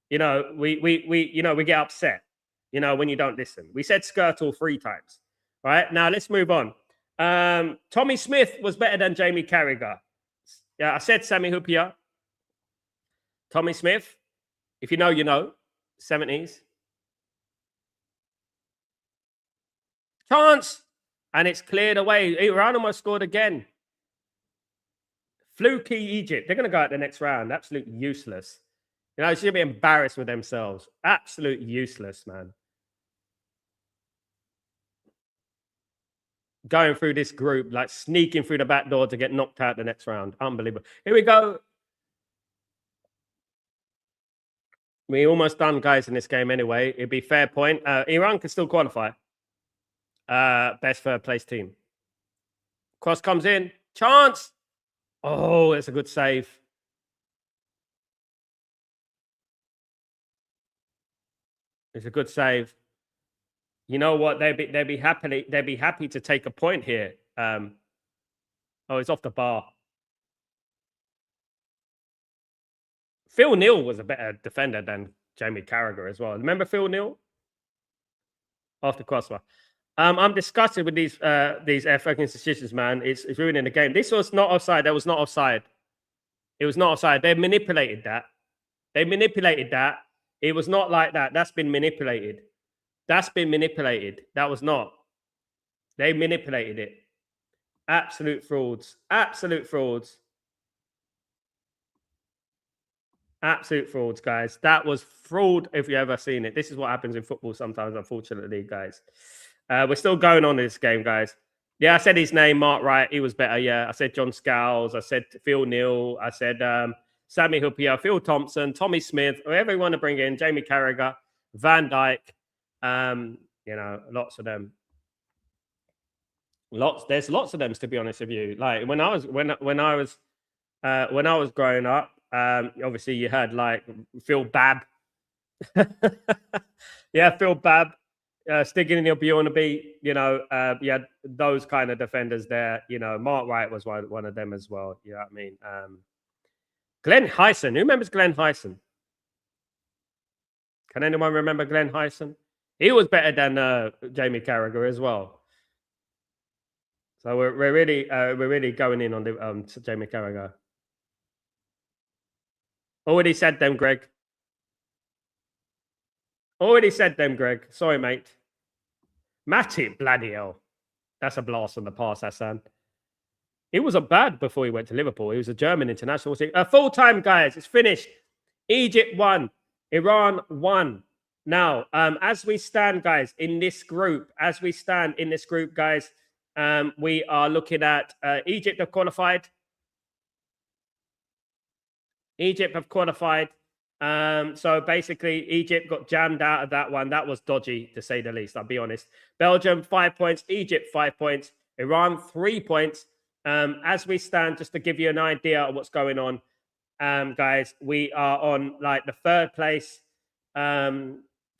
you know, we get upset. You know, when you don't listen. We said Skirtle 3 times. All right. Now let's move on. Tommy Smith was better than Jamie Carragher. Yeah, I said Sammy Hupia. Tommy Smith, if you know, you know. 70s. Chance. And it's cleared away. Iran almost scored again. Fluky Egypt. They're going to go out the next round. Absolutely useless. You know, they should be embarrassed with themselves. Absolute useless, man. Going through this group, like sneaking through the back door to get knocked out the next round. Unbelievable. Here we go. We're almost done, guys, in this game anyway. It'd be fair point. Iran can still qualify. Best third place team. Cross comes in. Chance. Oh, it's a good save. It's a good save. You know what? They'd be happy to take a point here. Oh, it's off the bar. Phil Neal was a better defender than Jamie Carragher as well. Remember Phil Neal? After crossbar. I'm disgusted with these fucking decisions, man. It's ruining the game. This was not offside. That was not offside. It was not offside. They manipulated that. They manipulated that. It was not like that. That's been manipulated. That's been manipulated. That was not. They manipulated it. Absolute frauds. Absolute frauds. Absolute frauds, guys. That was fraud if you ever seen it. This is what happens in football sometimes, unfortunately, guys. We're still going on in this game, guys. Yeah, I said his name, Mark Wright. He was better, yeah. I said John Scowls. I said Phil Neal. I said Sammy Hupia, Phil Thompson, Tommy Smith, whoever you want to bring in, Jamie Carragher, Van Dijk. You know, lots of them. There's lots of them, to be honest with you. Like when I was growing up, obviously you had like Phil Babb. Yeah, Phil Babb, sticking in your Bjornaby, you know, you had those kind of defenders there. You know, Mark Wright was one of them as well. You know what I mean? Glenn Hyson. Who remembers Glenn Hyson? Can anyone remember Glenn Hyson? He was better than Jamie Carragher as well. So we're really going in on the Jamie Carragher. Already said them, Greg. Already said them, Greg. Sorry, mate. Matip, bloody hell. That's a blast from the past, Hassan. He wasn't bad before he went to Liverpool. He was a German international. Full-time, guys. It's finished. Egypt won. Iran won. Now, as we stand, guys, in this group, guys, we are looking at Egypt have qualified. Egypt have qualified. So basically, Egypt got jammed out of that one. That was dodgy, to say the least. I'll be honest. Belgium, 5 points. Egypt, 5 points. Iran, 3 points. As we stand, just to give you an idea of what's going on, guys, we are on like the 3rd place.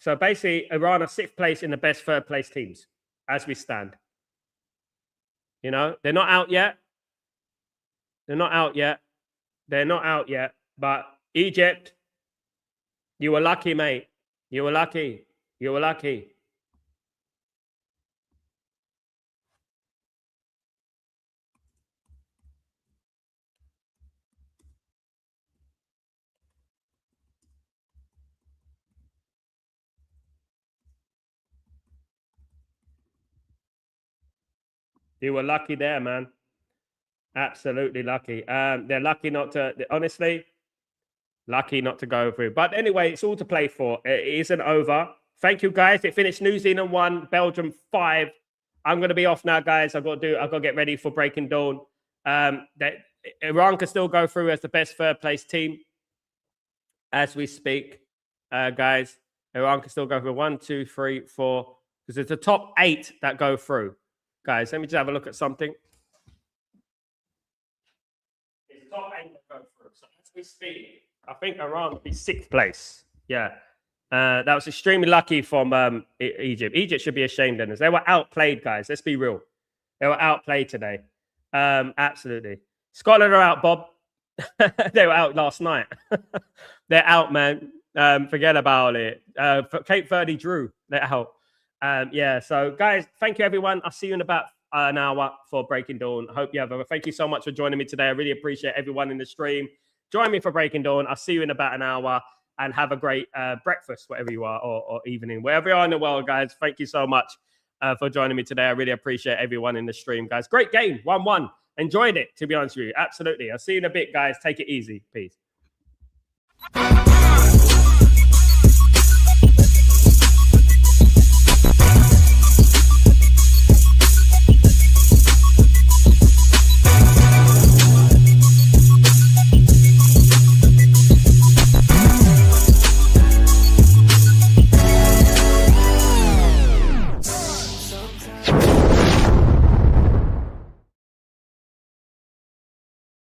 So basically, Iran are 6th place in the best 3rd place teams as we stand. You know, they're not out yet. They're not out yet. They're not out yet. But Egypt, you were lucky, mate. You were lucky. You were lucky. You were lucky there, man. Absolutely lucky. They're lucky not to, honestly, lucky not to go through. But anyway, it's all to play for. It isn't over. Thank you, guys. It finished New Zealand 1, Belgium 5. I'm going to be off now, guys. I've got to get ready for Breaking Dawn. That Iran can still go through as the best third place team as we speak, guys. Iran can still go through 1, 2, 3, 4, because it's the top 8 that go through. Guys, let me just have a look at something. It's the top 8 that go through. So as we speak, I think Iran will be 6th place. Yeah. That was extremely lucky from Egypt. Egypt should be ashamed of us. They were outplayed, guys. Let's be real. They were outplayed today. Absolutely. Scotland are out, Bob. They were out last night. They're out, man. Forget about it. Cape Verde drew. They're out. Yeah. So, guys, thank you, everyone. I'll see you in about an hour for Breaking Dawn. I hope you have thank you so much for joining me today. I really appreciate everyone in the stream. Join me for Breaking Dawn. I'll see you in about an hour. And have a great breakfast, wherever you are, or evening, wherever you are in the world, guys. Thank you so much for joining me today. I really appreciate everyone in the stream, guys. Great game, 1-1. Enjoyed it, to be honest with you. Absolutely. I'll see you in a bit, guys. Take it easy. Peace.